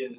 is.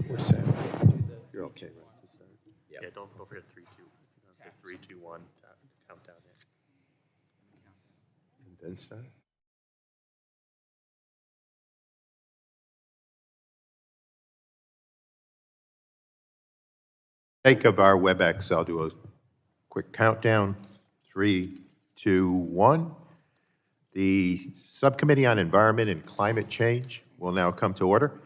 We're set. You're okay, right? To start? Yeah, don't forget 3, 2. 3, 2, 1, countdown in. And then start? Sake of our WebEx, I'll do a quick countdown. 3, 2, 1. The Subcommittee on Environment and Climate Change will now come to order.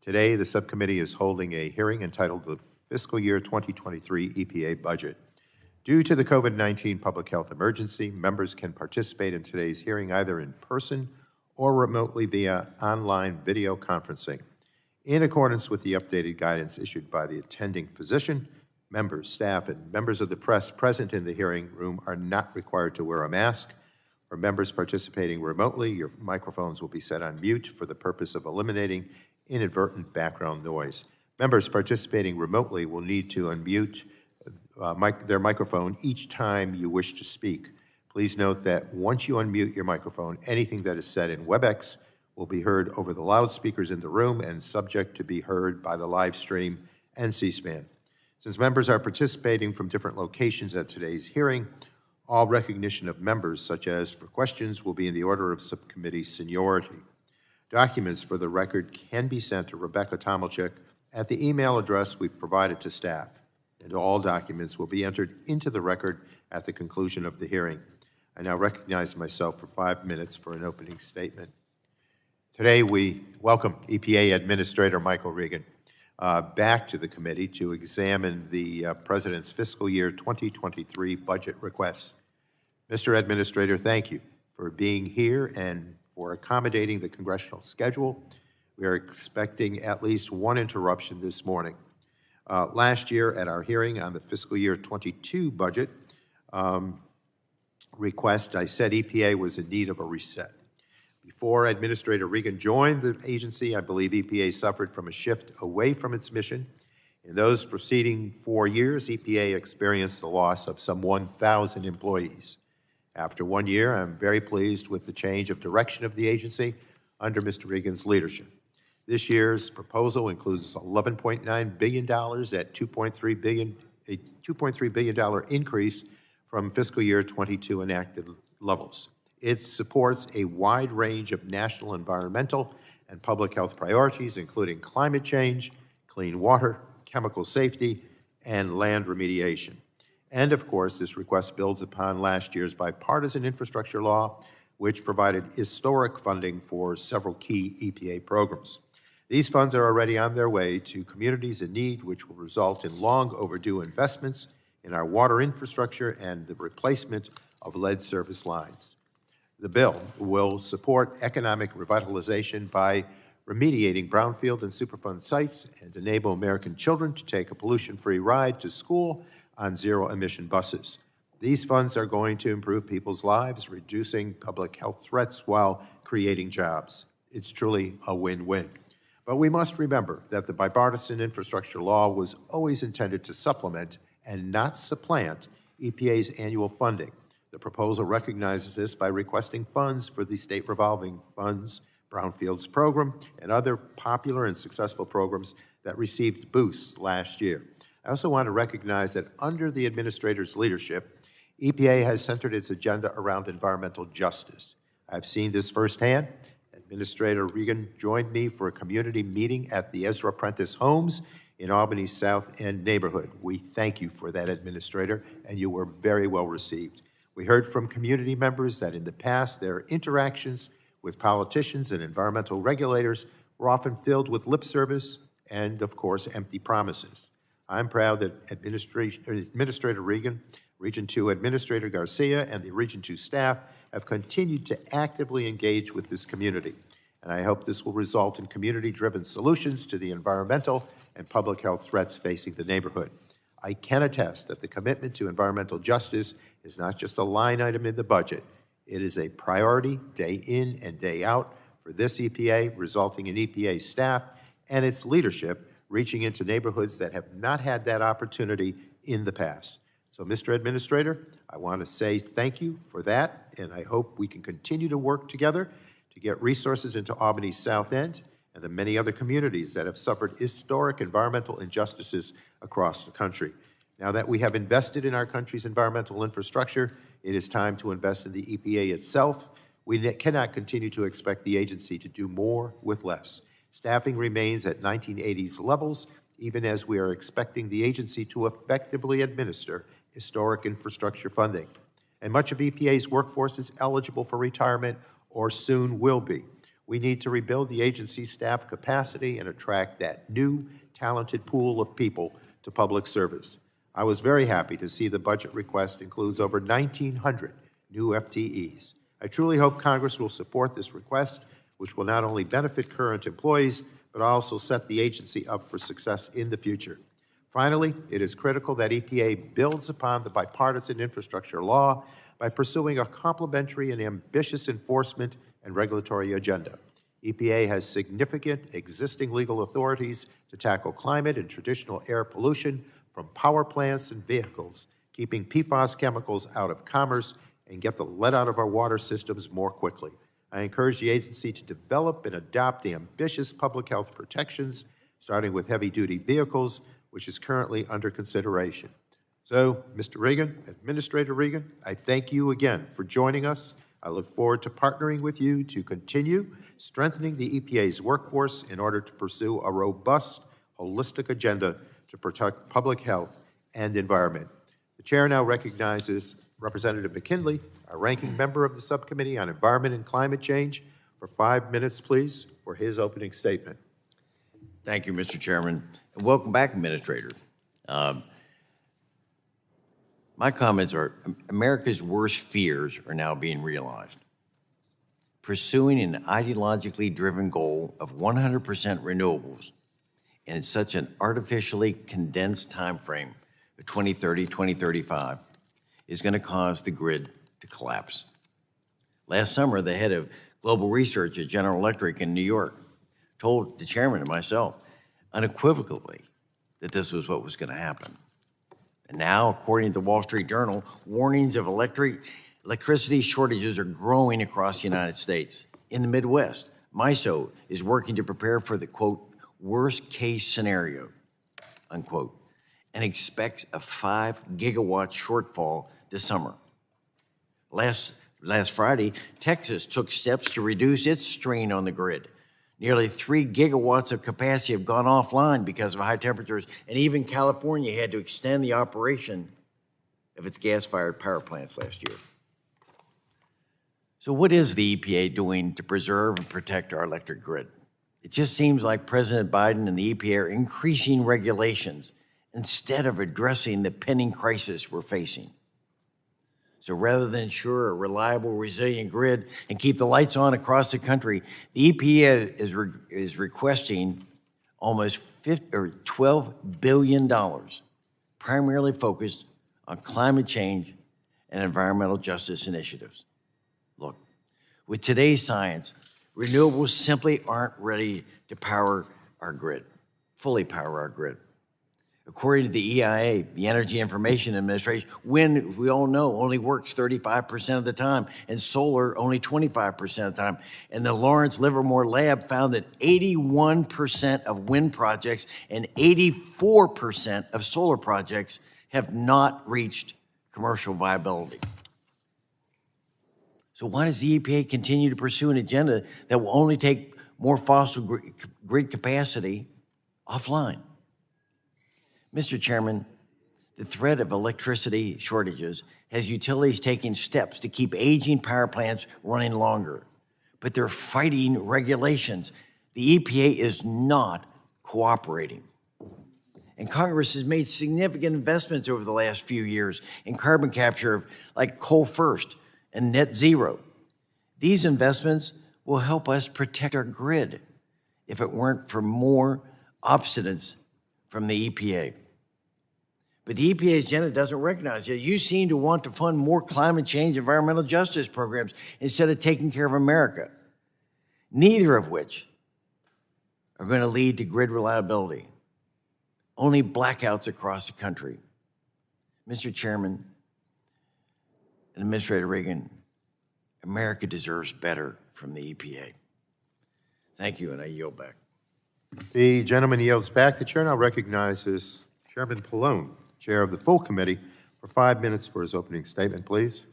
Today, the subcommittee is holding a hearing entitled the Fiscal Year 2023 EPA Budget. Due to the COVID-19 public health emergency, members can participate in today's hearing either in person or remotely via online video conferencing. In accordance with the updated guidance issued by the attending physician, members, staff, and members of the press present in the hearing room are not required to wear a mask. For members participating remotely, your microphones will be set on mute for the purpose of eliminating inadvertent background noise. Members participating remotely will need to unmute their microphone each time you wish to speak. Please note that once you unmute your microphone, anything that is said in WebEx will be heard over the loudspeakers in the room and subject to be heard by the live stream and C-SPAN. Since members are participating from different locations at today's hearing, all recognition of members, such as for questions, will be in the order of subcommittee seniority. Documents for the record can be sent to Rebecca Tomalchik at the email address we've provided to staff, and all documents will be entered into the record at the conclusion of the hearing. I now recognize myself for 5 minutes for an opening statement. Today, we welcome EPA Administrator Michael Regan back to the committee to examine the President's fiscal year 2023 budget request. Mr. Administrator, thank you for being here and for accommodating the congressional schedule. We are expecting at least one interruption this morning. Last year at our hearing on the fiscal year 22 budget request, I said EPA was in need of a reset. Before Administrator Regan joined the agency, I believe EPA suffered from a shift away from its mission. In those preceding 4 years, EPA experienced the loss of some 1,000 employees. After 1 year, I'm very pleased with the change of direction of the agency under Mr. Regan's leadership. This year's proposal includes $11.9 billion at $2.3 billion, a $2.3 billion increase from fiscal year 22 enacted levels. It supports a wide range of national environmental and public health priorities, including climate change, clean water, chemical safety, and land remediation. And of course, this request builds upon last year's bipartisan infrastructure law, which provided historic funding for several key EPA programs. These funds are already on their way to communities in need, which will result in long overdue investments in our water infrastructure and the replacement of lead service lines. The bill will support economic revitalization by remediating brownfield and Superfund sites, and enable American children to take a pollution-free ride to school on zero-emission buses. These funds are going to improve people's lives, reducing public health threats while creating jobs. It's truly a win-win. But we must remember that the bipartisan infrastructure law was always intended to supplement and not supplant EPA's annual funding. The proposal recognizes this by requesting funds for the State Revolving Funds, Brownfields Program, and other popular and successful programs that received boosts last year. I also want to recognize that under the administrator's leadership, EPA has centered its agenda around environmental justice. I've seen this firsthand. Administrator Regan joined me for a community meeting at the Ezra Prentice Homes in Albany's South End neighborhood. We thank you for that, Administrator, and you were very well received. We heard from community members that in the past, their interactions with politicians and environmental regulators were often filled with lip service and, of course, empty promises. I'm proud that Administrator Regan, Region 2 Administrator Garcia, and the Region 2 staff have continued to actively engage with this community. And I hope this will result in community-driven solutions to the environmental and public health threats facing the neighborhood. I can attest that the commitment to environmental justice is not just a line item in the budget. It is a priority day in and day out for this EPA, resulting in EPA staff and its leadership reaching into neighborhoods that have not had that opportunity in the past. So, Mr. Administrator, I want to say thank you for that, and I hope we can continue to work together to get resources into Albany's South End and the many other communities that have suffered historic environmental injustices across the country. Now that we have invested in our country's environmental infrastructure, it is time to invest in the EPA itself. We cannot continue to expect the agency to do more with less. Staffing remains at 1980s levels, even as we are expecting the agency to effectively administer historic infrastructure funding. And much of EPA's workforce is eligible for retirement or soon will be. We need to rebuild the agency's staff capacity and attract that new, talented pool of people to public service. I was very happy to see the budget request includes over 1,900 new FTEs. I truly hope Congress will support this request, which will not only benefit current employees, but also set the agency up for success in the future. Finally, it is critical that EPA builds upon the bipartisan infrastructure law by pursuing a complementary and ambitious enforcement and regulatory agenda. EPA has significant existing legal authorities to tackle climate and traditional air pollution from power plants and vehicles, keeping PFAS chemicals out of commerce and get the lead out of our water systems more quickly. I encourage the agency to develop and adopt ambitious public health protections, starting with heavy-duty vehicles, which is currently under consideration. So, Mr. Regan, Administrator Regan, I thank you again for joining us. I look forward to partnering with you to continue strengthening the EPA's workforce in order to pursue a robust, holistic agenda to protect public health and environment. The chair now recognizes Representative McKinley, our ranking member of the Subcommittee on Environment and Climate Change, for 5 minutes, please, for his opening statement. Thank you, Mr. Chairman, and welcome back, Administrator. My comments are, America's worst fears are now being realized. Pursuing an ideologically driven goal of 100% renewables in such an artificially condensed time frame of 2030, 2035 is going to cause the grid to collapse. Last summer, the head of global research at General Electric in New York told the chairman and myself unequivocally that this was what was going to happen. And now, according to the Wall Street Journal, warnings of electricity shortages are growing across the United States. In the Midwest, MISO is working to prepare for the, quote, worst case scenario, unquote, and expects a 5 gigawatt shortfall this summer. Last Friday, Texas took steps to reduce its strain on the grid. Nearly 3 gigawatts of capacity have gone offline because of high temperatures, and even California had to extend the operation of its gas-fired power plants last year. So what is the EPA doing to preserve and protect our electric grid? It just seems like President Biden and the EPA are increasing regulations instead of addressing the pending crisis we're facing. So rather than ensure a reliable, resilient grid and keep the lights on across the country, the EPA is requesting almost $12 billion, primarily focused on climate change and environmental justice initiatives. Look, with today's science, renewables simply aren't ready to power our grid, fully power our grid. According to the EIA, the Energy Information Administration, wind, we all know, only works 35% of the time, and solar only 25% of the time. And the Lawrence Livermore Lab found that 81% of wind projects and 84% of solar projects have not reached commercial viability. So why does the EPA continue to pursue an agenda that will only take more fossil grid capacity offline? Mr. Chairman, the threat of electricity shortages has utilities taking steps to keep aging power plants running longer, but they're fighting regulations. The EPA is not cooperating. And Congress has made significant investments over the last few years in carbon capture, like coal first and net zero. These investments will help us protect our grid if it weren't for more obstinance from the EPA. But the EPA's agenda doesn't recognize it. You seem to want to fund more climate change environmental justice programs instead of taking care of America, neither of which are going to lead to grid reliability, only blackouts across the country. Mr. Chairman and Administrator Reagan, America deserves better from the EPA. Thank you, and I yield back. The gentleman yields back. The chair now recognizes Chairman Pallone, Chair of the full committee, for 5 minutes for his opening statement, please.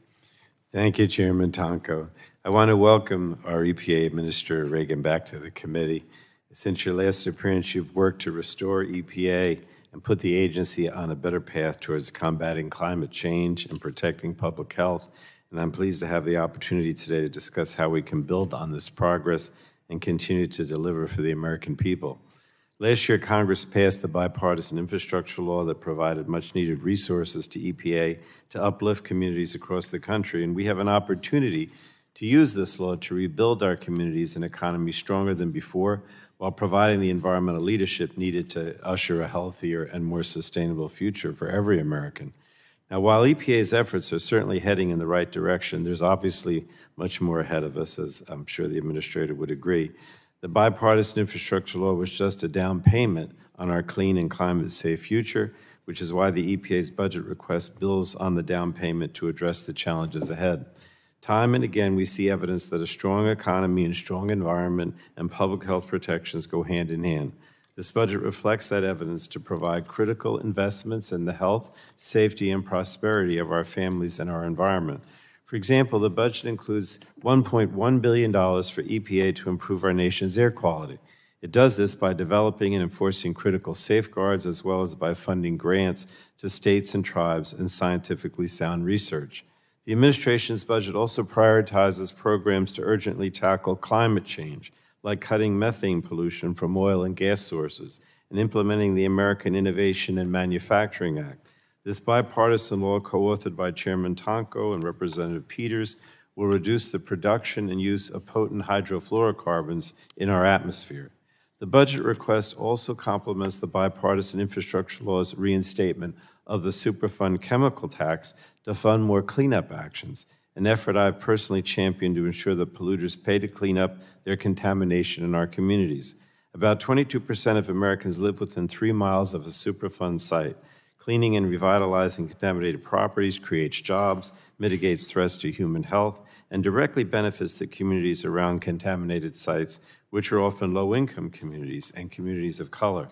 Thank you, Chairman Tonko. I want to welcome our EPA Administrator Reagan back to the committee. Since your last appearance, you've worked to restore EPA and put the agency on a better path towards combating climate change and protecting public health. And I'm pleased to have the opportunity today to discuss how we can build on this progress and continue to deliver for the American people. Last year, Congress passed the bipartisan infrastructure law that provided much-needed resources to EPA to uplift communities across the country, and we have an opportunity to use this law to rebuild our communities and economy stronger than before, while providing the environmental leadership needed to usher a healthier and more sustainable future for every American. Now, while EPA's efforts are certainly heading in the right direction, there's obviously much more ahead of us, as I'm sure the Administrator would agree. The bipartisan infrastructure law was just a down payment on our clean and climate-safe future, which is why the EPA's budget request builds on the down payment to address the challenges ahead. Time and again, we see evidence that a strong economy and strong environment and public health protections go hand in hand. This budget reflects that evidence to provide critical investments in the health, safety, and prosperity of our families and our environment. For example, the budget includes $1.1 billion for EPA to improve our nation's air quality. It does this by developing and enforcing critical safeguards, as well as by funding grants to states and tribes and scientifically sound research. The administration's budget also prioritizes programs to urgently tackle climate change, like cutting methane pollution from oil and gas sources and implementing the American Innovation and Manufacturing Act. This bipartisan law, co-authored by Chairman Tonko and Representative Peters, will reduce the production and use of potent hydrofluorocarbons in our atmosphere. The budget request also complements the bipartisan infrastructure law's reinstatement of the Superfund chemical tax to fund more cleanup actions, an effort I've personally championed to ensure that polluters pay to clean up their contamination in our communities. About 22% of Americans live within 3 miles of a Superfund site. Cleaning and revitalizing contaminated properties creates jobs, mitigates threats to human health, and directly benefits the communities around contaminated sites, which are often low-income communities and communities of color.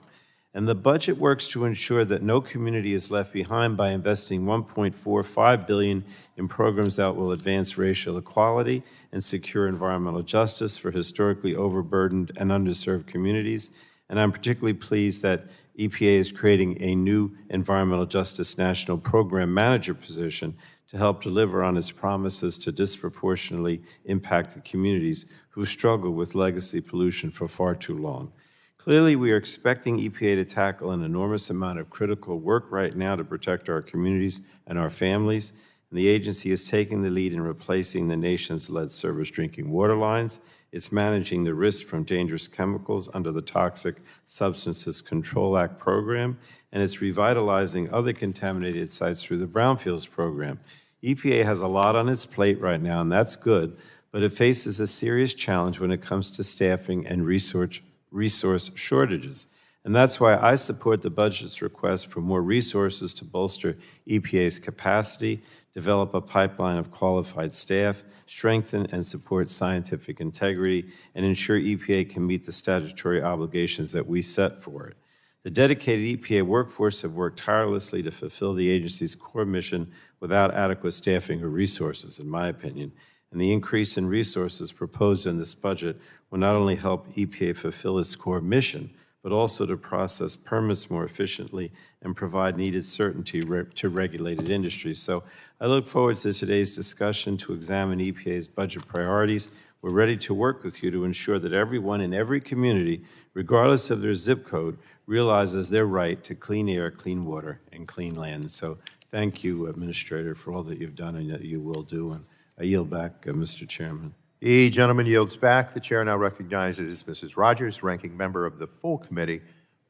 And the budget works to ensure that no community is left behind by investing $1.45 billion in programs that will advance racial equality and secure environmental justice for historically overburdened and underserved communities. And I'm particularly pleased that EPA is creating a new Environmental Justice National Program Manager position to help deliver on its promises to disproportionately impacted communities who struggle with legacy pollution for far too long. Clearly, we are expecting EPA to tackle an enormous amount of critical work right now to protect our communities and our families, and the agency is taking the lead in replacing the nation's lead-serviced drinking water lines. It's managing the risk from dangerous chemicals under the Toxic Substances Control Act program, and it's revitalizing other contaminated sites through the Brownfields program. EPA has a lot on its plate right now, and that's good, but it faces a serious challenge when it comes to staffing and resource shortages. And that's why I support the budget's request for more resources to bolster EPA's capacity, develop a pipeline of qualified staff, strengthen and support scientific integrity, and ensure EPA can meet the statutory obligations that we set for it. The dedicated EPA workforce have worked tirelessly to fulfill the agency's core mission without adequate staffing or resources, in my opinion. And the increase in resources proposed in this budget will not only help EPA fulfill its core mission, but also to process permits more efficiently and provide needed certainty to regulated industries. So I look forward to today's discussion to examine EPA's budget priorities. We're ready to work with you to ensure that everyone in every community, regardless of their zip code, realizes their right to clean air, clean water, and clean land. So thank you, Administrator, for all that you've done and that you will do. And I yield back, Mr. Chairman. The gentleman yields back. The chair now recognizes Mrs. Rodgers, ranking member of the full committee,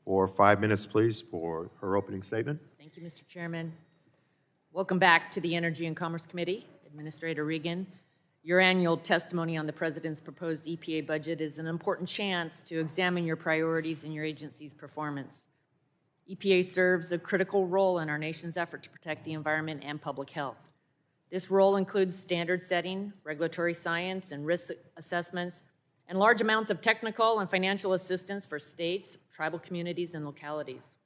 for 5 minutes, please, for her opening statement. Thank you, Mr. Chairman. Welcome back to the Energy and Commerce Committee. Administrator Regan, your annual testimony on the President's proposed EPA budget is an important chance to examine your priorities and your agency's performance. EPA serves a critical role in our nation's effort to protect the environment and public health. This role includes standard setting, regulatory science, and risk assessments, and large amounts of technical and financial assistance for states, tribal communities, and localities.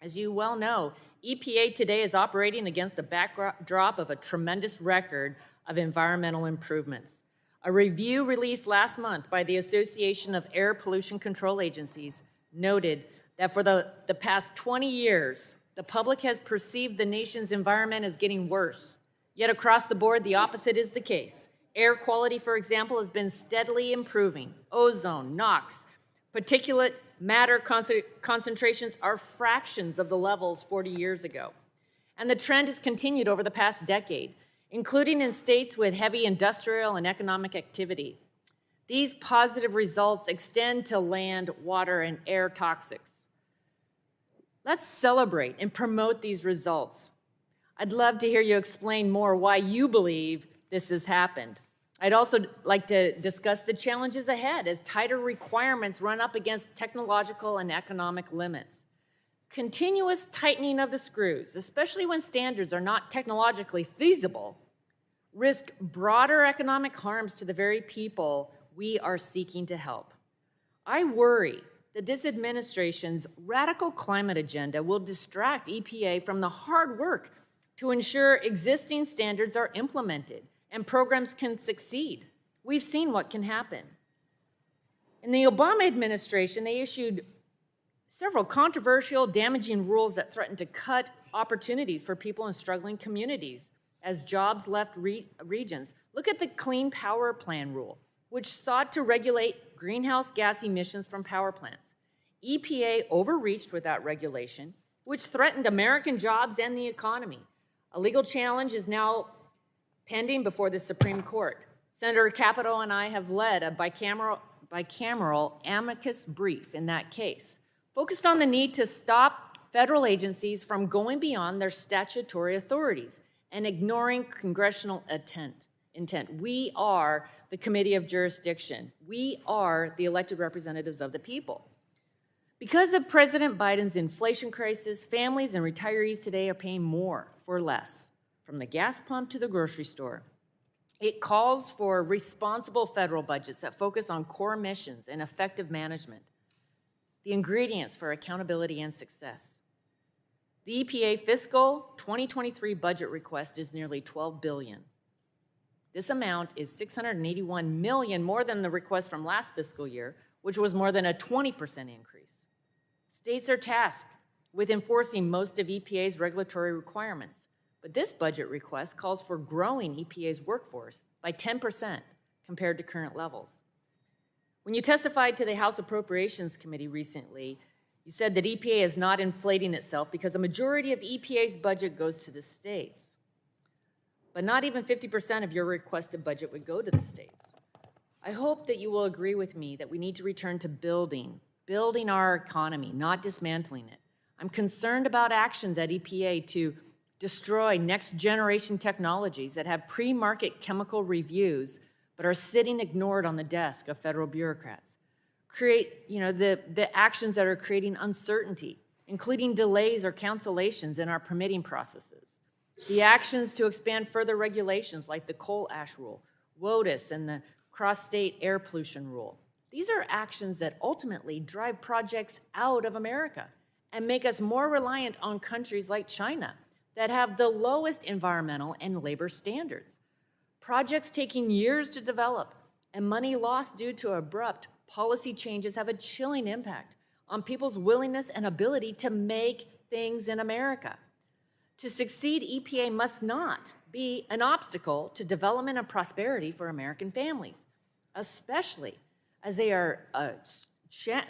As you well know, EPA today is operating against a backdrop of a tremendous record of environmental improvements. A review released last month by the Association of Air Pollution Control Agencies noted that for the past 20 years, the public has perceived the nation's environment as getting worse. Yet across the board, the opposite is the case. Air quality, for example, has been steadily improving. Ozone, NOx, particulate matter concentrations are fractions of the levels 40 years ago. And the trend has continued over the past decade, including in states with heavy industrial and economic activity. These positive results extend to land, water, and air toxics. Let's celebrate and promote these results. I'd love to hear you explain more why you believe this has happened. I'd also like to discuss the challenges ahead as tighter requirements run up against technological and economic limits. Continuous tightening of the screws, especially when standards are not technologically feasible, risk broader economic harms to the very people we are seeking to help. I worry that this administration's radical climate agenda will distract EPA from the hard work to ensure existing standards are implemented and programs can succeed. We've seen what can happen. In the Obama administration, they issued several controversial, damaging rules that threatened to cut opportunities for people in struggling communities as jobs left regions. Look at the Clean Power Plan rule, which sought to regulate greenhouse gas emissions from power plants. EPA overreached with that regulation, which threatened American jobs and the economy. A legal challenge is now pending before the Supreme Court. Senator Capito and I have led a bicameral amicus brief in that case, focused on the need to stop federal agencies from going beyond their statutory authorities and ignoring congressional intent. We are the Committee of Jurisdiction. We are the elected representatives of the people. Because of President Biden's inflation crisis, families and retirees today are paying more for less, from the gas pump to the grocery store. It calls for responsible federal budgets that focus on core missions and effective management, the ingredients for accountability and success. The EPA fiscal 2023 budget request is nearly $12 billion. This amount is $681 million more than the request from last fiscal year, which was more than a 20% increase. States are tasked with enforcing most of EPA's regulatory requirements, but this budget request calls for growing EPA's workforce by 10% compared to current levels. When you testified to the House Appropriations Committee recently, you said that EPA is not inflating itself because a majority of EPA's budget goes to the states. but not even 50% of your requested budget would go to the states. I hope that you will agree with me that we need to return to building our economy, not dismantling it. I'm concerned about actions at EPA to destroy next-generation technologies that have pre-market chemical reviews but are sitting ignored on the desk of federal bureaucrats. Create, the actions that are creating uncertainty, including delays or cancellations in our permitting processes. The actions to expand further regulations like the coal ash rule, WOTUS, and the cross-state air pollution rule. These are actions that ultimately drive projects out of America and make us more reliant on countries like China that have the lowest environmental and labor standards. Projects taking years to develop and money lost due to abrupt policy changes have a chilling impact on people's willingness and ability to make things in America. To succeed, EPA must not be an obstacle to development and prosperity for American families, especially as they are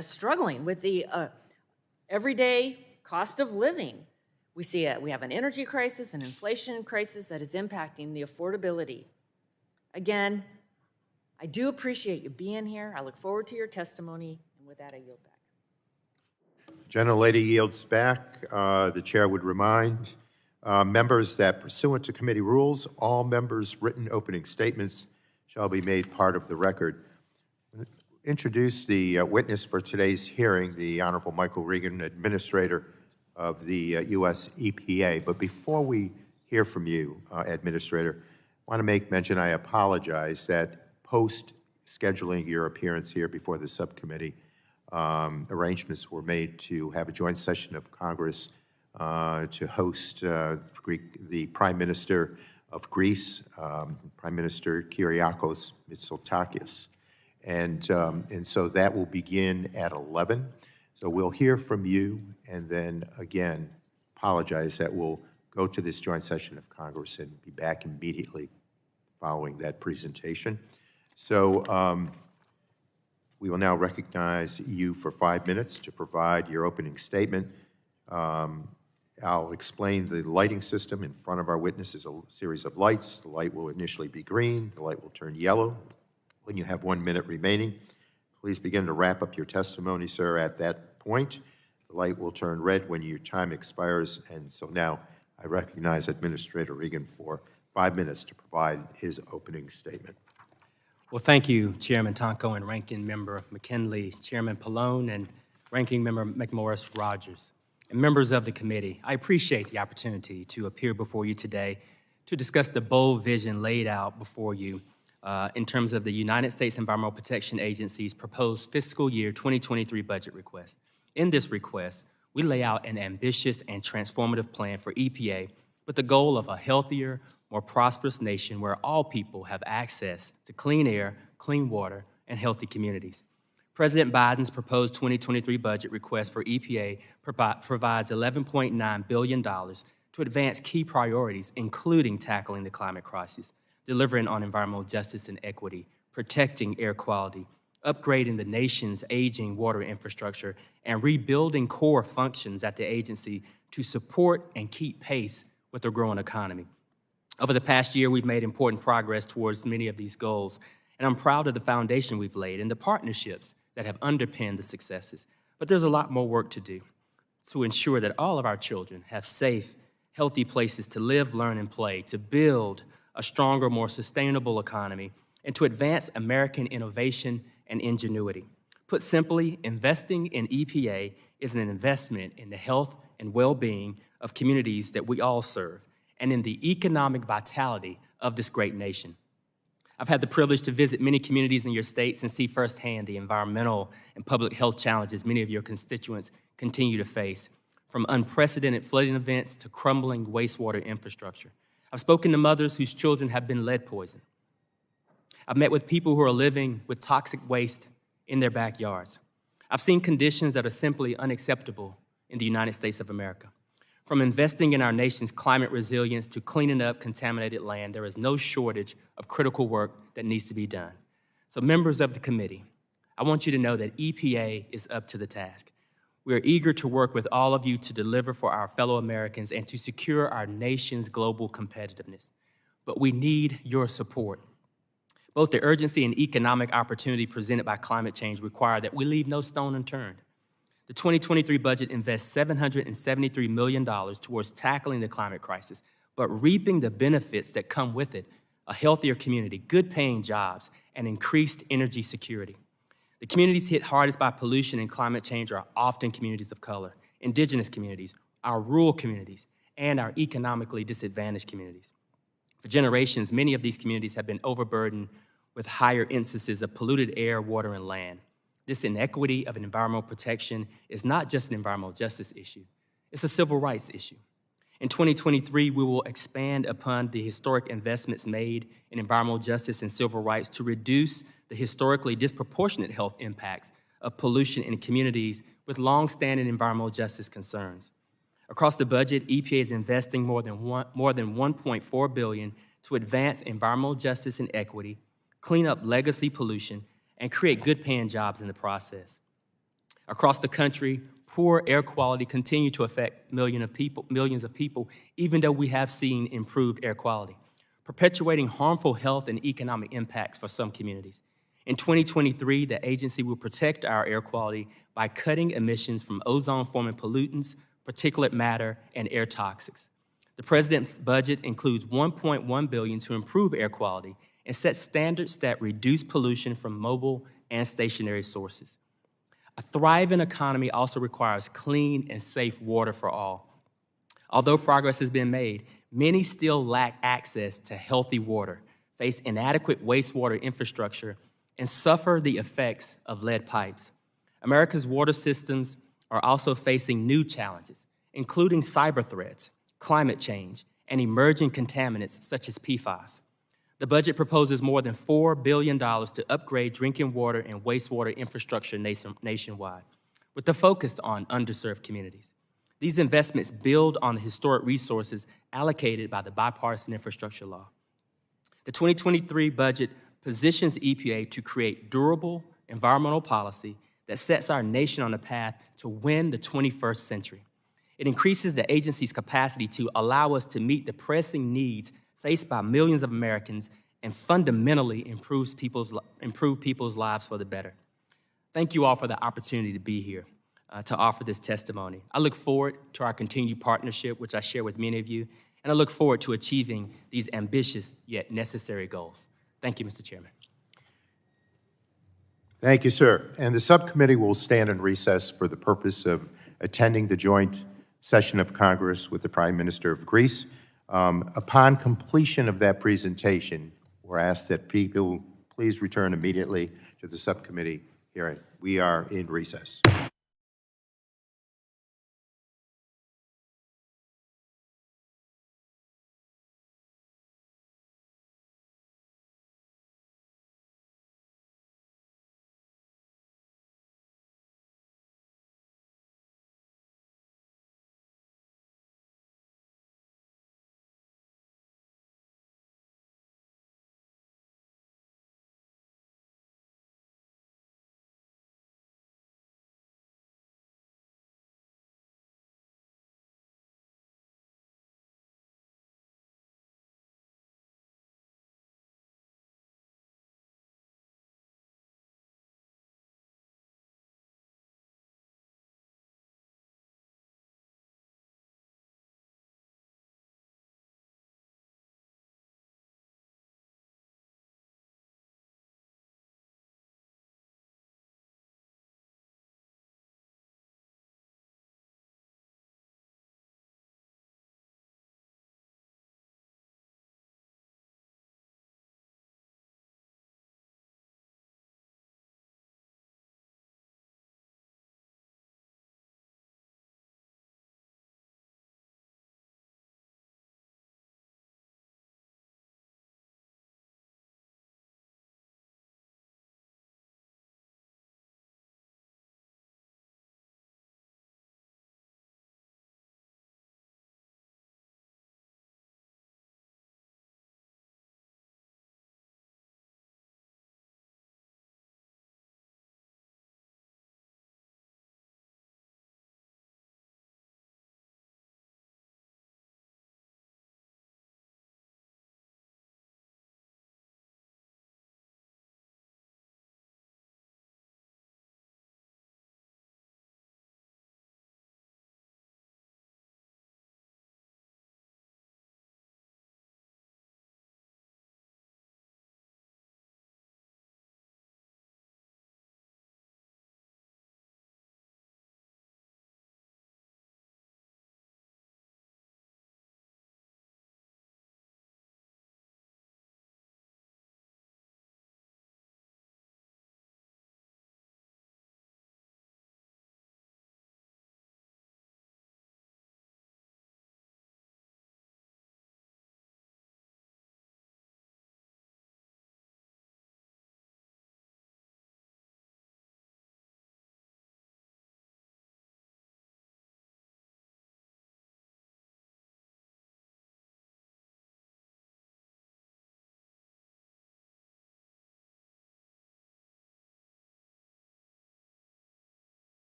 struggling with the everyday cost of living. We have an energy crisis, an inflation crisis that is impacting the affordability. Again, I do appreciate you being here. I look forward to your testimony, and with that, I yield back. Gentlelady yields back. The chair would remind members that pursuant to committee rules, all members' written opening statements shall be made part of the record. Introduce the witness for today's hearing, the Honorable Michael Regan, Administrator of the U.S. EPA. But before we hear from you, Administrator, I want to make mention, I apologize, that post-scheduling your appearance here before the subcommittee, arrangements were made to have a joint session of Congress to host the Prime Minister of Greece, Prime Minister Kyriakos Mitsotakis. And so that will begin at 11. So we'll hear from you, and then again, apologize that we'll go to this joint session of Congress and be back immediately following that presentation. So we will now recognize you for 5 minutes to provide your opening statement. I'll explain the lighting system in front of our witnesses, a series of lights. The light will initially be green, the light will turn yellow. When you have 1 minute remaining, please begin to wrap up your testimony, sir, at that point. The light will turn red when your time expires, and so now I recognize Administrator Regan for 5 minutes to provide his opening statement. Well, thank you, Chairman Tonko and Ranking Member McKinley, Chairman Pallone, and Ranking Member McMorris Rodgers, and members of the committee. I appreciate the opportunity to appear before you today to discuss the bold vision laid out before you in terms of the United States Environmental Protection Agency's proposed fiscal year 2023 budget request. In this request, we lay out an ambitious and transformative plan for EPA with the goal of a healthier, more prosperous nation where all people have access to clean air, clean water, and healthy communities. President Biden's proposed 2023 budget request for EPA provides $11.9 billion to advance key priorities, including tackling the climate crisis, delivering on environmental justice and equity, protecting air quality, upgrading the nation's aging water infrastructure, and rebuilding core functions at the agency to support and keep pace with the growing economy. Over the past year, we've made important progress towards many of these goals, and I'm proud of the foundation we've laid and the partnerships that have underpinned the successes. But there's a lot more work to do to ensure that all of our children have safe, healthy places to live, learn, and play, to build a stronger, more sustainable economy, and to advance American innovation and ingenuity. Put simply, investing in EPA is an investment in the health and well-being of communities that we all serve, and in the economic vitality of this great nation. I've had the privilege to visit many communities in your states and see firsthand the environmental and public health challenges many of your constituents continue to face, from unprecedented flooding events to crumbling wastewater infrastructure. I've spoken to mothers whose children have been lead poisoned. I've met with people who are living with toxic waste in their backyards. I've seen conditions that are simply unacceptable in the United States of America. From investing in our nation's climate resilience to cleaning up contaminated land, there is no shortage of critical work that needs to be done. So members of the committee, I want you to know that EPA is up to the task. We are eager to work with all of you to deliver for our fellow Americans and to secure our nation's global competitiveness. but we need your support. Both the urgency and economic opportunity presented by climate change require that we leave no stone unturned. The 2023 budget invests $773 million towards tackling the climate crisis, but reaping the benefits that come with it: a healthier community, good-paying jobs, and increased energy security. The communities hit hardest by pollution and climate change are often communities of color, indigenous communities, our rural communities, and our economically disadvantaged communities. For generations, many of these communities have been overburdened with higher instances of polluted air, water, and land. This inequity of environmental protection is not just an environmental justice issue, it's a civil rights issue. In 2023, we will expand upon the historic investments made in environmental justice and civil rights to reduce the historically disproportionate health impacts of pollution in communities with long-standing environmental justice concerns. Across the budget, EPA is investing more than $1.4 billion to advance environmental justice and equity, clean up legacy pollution, and create good-paying jobs in the process. Across the country, poor air quality continues to affect millions of people, even though we have seen improved air quality, perpetuating harmful health and economic impacts for some communities. In 2023, the agency will protect our air quality by cutting emissions from ozone-forming pollutants, particulate matter, and air toxics. The President's budget includes $1.1 billion to improve air quality and set standards that reduce pollution from mobile and stationary sources. A thriving economy also requires clean and safe water for all. Although progress has been made, many still lack access to healthy water, face inadequate wastewater infrastructure, and suffer the effects of lead pipes. America's water systems are also facing new challenges, including cyber threats, climate change, and emerging contaminants such as PFAS. The budget proposes more than $4 billion to upgrade drinking water and wastewater infrastructure nationwide, with a focus on underserved communities. These investments build on the historic resources allocated by the Bipartisan Infrastructure Law. The 2023 budget positions EPA to create durable environmental policy that sets our nation on a path to win the 21st century. It increases the agency's capacity to allow us to meet the pressing needs faced by millions of Americans and fundamentally improve people's lives for the better. Thank you all for the opportunity to be here to offer this testimony. I look forward to our continued partnership, which I share with many of you, and I look forward to achieving these ambitious yet necessary goals. Thank you, Mr. Chairman. Thank you, sir. And the subcommittee will stand in recess for the purpose of attending the joint session of Congress with the Prime Minister of Greece. Upon completion of that presentation, we're asked that people please return immediately to the subcommittee hearing. We are in recess.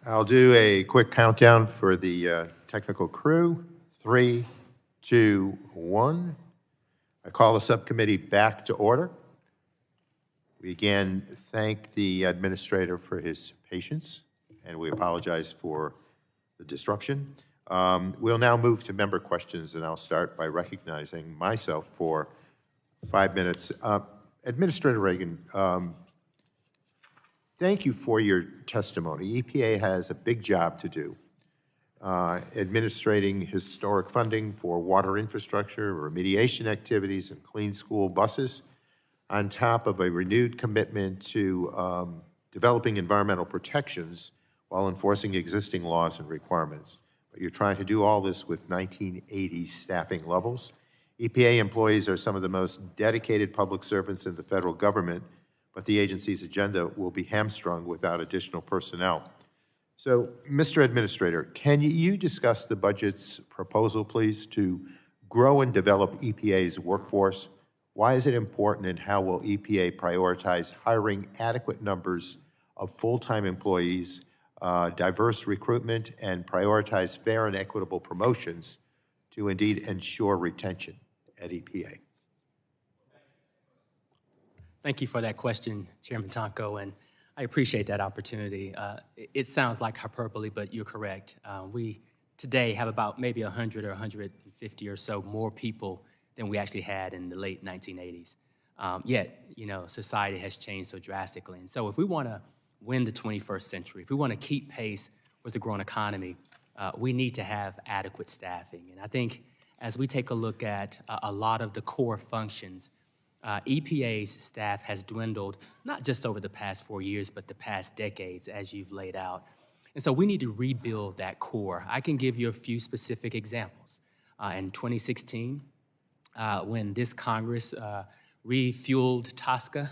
I'll do a quick countdown for the technical crew. 3, 2, 1. I call the subcommittee back to order. We again thank the administrator for his patience, and we apologize for the disruption. We'll now move to member questions, and I'll start by recognizing myself for 5 minutes. Administrator Reagan, thank you for your testimony. EPA has a big job to do, administrating historic funding for water infrastructure, remediation activities, and clean school buses, on top of a renewed commitment to developing environmental protections while enforcing existing laws and requirements. But you're trying to do all this with 1980s staffing levels. EPA employees are some of the most dedicated public servants in the federal government, but the agency's agenda will be hamstrung without additional personnel. So, Mr. Administrator, can you discuss the budget's proposal, please, to grow and develop EPA's workforce? Why is it important, and how will EPA prioritize hiring adequate numbers of full-time employees, diverse recruitment, and prioritize fair and equitable promotions to indeed ensure retention at EPA? Thank you for that question, Chairman Tonko, and I appreciate that opportunity. It sounds like hyperbole, but you're correct. We today have about maybe 100 or 150 or so more people than we actually had in the late 1980s. Yet, society has changed so drastically. And so if we want to win the 21st century, if we want to keep pace with the growing economy, we need to have adequate staffing. And I think as we take a look at a lot of the core functions, EPA's staff has dwindled, not just over the past 4 years, but the past decades, as you've laid out. And so we need to rebuild that core. I can give you a few specific examples. In 2016, when this Congress refueled TSCA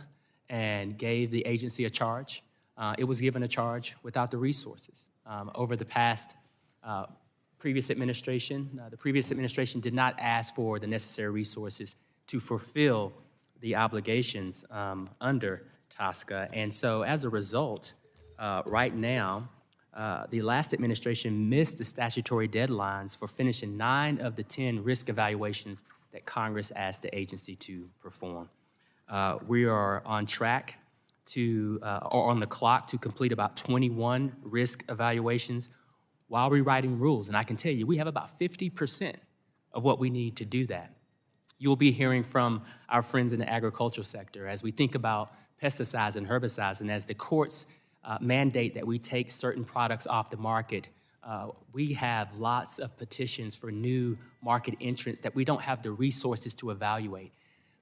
and gave the agency a charge, it was given a charge without the resources. Over the past previous administration, the previous administration did not ask for the necessary resources to fulfill the obligations under TSCA. And so as a result, right now, the last administration missed the statutory deadlines for finishing 9 of the 10 risk evaluations that Congress asked the agency to perform. We are on track to, or on the clock to complete about 21 risk evaluations while rewriting rules. And I can tell you, we have about 50% of what we need to do that. You'll be hearing from our friends in the agricultural sector as we think about pesticides and herbicides, and as the courts mandate that we take certain products off the market, we have lots of petitions for new market entrants that we don't have the resources to evaluate.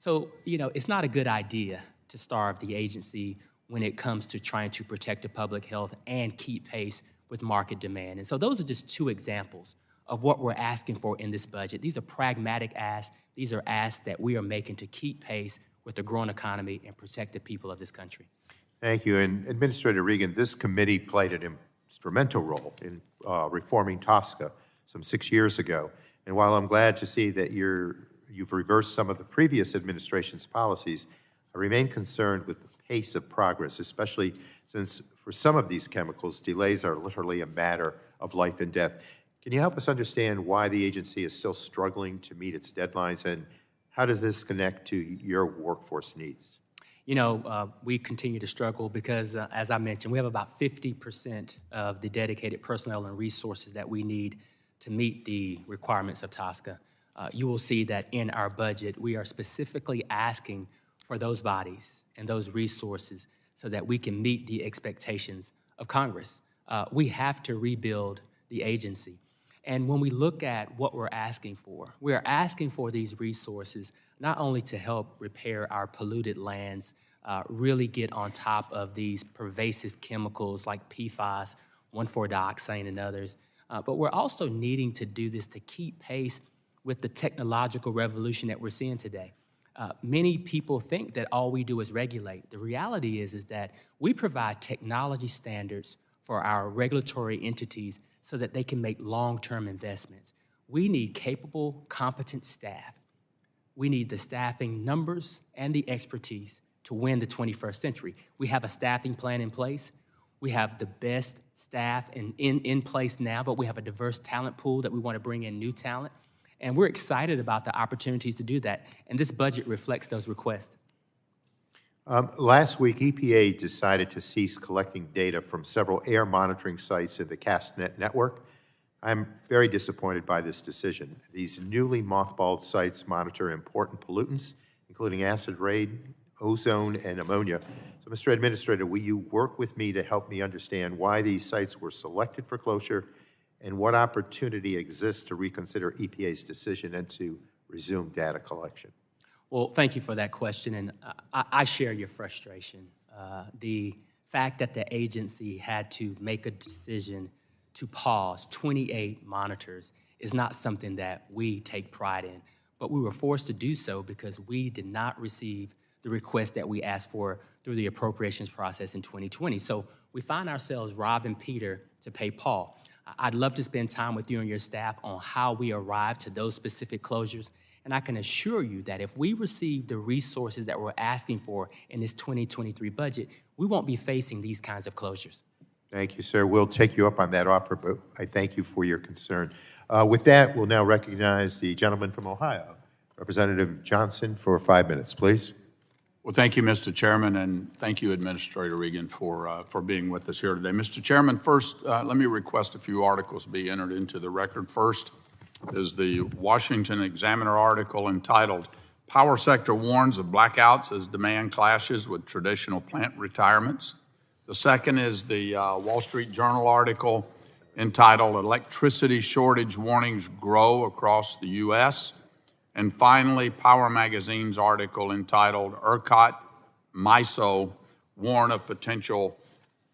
So, it's not a good idea to starve the agency when it comes to trying to protect the public health and keep pace with market demand. And so those are just 2 examples of what we're asking for in this budget. These are pragmatic asks. These are asks that we are making to keep pace with the growing economy and protect the people of this country. Thank you. And Administrator Regan, this committee played an instrumental role in reforming TSCA some 6 years ago. And while I'm glad to see that you've reversed some of the previous administration's policies, I remain concerned with the pace of progress, especially since for some of these chemicals, delays are literally a matter of life and death. Can you help us understand why the agency is still struggling to meet its deadlines, and how does this connect to your workforce needs? We continue to struggle because, as I mentioned, we have about 50% of the dedicated personnel and resources that we need to meet the requirements of TSCA. You will see that in our budget, we are specifically asking for those bodies and those resources so that we can meet the expectations of Congress. We have to rebuild the agency. And when we look at what we're asking for, we are asking for these resources not only to help repair our polluted lands, really get on top of these pervasive chemicals like PFAS, 1,4-dioxane, and others, but we're also needing to do this to keep pace with the technological revolution that we're seeing today. Many people think that all we do is regulate. The reality is that we provide technology standards for our regulatory entities so that they can make long-term investments. We need capable, competent staff. We need the staffing numbers and the expertise to win the 21st century. We have a staffing plan in place. We have the best staff in place now, but we have a diverse talent pool that we want to bring in new talent. And we're excited about the opportunities to do that. And this budget reflects those requests. Last week, EPA decided to cease collecting data from several air monitoring sites in the CastNet network. I'm very disappointed by this decision. These newly mothballed sites monitor important pollutants, including acid rain, ozone, and ammonia. So, Mr. Administrator, will you work with me to help me understand why these sites were selected for closure and what opportunity exists to reconsider EPA's decision and to resume data collection? Well, thank you for that question, and I share your frustration. The fact that the agency had to make a decision to pause 28 monitors is not something that we take pride in, but we were forced to do so because we did not receive the request that we asked for through the appropriations process in 2020. So we find ourselves robbing Peter to pay Paul. I'd love to spend time with you and your staff on how we arrived to those specific closures. And I can assure you that if we receive the resources that we're asking for in this 2023 budget, we won't be facing these kinds of closures. Thank you, sir. We'll take you up on that offer, but I thank you for your concern. With that, we'll now recognize the gentleman from Ohio, Representative Johnson, for 5 minutes, please. Well, thank you, Mr. Chairman, and thank you, Administrator Regan, for being with us here today. Mr. Chairman, first, let me request a few articles be entered into the record. First is the Washington Examiner article entitled, "Power Sector Warns of Blackouts as Demand Clashes with Traditional Plant Retirements." The second is the Wall Street Journal article entitled, "Electricity Shortage Warnings Grow Across the U.S." And finally, Power Magazine's article entitled, "ERCOT MISO Warn of Potential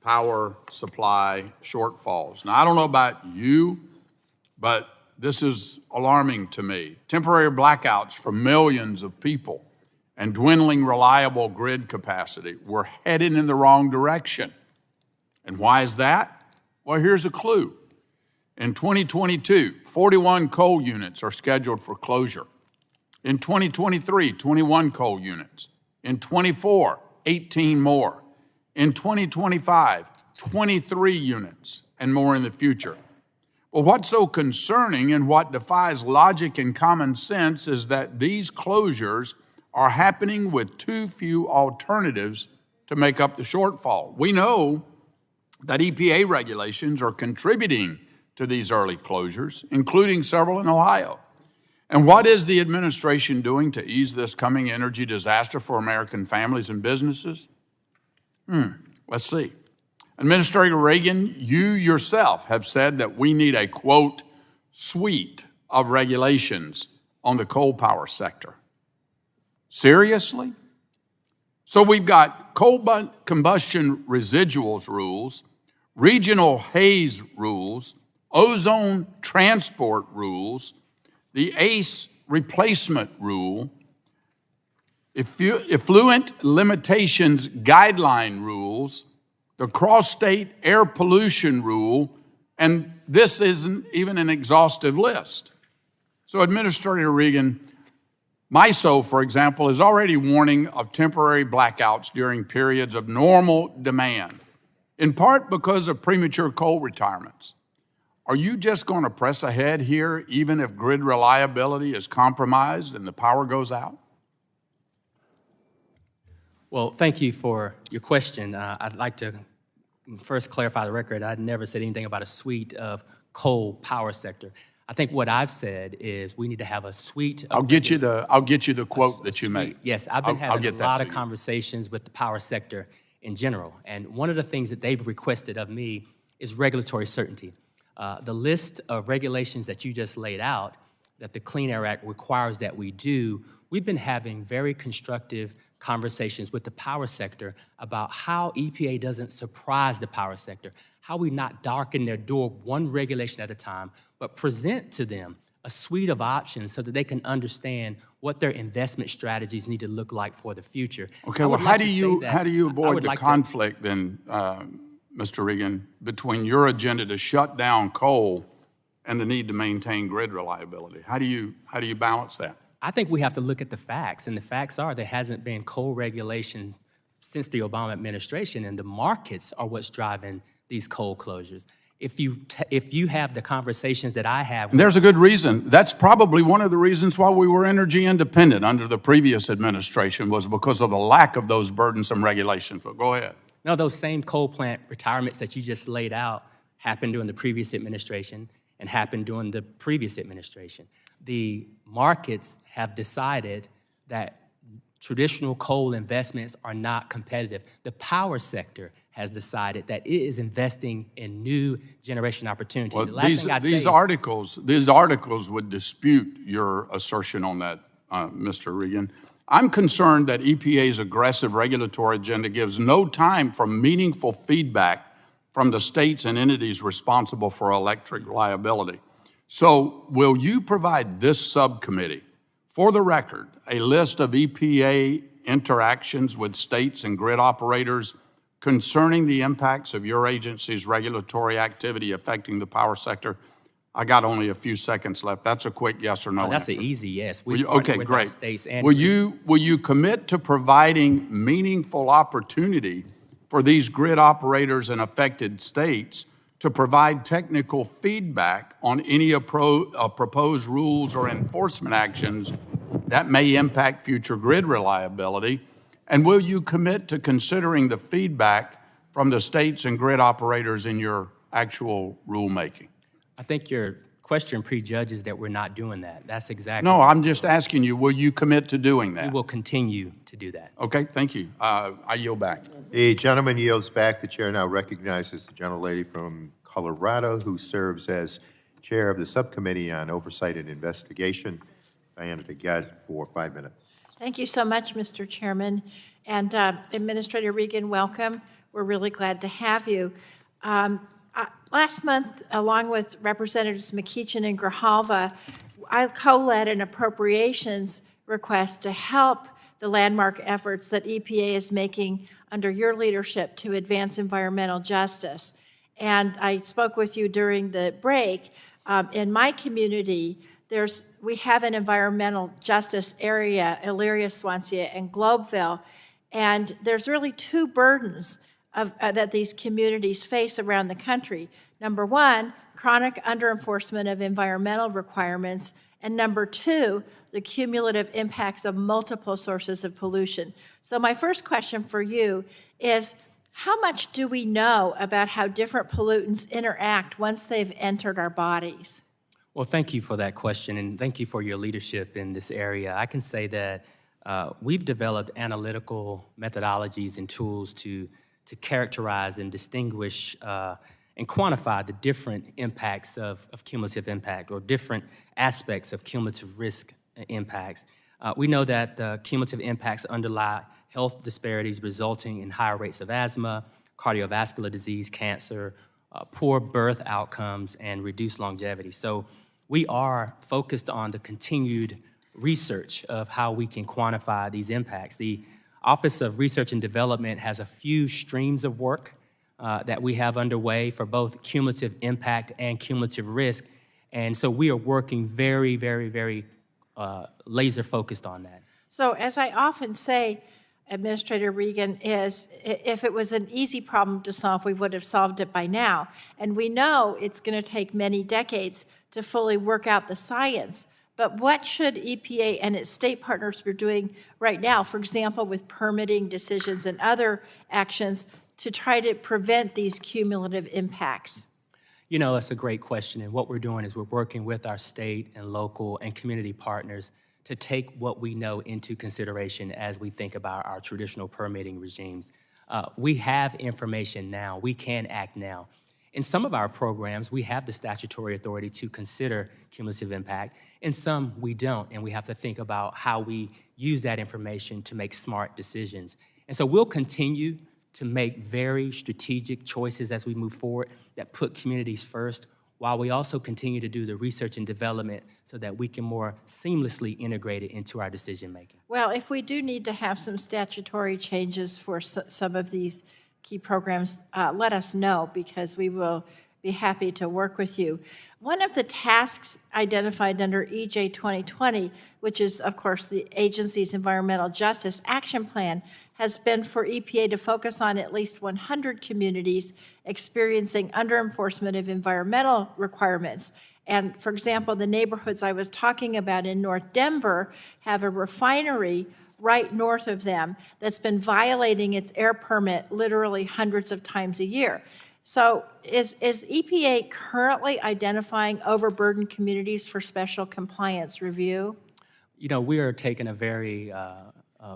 Power Supply Shortfalls." Now, I don't know about you, but this is alarming to me. Temporary blackouts for millions of people and dwindling reliable grid capacity. We're headed in the wrong direction. And why is that? Well, here's a clue. In 2022, 41 coal units are scheduled for closure. In 2023, 21 coal units. In 24, 18 more. In 2025, 23 units, and more in the future. Well, what's so concerning and what defies logic and common sense is that these closures are happening with too few alternatives to make up the shortfall. We know that EPA regulations are contributing to these early closures, including several in Ohio. And what is the administration doing to ease this coming energy disaster for American families and businesses? Let's see. Administrator Reagan, you yourself have said that we need a, quote, suite of regulations on the coal power sector. Seriously? So we've got coal combustion residuals rules, regional haze rules, ozone transport rules, the ACE replacement rule, effluent limitations guideline rules, the cross-state air pollution rule, and this isn't even an exhaustive list. So Administrator Regan, MISO, for example, is already warning of temporary blackouts during periods of normal demand, in part because of premature coal retirements. Are you just going to press ahead here even if grid reliability is compromised and the power goes out? Well, thank you for your question. I'd like to first clarify the record. I'd never said anything about a suite of coal power sector. I think what I've said is we need to have a suite of— I'll get you the quote that you made. Yes, I've been having a lot of you. conversations with the power sector in general. And one of the things that they've requested of me is regulatory certainty. The list of regulations that you just laid out that the Clean Air Act requires that we do, we've been having very constructive conversations with the power sector about how EPA doesn't surprise the power sector, how we not darken their door one regulation at a time, but present to them a suite of options so that they can understand what their investment strategies need to look like for the future. Okay, well, how do you avoid the conflict then, Mr. Regan, between your agenda to shut down coal and the need to maintain grid reliability? How do you balance that? I think we have to look at the facts, and the facts are there hasn't been coal regulation since the Obama administration, and the markets are what's driving these coal closures. If you have the conversations that I have, And there's a good reason. That's probably one of the reasons why we were energy independent under the previous administration, was because of the lack of those burdensome regulations. But go ahead. no, those same coal plant retirements that you just laid out happened during the previous administration and happened during the previous administration. The markets have decided that traditional coal investments are not competitive. The power sector has decided that it is investing in new generation opportunities. Well, The last thing I'd these say- articles would dispute your assertion on that, Mr. Regan. I'm concerned that EPA's aggressive regulatory agenda gives no time for meaningful feedback from the states and entities responsible for electric reliability. So will you provide this subcommittee, for the record, a list of EPA interactions with states and grid operators concerning the impacts of your agency's regulatory activity affecting the power sector? I got only a few seconds left. That's a quick yes or no That's answer. an easy yes. Will We you- partner Okay, with our great. states and Will you commit to providing meaningful opportunity for these grid operators in affected states to provide technical feedback on any proposed rules or enforcement actions that may impact future grid reliability? And will you commit to considering the feedback from the states and grid operators in your actual rulemaking? I think your question prejudges that we're not doing that. That's exactly. No, I'm just asking you, will you commit to doing We that? will continue to do that. Okay, thank you. I yield back. The gentleman yields back. The chair now recognizes the gentlelady from Colorado, who serves as chair of the Subcommittee on Oversight and Investigation, Diana DeGette, for 5 minutes. Thank you so much, Mr. Chairman. And Administrator Regan, welcome. We're really glad to have you. Last month, along with Representatives McEachin and Grijalva, I co-led an appropriations request to help the landmark efforts that EPA is making under your leadership to advance environmental justice. And I spoke with you during the break. In my community, we have an environmental justice area, Elyria, Swansea, and Globeville, and there's really two burdens that these communities face around the country. Number one, chronic underenforcement of environmental requirements, and number two, the cumulative impacts of multiple sources of pollution. So my first question for you is, how much do we know about how different pollutants interact once they've entered our bodies? Well, thank you for that question, and thank you for your leadership in this area. I can say that we've developed analytical methodologies and tools to characterize and distinguish and quantify the different impacts of cumulative impact, or different aspects of cumulative risk impacts. We know that the cumulative impacts underlie health disparities resulting in higher rates of asthma, cardiovascular disease, cancer, poor birth outcomes, and reduced longevity. So we are focused on the continued research of how we can quantify these impacts. The Office of Research and Development has a few streams of work that we have underway for both cumulative impact and cumulative risk. And so we are working very, very, very laser focused on that. So as I often say, Administrator Regan, is if it was an easy problem to solve, we would have solved it by now. And we know it's going to take many decades to fully work out the science. But what should EPA and its state partners be doing right now, for example, with permitting decisions and other actions to try to prevent these cumulative impacts? You know, that's a great question. And what we're doing is we're working with our state and local and community partners to take what we know into consideration as we think about our traditional permitting regimes. We have information now. We can act now. In some of our programs, we have the statutory authority to consider cumulative impact. In some, we don't, and we have to think about how we use that information to make smart decisions. And so we'll continue to make very strategic choices as we move forward that put communities first, while we also continue to do the research and development so that we can more seamlessly integrate it into our decision-making. Well, if we do need to have some statutory changes for some of these key programs, let us know, because we will be happy to work with you. One of the tasks identified under EJ 2020, which is, of course, the agency's Environmental Justice Action Plan, has been for EPA to focus on at least 100 communities experiencing under-enforcement of environmental requirements. And, for example, the neighborhoods I was talking about in North Denver have a refinery right north of them that's been violating its air permit literally hundreds of times a year. So is EPA currently identifying overburdened communities for special compliance review? You know, we are taking a very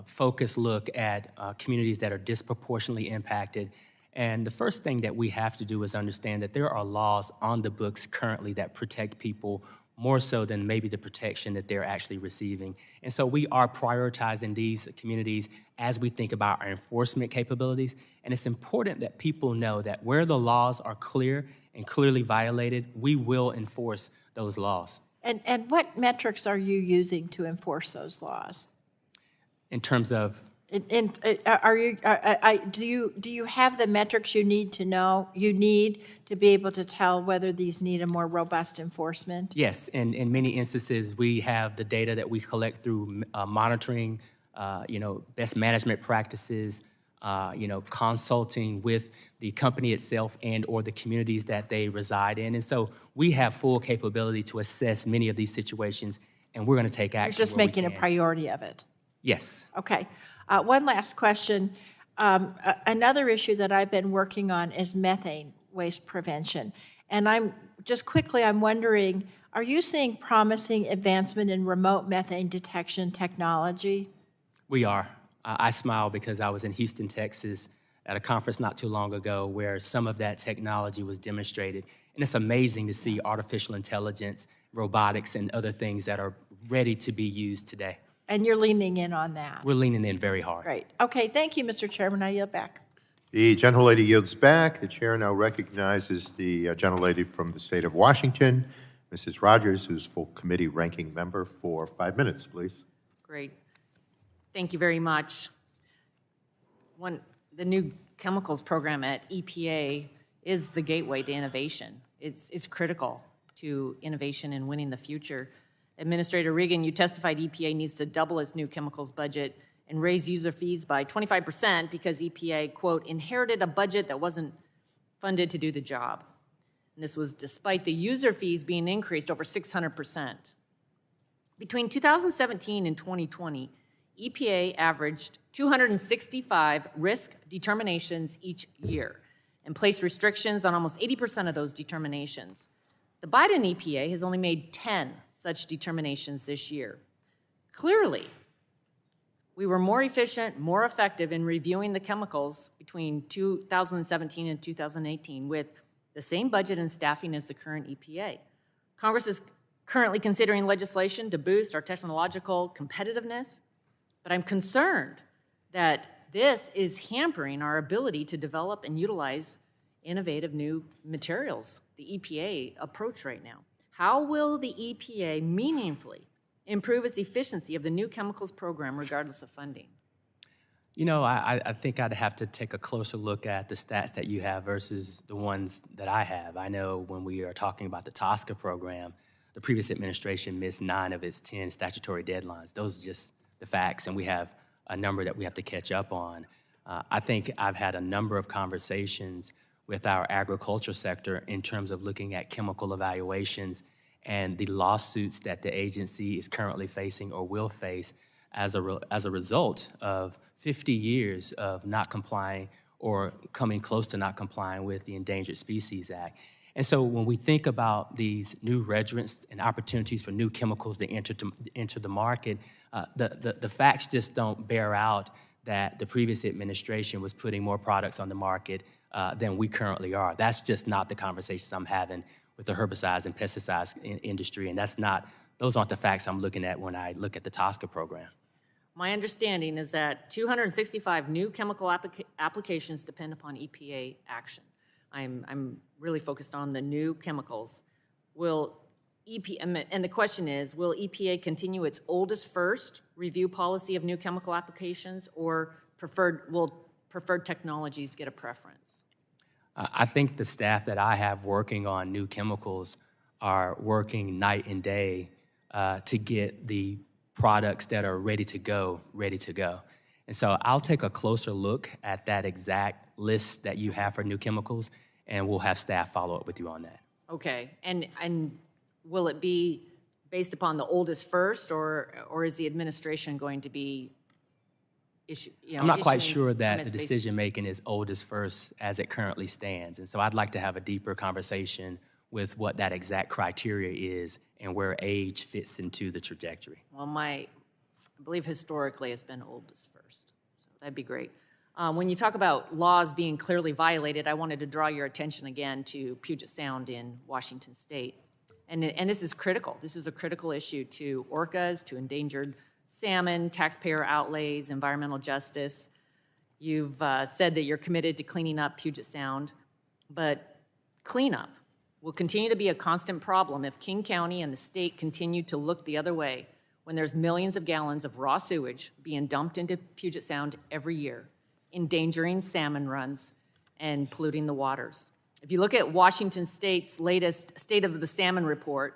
focused look at communities that are disproportionately impacted. And the first thing that we have to do is understand that there are laws on the books currently that protect people more so than maybe the protection that they're actually receiving. And so we are prioritizing these communities as we think about our enforcement capabilities. And it's important that people know that where the laws are clear and clearly violated, we will enforce those laws. And what metrics are you using to enforce those laws? In terms of, Do you have the metrics you need to be able to tell whether these need a more robust enforcement? yes, in many instances, we have the data that we collect through monitoring, best management practices, consulting with the company itself and or the communities that they reside in. And so we have full capability to assess many of these situations, and we're going to take action. You're just where we making a can. priority of it. Yes. Okay. One last question. Another issue that I've been working on is methane waste prevention. And I'm wondering, are you seeing promising advancement in remote methane detection technology? We are. I smile because I was in Houston, Texas, at a conference not too long ago where some of that technology was demonstrated. And it's amazing to see artificial intelligence, robotics, and other things that are ready to be used today. And you're leaning in on that? We're leaning in very hard. Great. Okay, thank you, Mr. Chairman. I yield back. The gentlelady yields back. The chair now recognizes the gentlelady from the state of Washington, Mrs. Rodgers, who's full committee ranking member, for 5 minutes, please. Great. Thank you very much. The new chemicals program at EPA is the gateway to innovation. It's critical to innovation and winning the future. Administrator Regan, you testified EPA needs to double its new chemicals budget and raise user fees by 25% because EPA, quote, inherited a budget that wasn't funded to do the job. And this was despite the user fees being increased over 600%. Between 2017 and 2020, EPA averaged 265 risk determinations each year and placed restrictions on almost 80% of those determinations. The Biden EPA has only made 10 such determinations this year. Clearly, we were more efficient, more effective in reviewing the chemicals between 2017 and 2018 with the same budget and staffing as the current EPA. Congress is currently considering legislation to boost our technological competitiveness, but I'm concerned that this is hampering our ability to develop and utilize innovative new materials, the EPA approach right now. How will the EPA meaningfully improve its efficiency of the new chemicals program regardless of funding? You know, I think I'd have to take a closer look at the stats that you have versus the ones that I have. I know when we are talking about the TSCA program, the previous administration missed 9 of its 10 statutory deadlines. Those are just the facts, and we have a number that we have to catch up on. I think I've had a number of conversations with our agriculture sector in terms of looking at chemical evaluations and the lawsuits that the agency is currently facing or will face as a result of 50 years of not complying or coming close to not complying with the Endangered Species Act. And so when we think about these new refrigerants and opportunities for new chemicals to enter the market, the facts just don't bear out that the previous administration was putting more products on the market than we currently are. That's just not the conversations I'm having with the herbicides and pesticides industry, and those aren't the facts I'm looking at when I look at the TSCA program. My understanding is that 265 new chemical applications depend upon EPA action. I'm really focused on the new chemicals. Will EPA, and the question is, will EPA continue its oldest first review policy of new chemical applications, or will preferred technologies get a preference? I think the staff that I have working on new chemicals are working night and day to get the products that are ready to go. And so I'll take a closer look at that exact list that you have for new chemicals, and we'll have staff follow up with you on that. Okay, and will it be based upon the oldest first, or is the administration going to be I'm not quite issuing sure that permits the based- decision-making is oldest first as it currently stands. And so I'd like to have a deeper conversation with what that exact criteria is and where age fits into the trajectory. Well, I believe historically it's been oldest first, so that'd be great. When you talk about laws being clearly violated, I wanted to draw your attention again to Puget Sound in Washington State. And this is critical. This is a critical issue to orcas, to endangered salmon, taxpayer outlays, environmental justice. You've said that you're committed to cleaning up Puget Sound, but cleanup will continue to be a constant problem if King County and the state continue to look the other way when there's millions of gallons of raw sewage being dumped into Puget Sound every year, endangering salmon runs and polluting the waters. If you look at Washington State's latest State of the Salmon report,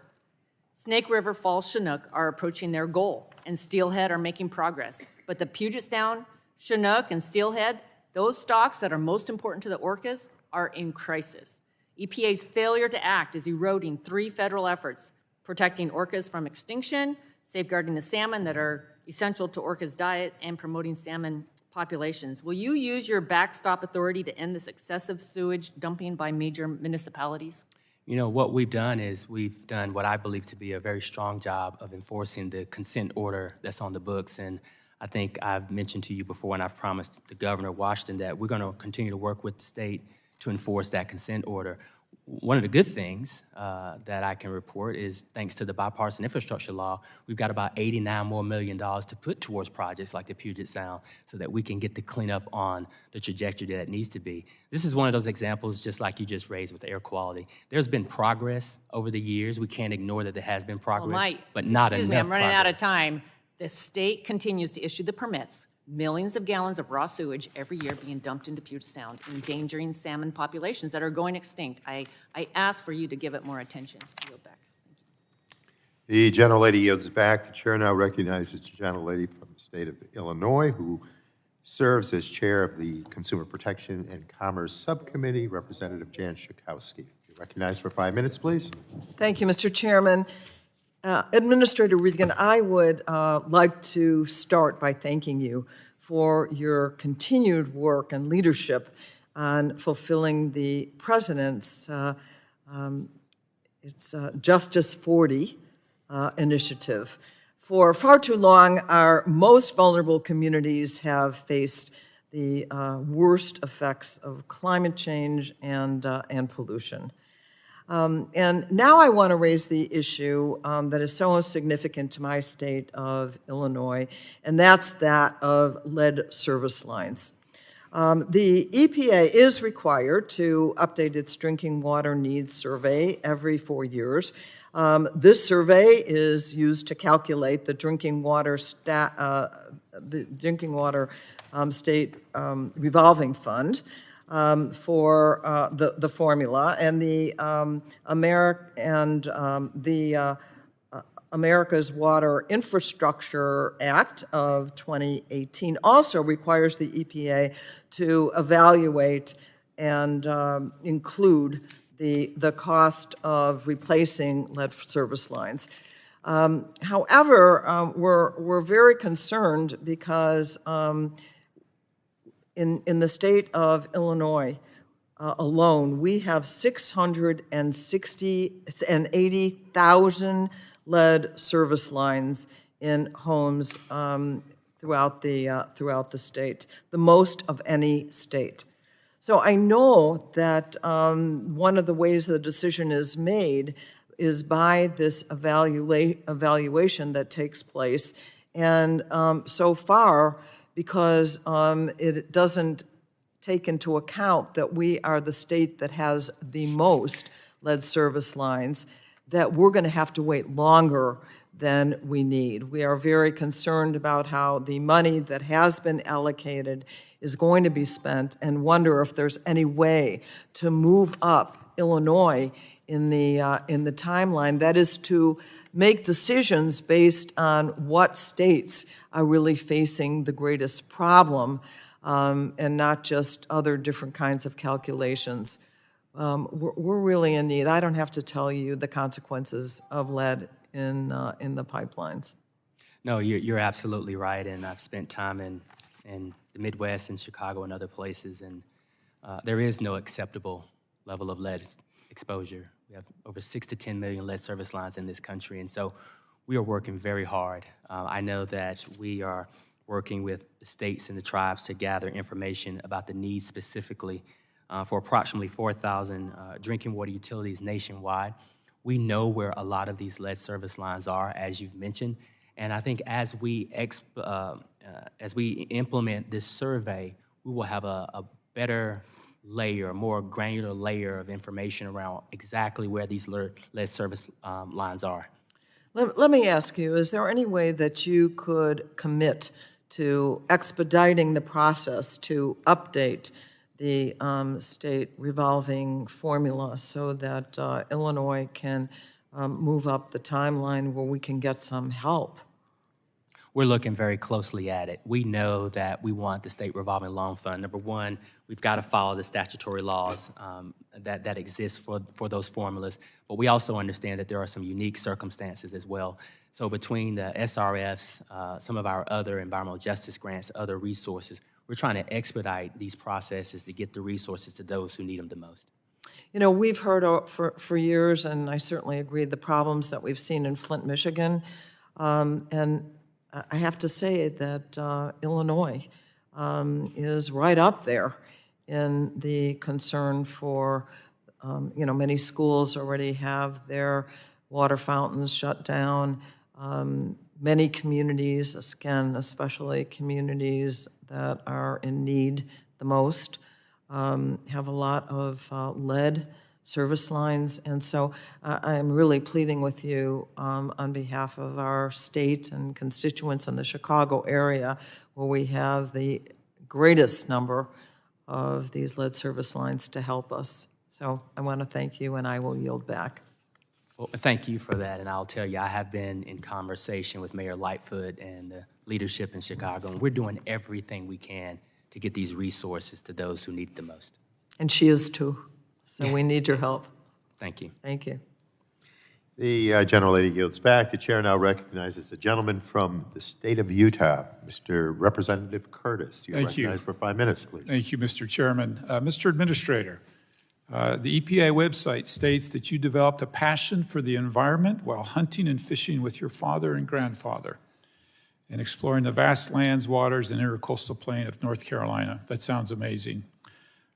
Snake River, Falls, Chinook are approaching their goal, and Steelhead are making progress. But the Puget Sound, Chinook, and Steelhead, those stocks that are most important to the orcas, are in crisis. EPA's failure to act is eroding 3 federal efforts: protecting orcas from extinction, safeguarding the salmon that are essential to orcas' diet, and promoting salmon populations. Will you use your backstop authority to end this excessive sewage dumping by major municipalities? You know, what we've done is we've done what I believe to be a very strong job of enforcing the consent order that's on the books. And I think I've mentioned to you before, and I've promised the governor of Washington that we're going to continue to work with the state to enforce that consent order. One of the good things that I can report is, thanks to the bipartisan infrastructure law, we've got about $89 million more to put towards projects like the Puget Sound so that we can get the cleanup on the trajectory that it needs to be. This is one of those examples, just like you just raised with air quality. There's been progress over the years. We can't ignore that there has been progress, but not enough Excuse me, I'm running out of progress. time. The state continues to issue the permits. Millions of gallons of raw sewage every year being dumped into Puget Sound, endangering salmon populations that are going extinct. I ask for you to give it more attention. I yield back. The gentlelady yields back. The chair now recognizes the gentlelady from the state of Illinois, who serves as chair of the Consumer Protection and Commerce Subcommittee, Representative Jan Schakowsky. You're recognized for 5 minutes, please. Thank you, Mr. Chairman. Administrator Regan, I would like to start by thanking you for your continued work and leadership on fulfilling the President's Justice 40 initiative. For far too long, our most vulnerable communities have faced the worst effects of climate change and pollution. And now I want to raise the issue that is so significant to my state of Illinois, and that's that of lead service lines. The EPA is required to update its drinking water needs survey every 4 years. This survey is used to calculate the drinking water state revolving fund. For the formula, and the America's Water Infrastructure Act of 2018 also requires the EPA to evaluate and include the cost of replacing lead service lines. However, we're very concerned because in the state of Illinois alone, we have 680,000 lead service lines in homes throughout the state, the most of any state. So I know that one of the ways the decision is made is by this evaluation that takes place, and so far, because it doesn't take into account that we are the state that has the most lead service lines, that we're going to have to wait longer than we need. We are very concerned about how the money that has been allocated is going to be spent and wonder if there's any way to move up Illinois in the timeline. That is to make decisions based on what states are really facing the greatest problem, and not just other different kinds of calculations. We're really in need. I don't have to tell you the consequences of lead in the pipelines. No, you're absolutely right, and I've spent time in the Midwest and Chicago and other places, and there is no acceptable level of lead exposure. We have over 6 to 10 million lead service lines in this country, and so we are working very hard. I know that we are working with the states and the tribes to gather information about the needs specifically for approximately 4,000 drinking water utilities nationwide. We know where a lot of these lead service lines are, as you've mentioned, and I think as we implement this survey, we will have a better layer, a more granular layer of information around exactly where these lead service lines are. Let me ask you, is there any way that you could commit to expediting the process to update the state revolving formula so that Illinois can move up the timeline where we can get some help? We're looking very closely at it. We know that we want the state revolving loan fund. Number one, we've got to follow the statutory laws that exist for those formulas, but we also understand that there are some unique circumstances as well. So between the SRFs, some of our other environmental justice grants, other resources, we're trying to expedite these processes to get the resources to those who need them the most. You know, we've heard for years, and I certainly agree, the problems that we've seen in Flint, Michigan, and I have to say that Illinois is right up there in the concern for, many schools already have their water fountains shut down. Many communities, again, especially communities that are in need the most, have a lot of lead service lines. And so I'm really pleading with you on behalf of our state and constituents in the Chicago area, where we have the greatest number of these lead service lines, to help us. So I want to thank you, and I will yield back. Well, thank you for that, and I'll tell you, I have been in conversation with Mayor Lightfoot and the leadership in Chicago, and we're doing everything we can to get these resources to those who need it the most. And she is too. So we need your help. Thank you. Thank you. The gentlelady yields back. The chair now recognizes the gentleman from the state of Utah, Mr. Representative Curtis. You're Thank you. recognized for 5 minutes, please. Thank you, Mr. Chairman. Mr. Administrator, the EPA website states that you developed a passion for the environment while hunting and fishing with your father and grandfather and exploring the vast lands, waters, and intercoastal plain of North Carolina. That sounds amazing.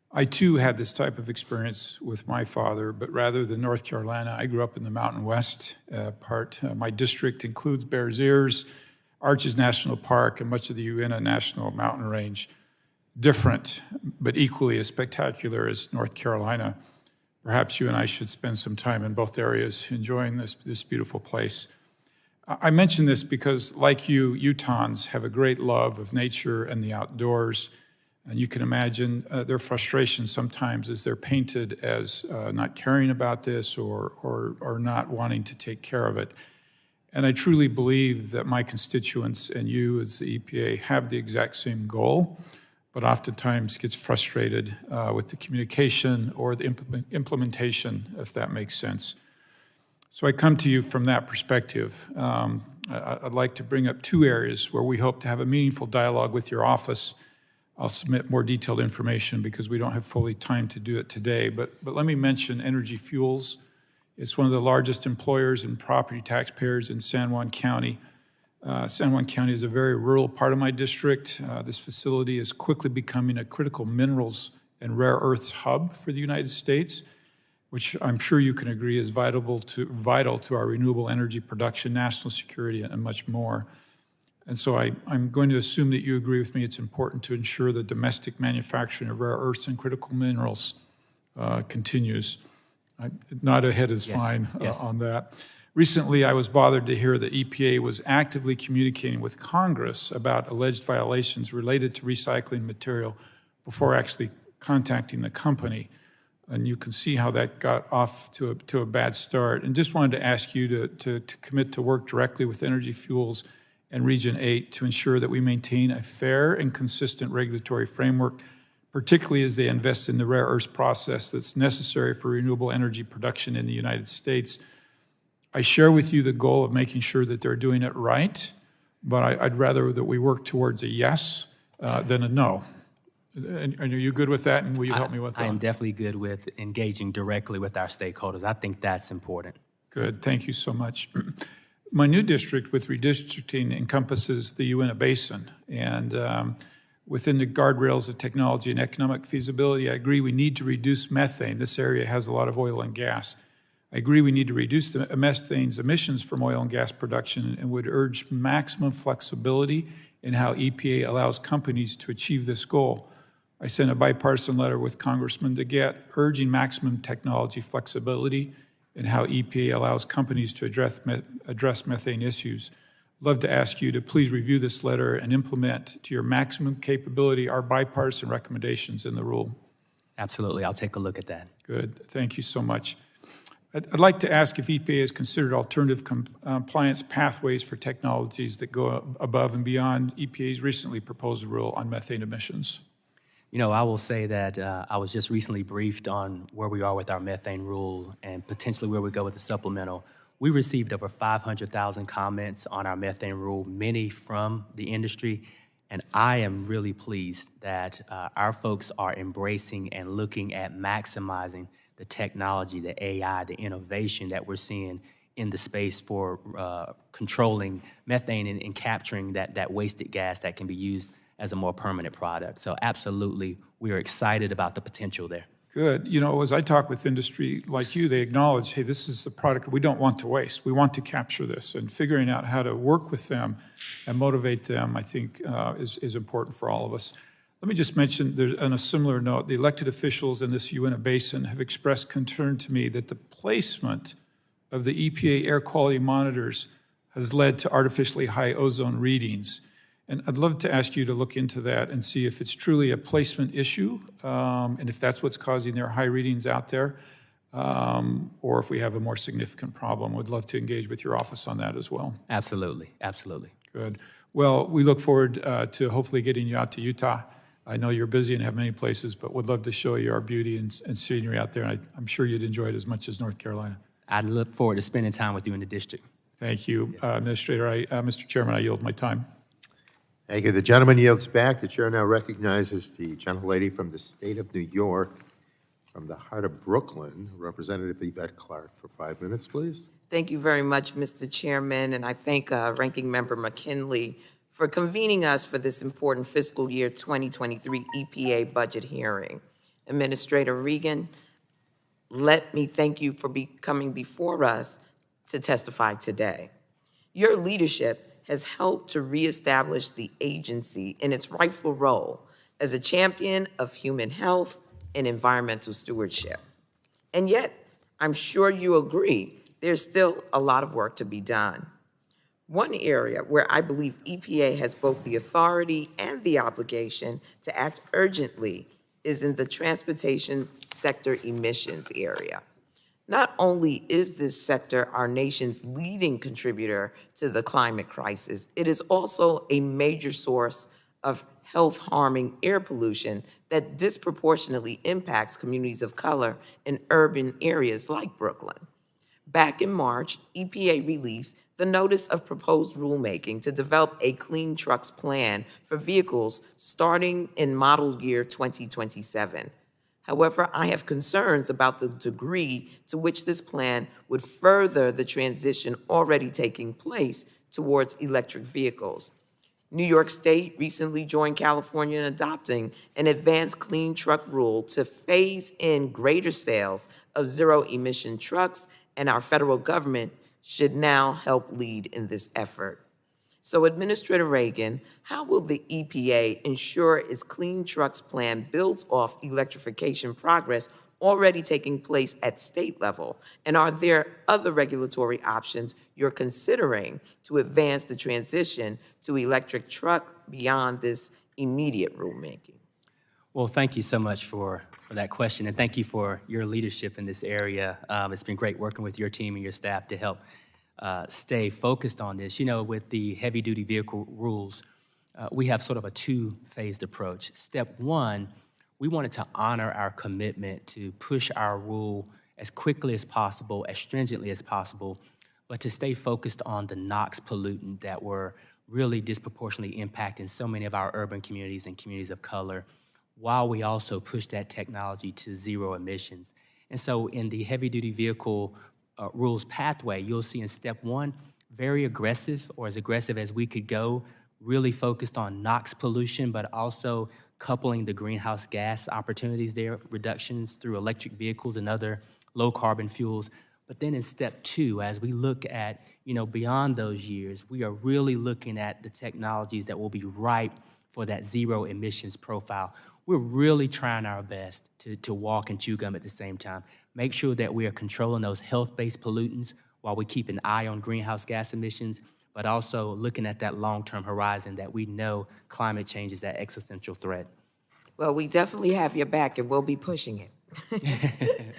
I, too, had this type of experience with my father, but rather than North Carolina, I grew up in the Mountain West part. My district includes Bears Ears, Arches National Park, and much of the Uinta National Mountain Range. Different, but equally as spectacular as North Carolina. Perhaps you and I should spend some time in both areas enjoying this beautiful place. I mention this because, like you, Utahns have a great love of nature and the outdoors. And you can imagine their frustration sometimes as they're painted as not caring about this or not wanting to take care of it. And I truly believe that my constituents and you as the EPA have the exact same goal, but oftentimes gets frustrated with the communication or the implementation, if that makes sense. So I come to you from that perspective. I'd like to bring up 2 areas where we hope to have a meaningful dialogue with your office. I'll submit more detailed information because we don't have fully time to do it today. But let me mention Energy Fuels. It's one of the largest employers and property taxpayers in San Juan County. San Juan County is a very rural part of my district. This facility is quickly becoming a critical minerals and rare earths hub for the United States, which I'm sure you can agree is vital to our renewable energy production, national security, and much more. And so I'm going to assume that you agree with me it's important to ensure the domestic manufacturing of rare earths and critical minerals continues. Nod ahead is fine Yes. on that. Recently, I was bothered to hear the EPA was actively communicating with Congress about alleged violations related to recycling material before actually contacting the company. And you can see how that got off to a bad start. And just wanted to ask you to commit to work directly with Energy Fuels and Region 8 to ensure that we maintain a fair and consistent regulatory framework, particularly as they invest in the rare earths process that's necessary for renewable energy production in the United States. I share with you the goal of making sure that they're doing it right, but I'd rather that we work towards a yes than a no. And are you good with that, and will you help me with that? I am definitely good with engaging directly with our stakeholders. I think that's important. Good, thank you so much. My new district with redistricting encompasses the Uinta Basin, and within the guardrails of technology and economic feasibility, I agree we need to reduce methane. This area has a lot of oil and gas. I agree we need to reduce the methane's emissions from oil and gas production and would urge maximum flexibility in how EPA allows companies to achieve this goal. I sent a bipartisan letter with Congressman DeGette urging maximum technology flexibility in how EPA allows companies to address methane issues. I'd love to ask you to please review this letter and implement to your maximum capability our bipartisan recommendations in the rule. Absolutely, I'll take a look at that. Good, thank you so much. I'd like to ask if EPA has considered alternative compliance pathways for technologies that go above and beyond EPA's recently proposed rule on methane emissions. You know, I will say that I was just recently briefed on where we are with our methane rule and potentially where we go with the supplemental. We received over 500,000 comments on our methane rule, many from the industry, and I am really pleased that our folks are embracing and looking at maximizing the technology, the AI, the innovation that we're seeing in the space for controlling methane and capturing that wasted gas that can be used as a more permanent product. So absolutely, we are excited about the potential there. Good. You know, as I talk with industry like you, they acknowledge, hey, this is a product we don't want to waste. We want to capture this. And figuring out how to work with them and motivate them, I think, is important for all of us. Let me just mention, on a similar note, the elected officials in this Uinta Basin have expressed concern to me that the placement of the EPA air quality monitors has led to artificially high ozone readings. And I'd love to ask you to look into that and see if it's truly a placement issue, and if that's what's causing their high readings out there, or if we have a more significant problem. Would love to engage with your office on that as well. Absolutely, absolutely. Good. Well, we look forward to hopefully getting you out to Utah. I know you're busy and have many places, but would love to show you our beauty and scenery out there. And I'm sure you'd enjoy it as much as North Carolina. I look forward to spending time with you in the district. Thank you, Administrator. Mr. Chairman, I yield my time. Thank you. The gentleman yields back. The chair now recognizes the gentlelady from the state of New York, from the heart of Brooklyn, Representative Yvette Clarke, for 5 minutes, please. Thank you very much, Mr. Chairman, and I thank Ranking Member McKinley for convening us for this important fiscal year 2023 EPA budget hearing. Administrator Regan, let me thank you for coming before us to testify today. Your leadership has helped to reestablish the agency in its rightful role as a champion of human health and environmental stewardship. And yet, I'm sure you agree, there's still a lot of work to be done. One area where I believe EPA has both the authority and the obligation to act urgently is in the transportation sector emissions area. Not only is this sector our nation's leading contributor to the climate crisis, it is also a major source of health-harming air pollution that disproportionately impacts communities of color in urban areas like Brooklyn. Back in March, EPA released the Notice of Proposed Rulemaking to develop a clean trucks plan for vehicles starting in model year 2027. However, I have concerns about the degree to which this plan would further the transition already taking place towards electric vehicles. New York State recently joined California in adopting an advanced clean truck rule to phase in greater sales of zero-emission trucks, and our federal government should now help lead in this effort. So, Administrator Reagan, how will the EPA ensure its Clean Trucks plan builds off electrification progress already taking place at state level? And are there other regulatory options you're considering to advance the transition to electric truck beyond this immediate rulemaking? Well, thank you so much for that question, and thank you for your leadership in this area. It's been great working with your team and your staff to help stay focused on this. You know, with the heavy-duty vehicle rules, we have sort of a two-phased approach. Step one, we wanted to honor our commitment to push our rule as quickly as possible, as stringently as possible, but to stay focused on the NOx pollutant that were really disproportionately impacting so many of our urban communities and communities of color, while we also push that technology to zero emissions. And so in the heavy-duty vehicle rules pathway, you'll see in step one, very aggressive, or as aggressive as we could go, really focused on NOx pollution, but also coupling the greenhouse gas opportunities there, reductions through electric vehicles and other low-carbon fuels. But then in step two, as we look at, beyond those years, we are really looking at the technologies that will be ripe for that zero emissions profile. We're really trying our best to walk and chew gum at the same time. Make sure that we are controlling those health-based pollutants while we keep an eye on greenhouse gas emissions, but also looking at that long-term horizon that we know climate change is that existential threat. Well, we definitely have your back, and we'll be pushing it.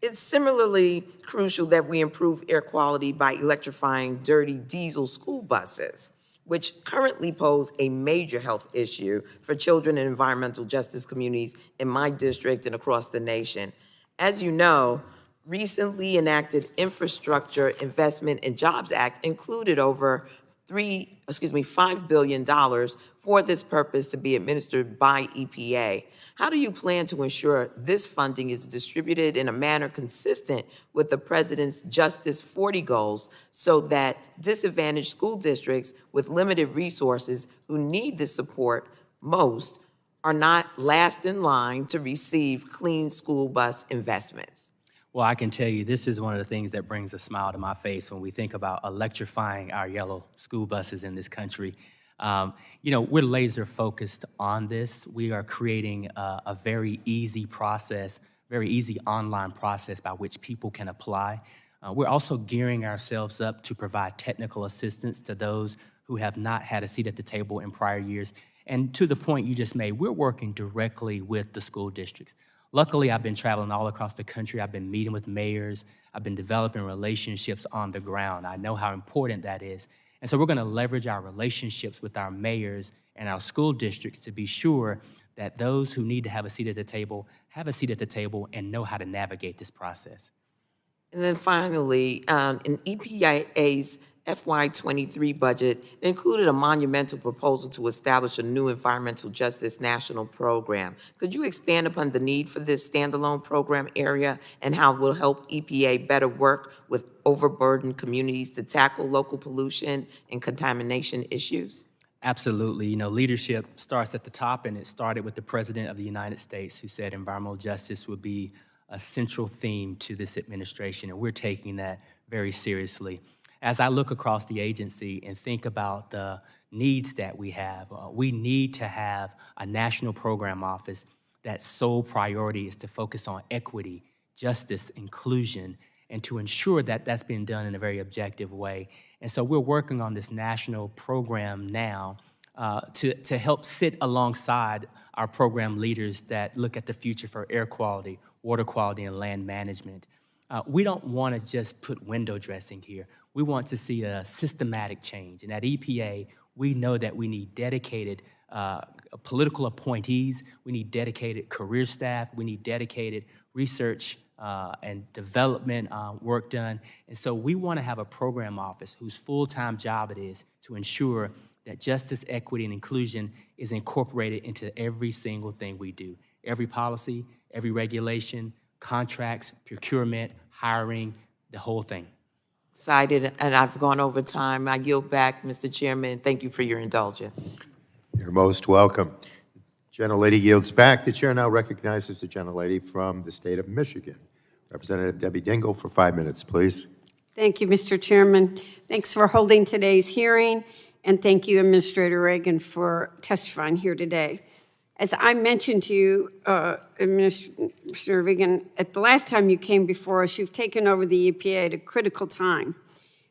It's similarly crucial that we improve air quality by electrifying dirty diesel school buses, which currently pose a major health issue for children and environmental justice communities in my district and across the nation. As you know, recently enacted Infrastructure Investment and Jobs Act included over $5 billion for this purpose to be administered by EPA. How do you plan to ensure this funding is distributed in a manner consistent with the President's Justice 40 goals so that disadvantaged school districts with limited resources who need this support most are not last in line to receive clean school bus investments? Well, I can tell you this is one of the things that brings a smile to my face when we think about electrifying our yellow school buses in this country. We're laser focused on this. We are creating a very easy process, very easy online process by which people can apply. We're also gearing ourselves up to provide technical assistance to those who have not had a seat at the table in prior years. And to the point you just made, we're working directly with the school districts. Luckily, I've been traveling all across the country. I've been meeting with mayors. I've been developing relationships on the ground. I know how important that is. And so we're going to leverage our relationships with our mayors and our school districts to be sure that those who need to have a seat at the table have a seat at the table and know how to navigate this process. And then finally, in EPA's FY23 budget, it included a monumental proposal to establish a new environmental justice national program. Could you expand upon the need for this standalone program area and how it will help EPA better work with overburdened communities to tackle local pollution and contamination issues? Absolutely. Leadership starts at the top, and it started with the President of the United States, who said environmental justice would be a central theme to this administration, and we're taking that very seriously. As I look across the agency and think about the needs that we need to have a national program office that sole priority is to focus on equity, justice, inclusion, and to ensure that that's being done in a very objective way. And so we're working on this national program now to help sit alongside our program leaders that look at the future for air quality, water quality, and land management. We don't want to just put window dressing here. We want to see a systematic change. And at EPA, we know that we need dedicated political appointees, we need dedicated career staff, we need dedicated research and development work done. And so we want to have a program office whose full-time job it is to ensure that justice, equity, and inclusion is incorporated into every single thing we do. Every policy, every regulation, contracts, procurement, hiring, the whole thing. Excited, and I've gone over time. I yield back, Mr. Chairman. Thank you for your indulgence. You're most welcome. Gentlelady yields back. The chair now recognizes the gentlelady from the state of Michigan. Representative Debbie Dingell for 5 minutes, please. Thank you, Mr. Chairman. Thanks for holding today's hearing, and thank you, Administrator Reagan, for testifying here today. As I mentioned to you, Administrator Regan, at the last time you came before us, you've taken over the EPA at a critical time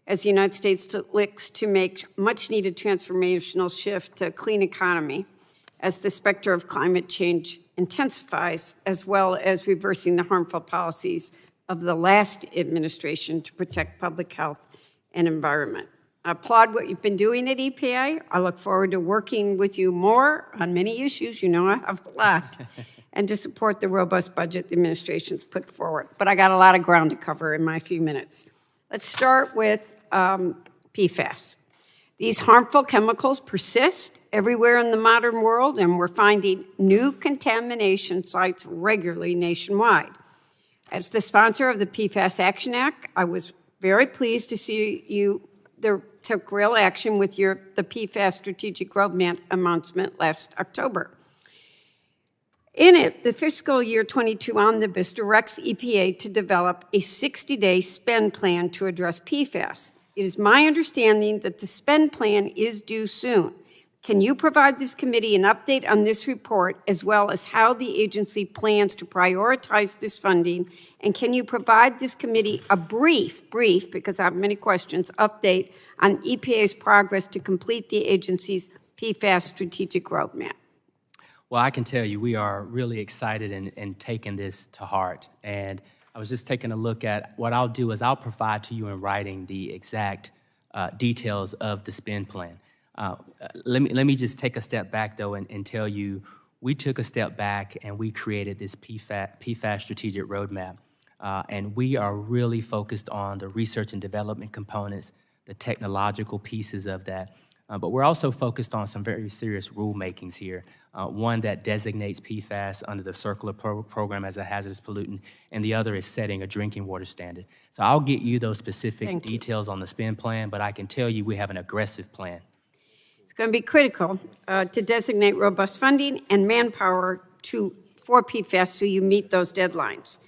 as the United States looks to make much-needed transformational shift to a clean economy as the specter of climate change intensifies, as well as reversing the harmful policies of the last administration to protect public health and environment. I applaud what you've been doing at EPA. I look forward to working with you more on many issues. You know I have a lot. And to support the robust budget the administration's put forward. But I got a lot of ground to cover in my few minutes. Let's start with PFAS. These harmful chemicals persist everywhere in the modern world, and we're finding new contamination sites regularly nationwide. As the sponsor of the PFAS Action Act, I was very pleased to see you took real action with the PFAS Strategic Roadmap announcement last October. In it, the fiscal year 22 omnibus directs EPA to develop a 60-day spend plan to address PFAS. It is my understanding that the spend plan is due soon. Can you provide this committee an update on this report, as well as how the agency plans to prioritize this funding? And can you provide this committee a brief, because I have many questions, update on EPA's progress to complete the agency's PFAS strategic roadmap? Well, I can tell you, we are really excited and taking this to heart. And I was just taking a look at what I'll do is I'll provide to you in writing the exact details of the spend plan. Let me just take a step back, though, and tell you, we took a step back and we created this PFAS strategic roadmap. And we are really focused on the research and development components, the technological pieces of that. But we're also focused on some very serious rulemakings here. One that designates PFAS under the Circular Program as a hazardous pollutant, and the other is setting a drinking water standard. So I'll get you those specific details on the spend plan, but I can tell you we have an aggressive plan. It's going to be critical to designate robust funding and manpower for PFAS so you meet those deadlines.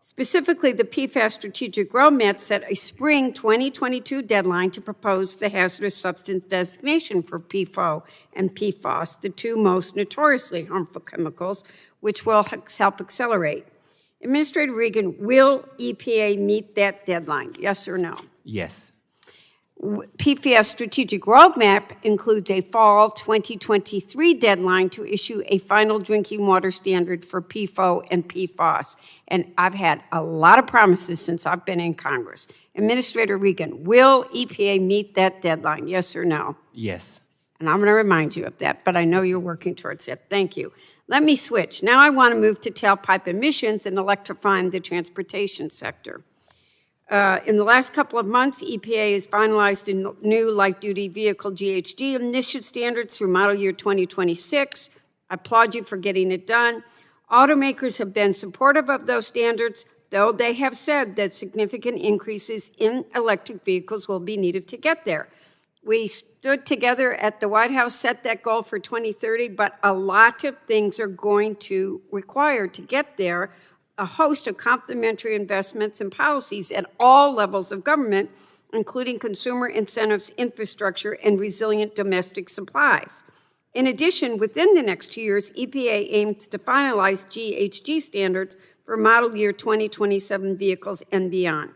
Specifically, the PFAS strategic roadmap set a spring 2022 deadline to propose the hazardous substance designation for PFOA and PFOS, the two most notoriously harmful chemicals, which will help accelerate. Administrator Regan, will EPA meet that deadline, yes or no? Yes. PFAS strategic roadmap includes a fall 2023 deadline to issue a final drinking water standard for PFOA and PFOS. And I've had a lot of promises since I've been in Congress. Administrator Regan, will EPA meet that deadline, yes or no? Yes. And I'm going to remind you of that, but I know you're working towards that. Thank you. Let me switch. Now I want to move to tailpipe emissions and electrifying the transportation sector. In the last couple of months, EPA has finalized a new light-duty vehicle GHG emission standards through model year 2026. I applaud you for getting it done. Automakers have been supportive of those standards, though they have said that significant increases in electric vehicles will be needed to get there. We stood together at the White House, set that goal for 2030, but a lot of things are going to require to get there a host of complementary investments and policies at all levels of government, including consumer incentives, infrastructure, and resilient domestic supplies. In addition, within the next 2 years, EPA aims to finalize GHG standards for model year 2027 vehicles and beyond.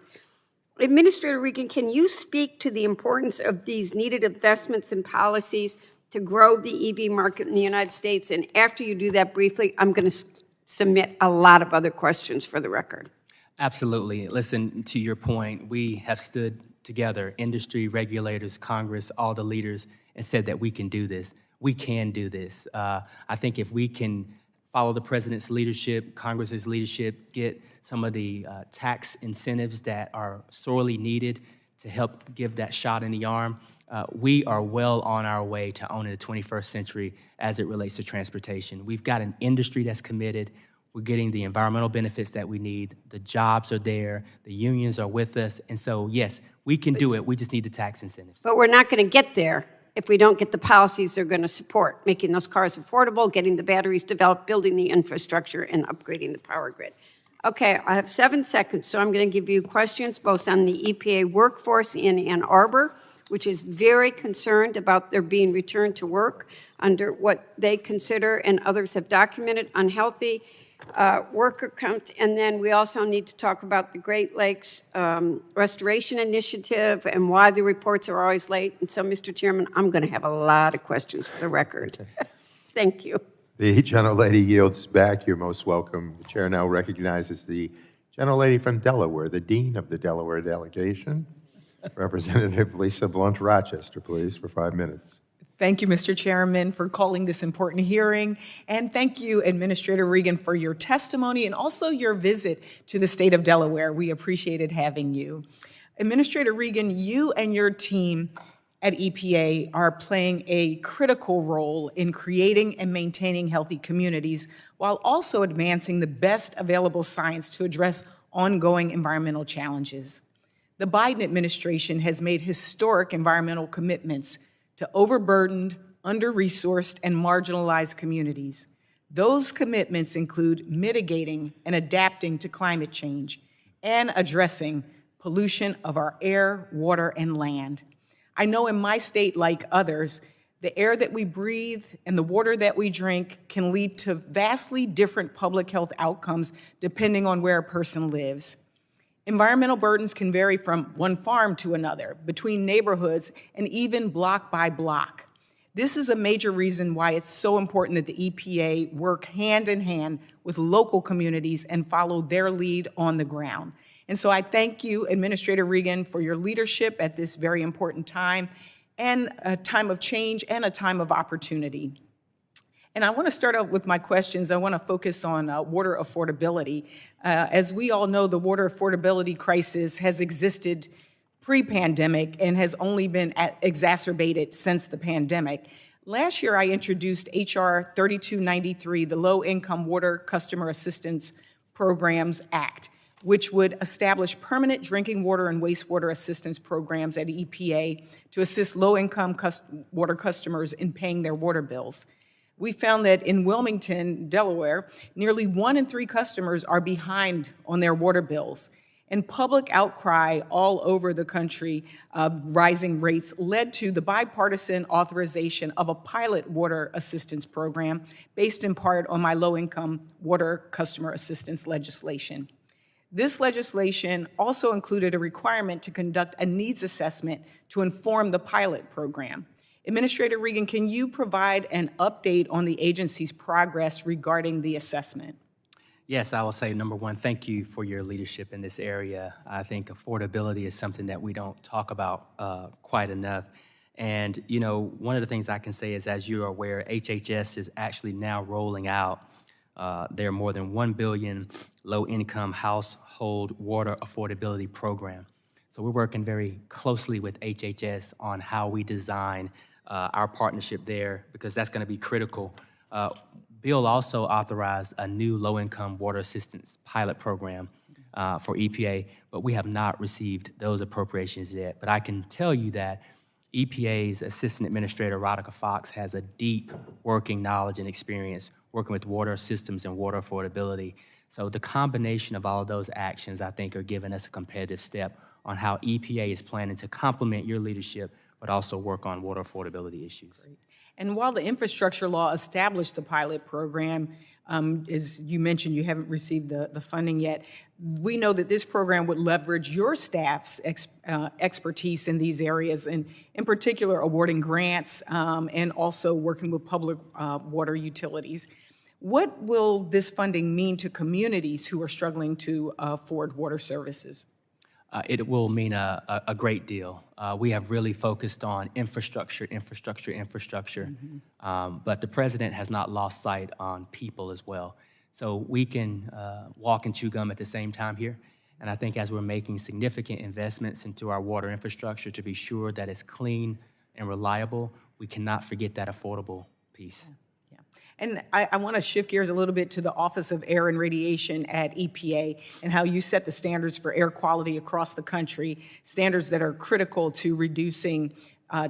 Administrator Regan, can you speak to the importance of these needed investments and policies to grow the EV market in the United States? And after you do that briefly, I'm going to submit a lot of other questions for the record. Absolutely. Listen, to your point, we have stood together, industry, regulators, Congress, all the leaders, and said that we can do this. We can do this. I think if we can follow the president's leadership, Congress's leadership, get some of the tax incentives that are sorely needed to help give that shot in the arm, we are well on our way to owning the 21st century as it relates to transportation. We've got an industry that's committed. We're getting the environmental benefits that we need. The jobs are there. The unions are with us. And so, yes, we can do it. We just need the tax incentives. But we're not going to get there if we don't get the policies they're going to support, making those cars affordable, getting the batteries developed, building the infrastructure, and upgrading the power grid. Okay, I have 7 seconds, so I'm going to give you questions both on the EPA workforce in Ann Arbor, which is very concerned about their being returned to work under what they consider and others have documented unhealthy worker count. And then we also need to talk about the Great Lakes Restoration Initiative and why the reports are always late. And so, Mr. Chairman, I'm going to have a lot of questions for the record. Thank you. The gentlelady yields back. You're most welcome. The chair now recognizes the gentlelady from Delaware, the dean of the Delaware delegation, Representative Lisa Blunt Rochester, please, for 5 minutes. Thank you, Mr. Chairman, for calling this important hearing. And thank you, Administrator Regan, for your testimony and also your visit to the state of Delaware. We appreciated having you. Administrator Regan, you and your team at EPA are playing a critical role in creating and maintaining healthy communities while also advancing the best available science to address ongoing environmental challenges. The Biden administration has made historic environmental commitments to overburdened, under-resourced, and marginalized communities. Those commitments include mitigating and adapting to climate change and addressing pollution of our air, water, and land. I know in my state, like others, the air that we breathe and the water that we drink can lead to vastly different public health outcomes depending on where a person lives. Environmental burdens can vary from one farm to another, between neighborhoods, and even block by block. This is a major reason why it's so important that the EPA work hand in hand with local communities and follow their lead on the ground. And so I thank you, Administrator Regan, for your leadership at this very important time, and a time of change and a time of opportunity. And I want to start out with my questions. I want to focus on water affordability. As we all know, the water affordability crisis has existed pre-pandemic and has only been exacerbated since the pandemic. Last year, I introduced H.R. 3293, the Low Income Water Customer Assistance Programs Act, which would establish permanent drinking water and wastewater assistance programs at EPA to assist low-income water customers in paying their water bills. We found that in Wilmington, Delaware, nearly 1 in 3 customers are behind on their water bills. And public outcry all over the country of rising rates led to the bipartisan authorization of a pilot water assistance program based in part on my low-income water customer assistance legislation. This legislation also included a requirement to conduct a needs assessment to inform the pilot program. Administrator Regan, can you provide an update on the agency's progress regarding the assessment? Yes, I will say, number one, thank you for your leadership in this area. I think affordability is something that we don't talk about quite enough. And, you know, one of the things I can say is, as you're aware, HHS is actually now rolling out their more than 1 billion low-income household water affordability program. So we're working very closely with HHS on how we design our partnership there, because that's going to be critical. Bill also authorized a new low-income water assistance pilot program for EPA, but we have not received those appropriations yet. But I can tell you that EPA's Assistant Administrator, Rodgers Fox, has a deep working knowledge and experience working with water systems and water affordability. So the combination of all of those actions, I think, are giving us a competitive step on how EPA is planning to complement your leadership, but also work on water affordability issues. Great. And while the infrastructure law established the pilot program, as you mentioned, you haven't received the funding yet. We know that this program would leverage your staff's expertise in these areas, and in particular awarding grants and also working with public water utilities. What will this funding mean to communities who are struggling to afford water services? It will mean a great deal. We have really focused on infrastructure, but the president has not lost sight on people as well. So we can walk and chew gum at the same time here. And I think as we're making significant investments into our water infrastructure to be sure that it's clean and reliable, we cannot forget that affordable piece. And I want to shift gears a little bit to the Office of Air and Radiation at EPA and how you set the standards for air quality across the country, standards that are critical to reducing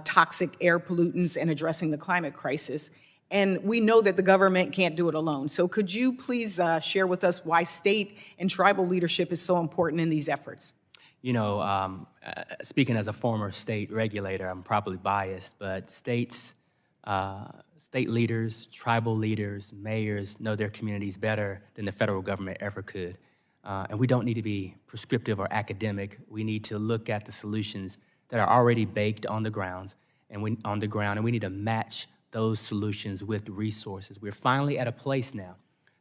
toxic air pollutants and addressing the climate crisis. And we know that the government can't do it alone. So could you please share with us why state and tribal leadership is so important in these efforts? You know, speaking as a former state regulator, I'm probably biased, but state leaders, tribal leaders, mayors know their communities better than the federal government ever could. And we don't need to be prescriptive or academic. We need to look at the solutions that are already baked on the ground, and we need to match those solutions with resources. We're finally at a place now,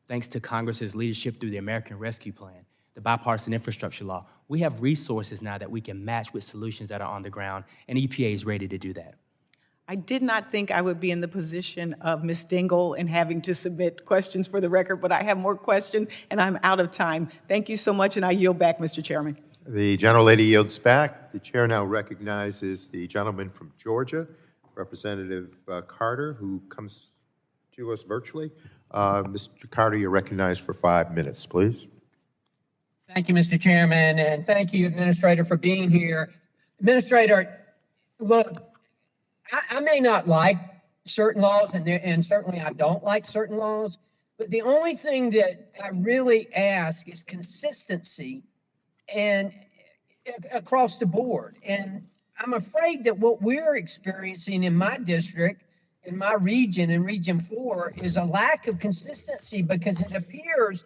thanks to Congress's leadership through the American Rescue Plan, the bipartisan infrastructure law. We have resources now that we can match with solutions that are on the ground, and EPA is ready to do that. I did not think I would be in the position of Ms. Dingle and having to submit questions for the record, but I have more questions, and I'm out of time. Thank you so much, and I yield back, Mr. Chairman. The gentlelady yields back. The chair now recognizes the gentleman from Georgia, Representative Carter, who comes to us virtually. Mr. Carter, you're recognized for 5 minutes, please. Thank you, Mr. Chairman, and thank you, Administrator, for being here. Administrator, look, I may not like certain laws, and certainly I don't like certain laws, but the only thing that I really ask is consistency and across the board. And I'm afraid that what we're experiencing in my district, in my region, in Region 4, is a lack of consistency, because it appears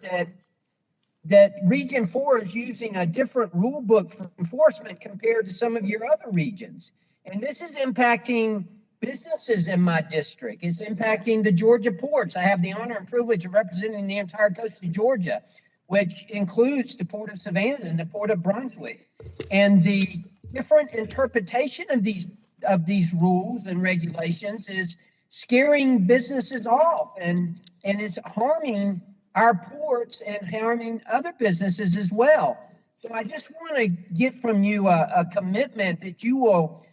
that Region 4 is using a different rule book for enforcement compared to some of your other regions. And this is impacting businesses in my district. It's impacting the Georgia ports. I have the honor and privilege of representing the entire coast of Georgia, which includes the Port of Savannah and the Port of Brunswick. And the different interpretation of these rules and regulations is scaring businesses off, and it's harming our ports and harming other businesses as well. So I just want to get from you a commitment that you will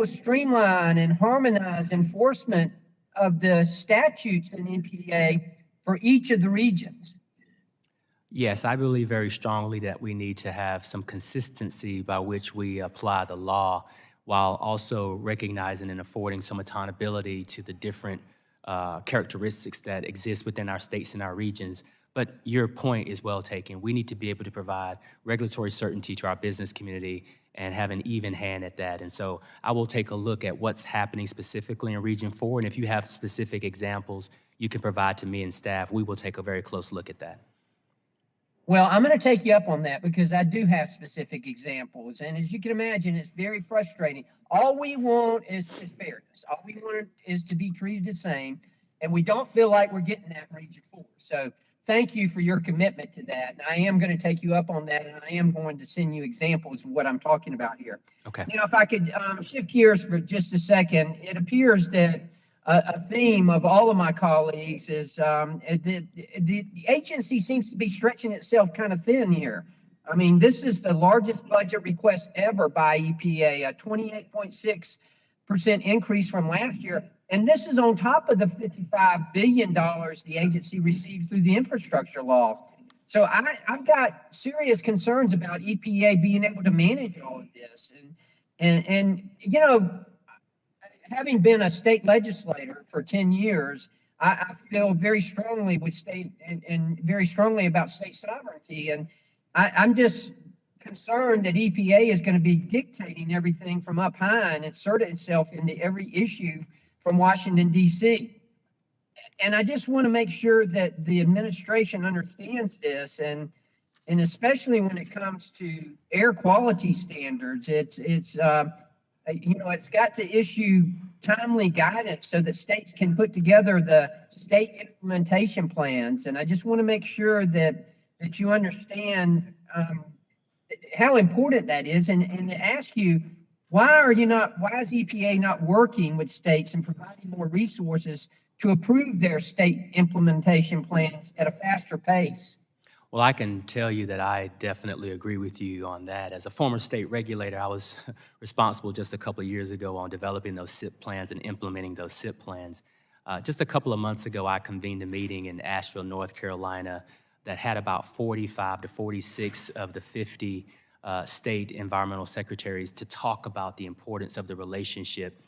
streamline and harmonize enforcement of the statutes in EPA for each of the regions. Yes, I believe very strongly that we need to have some consistency by which we apply the law, while also recognizing and affording some accountability to the different characteristics that exist within our states and our regions. But your point is well taken. We need to be able to provide regulatory certainty to our business community and have an even hand at that. And so I will take a look at what's happening specifically in Region 4. And if you have specific examples you can provide to me and staff, we will take a very close look at that. Well, I'm going to take you up on that, because I do have specific examples. And as you can imagine, it's very frustrating. All we want is fairness. All we want is to be treated the same. And we don't feel like we're getting that in Region 4. So thank you for your commitment to that. And I am going to take you up on that, and I am going to send you examples of what I'm talking about here. Okay. Now, if I could shift gears for just a second, it appears that a theme of all of my colleagues is the agency seems to be stretching itself kind of thin here. I mean, this is the largest budget request ever by EPA, a 28.6% increase from last year. And this is on top of the $55 billion the agency received through the infrastructure law. So I've got serious concerns about EPA being able to manage all of this. And you know, having been a state legislator for 10 years, I feel very strongly with state and very strongly about state sovereignty. And I'm just concerned that EPA is going to be dictating everything from up high and insert itself into every issue from Washington, D.C. And I just want to make sure that the administration understands this, and especially when it comes to air quality standards, it's got to issue timely guidance so that states can put together the state implementation plans. And I just want to make sure that you understand how important that is, and to ask you, why is EPA not working with states and providing more resources to approve their state implementation plans at a faster pace? Well, I can tell you that I definitely agree with you on that. As a former state regulator, I was responsible just a couple of years ago on developing those SIP plans and implementing those SIP plans. Just a couple of months ago, I convened a meeting in Asheville, North Carolina, that had about 45 to 46 of the 50 state environmental secretaries to talk about the importance of the relationship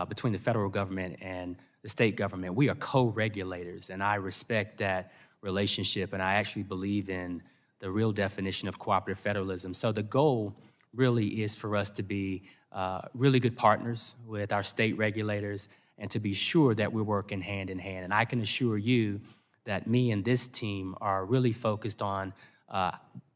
between the federal government and the state government. We are co-regulators, and I respect that relationship, and I actually believe in the real definition of cooperative federalism. So the goal really is for us to be really good partners with our state regulators and to be sure that we're working hand in hand. And I can assure you that me and this team are really focused on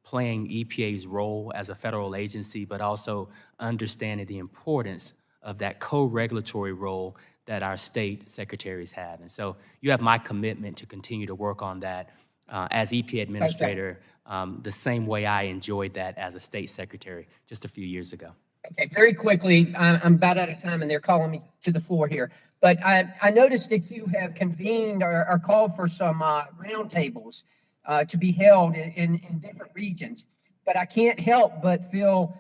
playing EPA's role as a federal agency, but also understanding the importance of that co-regulatory role that our state secretaries have. And so you have my commitment to continue to work on that as EPA administrator, the same way I enjoyed that as a state secretary just a few years ago. Okay, very quickly, I'm about out of time and they're calling me to the floor here. But I noticed that you have convened or called for some roundtables to be held in different regions. But I can't help but feel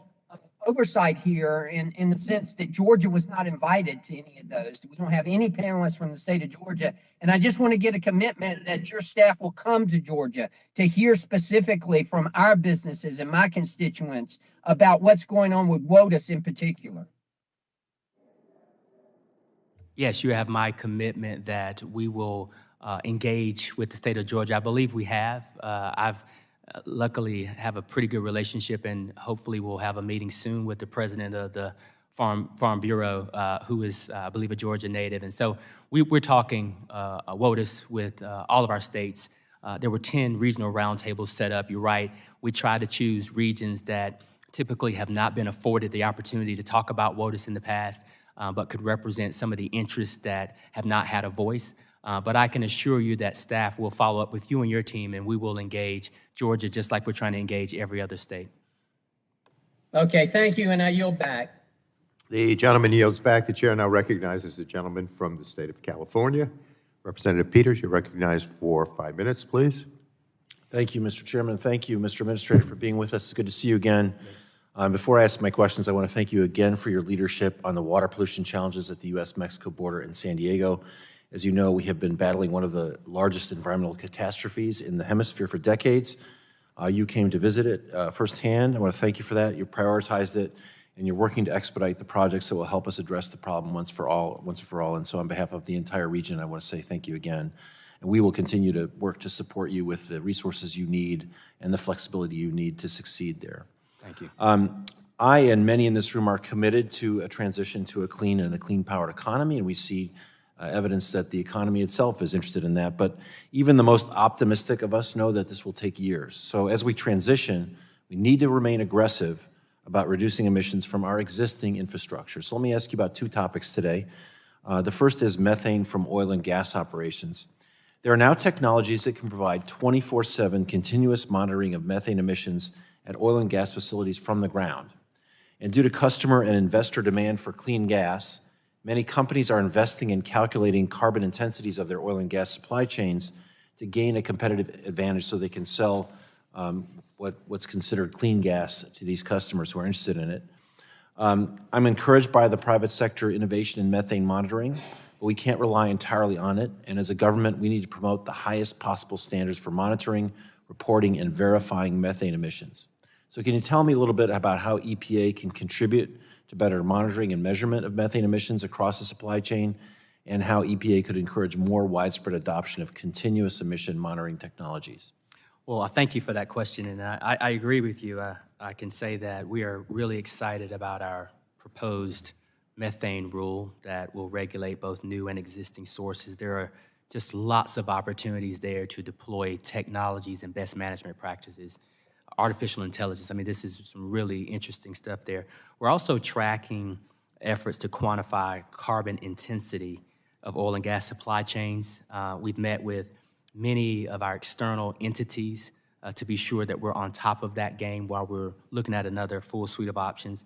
oversight here in the sense that Georgia was not invited to any of those. We don't have any panelists from the state of Georgia. And I just want to get a commitment that your staff will come to Georgia to hear specifically from our businesses and my constituents about what's going on with WOTUS in particular. Yes, you have my commitment that we will engage with the state of Georgia. I believe we have. I've luckily have a pretty good relationship, and hopefully we'll have a meeting soon with the president of the Farm Bureau, who is, I believe, a Georgia native. And so we're talking WOTUS with all of our states. There were 10 regional roundtables set up. You're right. We try to choose regions that typically have not been afforded the opportunity to talk about WOTUS in the past, but could represent some of the interests that have not had a voice. But I can assure you that staff will follow up with you and your team, and we will engage Georgia just like we're trying to engage every other state. Okay, thank you, and I yield back. The gentleman yields back. The chair now recognizes the gentleman from the state of California. Representative Peters, you're recognized for 5 minutes, please. Thank you, Mr. Chairman. Thank you, Mr. Administrator, for being with us. It's good to see you again. Before I ask my questions, I want to thank you again for your leadership on the water pollution challenges at the U.S.-Mexico border in San Diego. As you know, we have been battling one of the largest environmental catastrophes in the hemisphere for decades. You came to visit it firsthand. I want to thank you for that. You prioritized it, and you're working to expedite the projects that will help us address the problem once and for all. And so on behalf of the entire region, I want to say thank you again. And we will continue to work to support you with the resources you need and the flexibility you need to succeed there. Thank you. I and many in this room are committed to a transition to a clean and a clean-powered economy, and we see evidence that the economy itself is interested in that. But even the most optimistic of us know that this will take years. So as we transition, we need to remain aggressive about reducing emissions from our existing infrastructure. So let me ask you about two topics today. The first is methane from oil and gas operations. There are now technologies that can provide 24/7 continuous monitoring of methane emissions at oil and gas facilities from the ground. And due to customer and investor demand for clean gas, many companies are investing in calculating carbon intensities of their oil and gas supply chains to gain a competitive advantage so they can sell what's considered clean gas to these customers who are interested in it. I'm encouraged by the private sector innovation in methane monitoring, but we can't rely entirely on it. And as a government, we need to promote the highest possible standards for monitoring, reporting, and verifying methane emissions. So can you tell me a little bit about how EPA can contribute to better monitoring and measurement of methane emissions across the supply chain, and how EPA could encourage more widespread adoption of continuous emission monitoring technologies? Well, thank you for that question, and I agree with you. I can say that we are really excited about our proposed methane rule that will regulate both new and existing sources. There are just lots of opportunities there to deploy technologies and best management practices. Artificial intelligence, I mean, this is some really interesting stuff there. We're also tracking efforts to quantify carbon intensity of oil and gas supply chains. We've met with many of our external entities to be sure that we're on top of that game while we're looking at another full suite of options.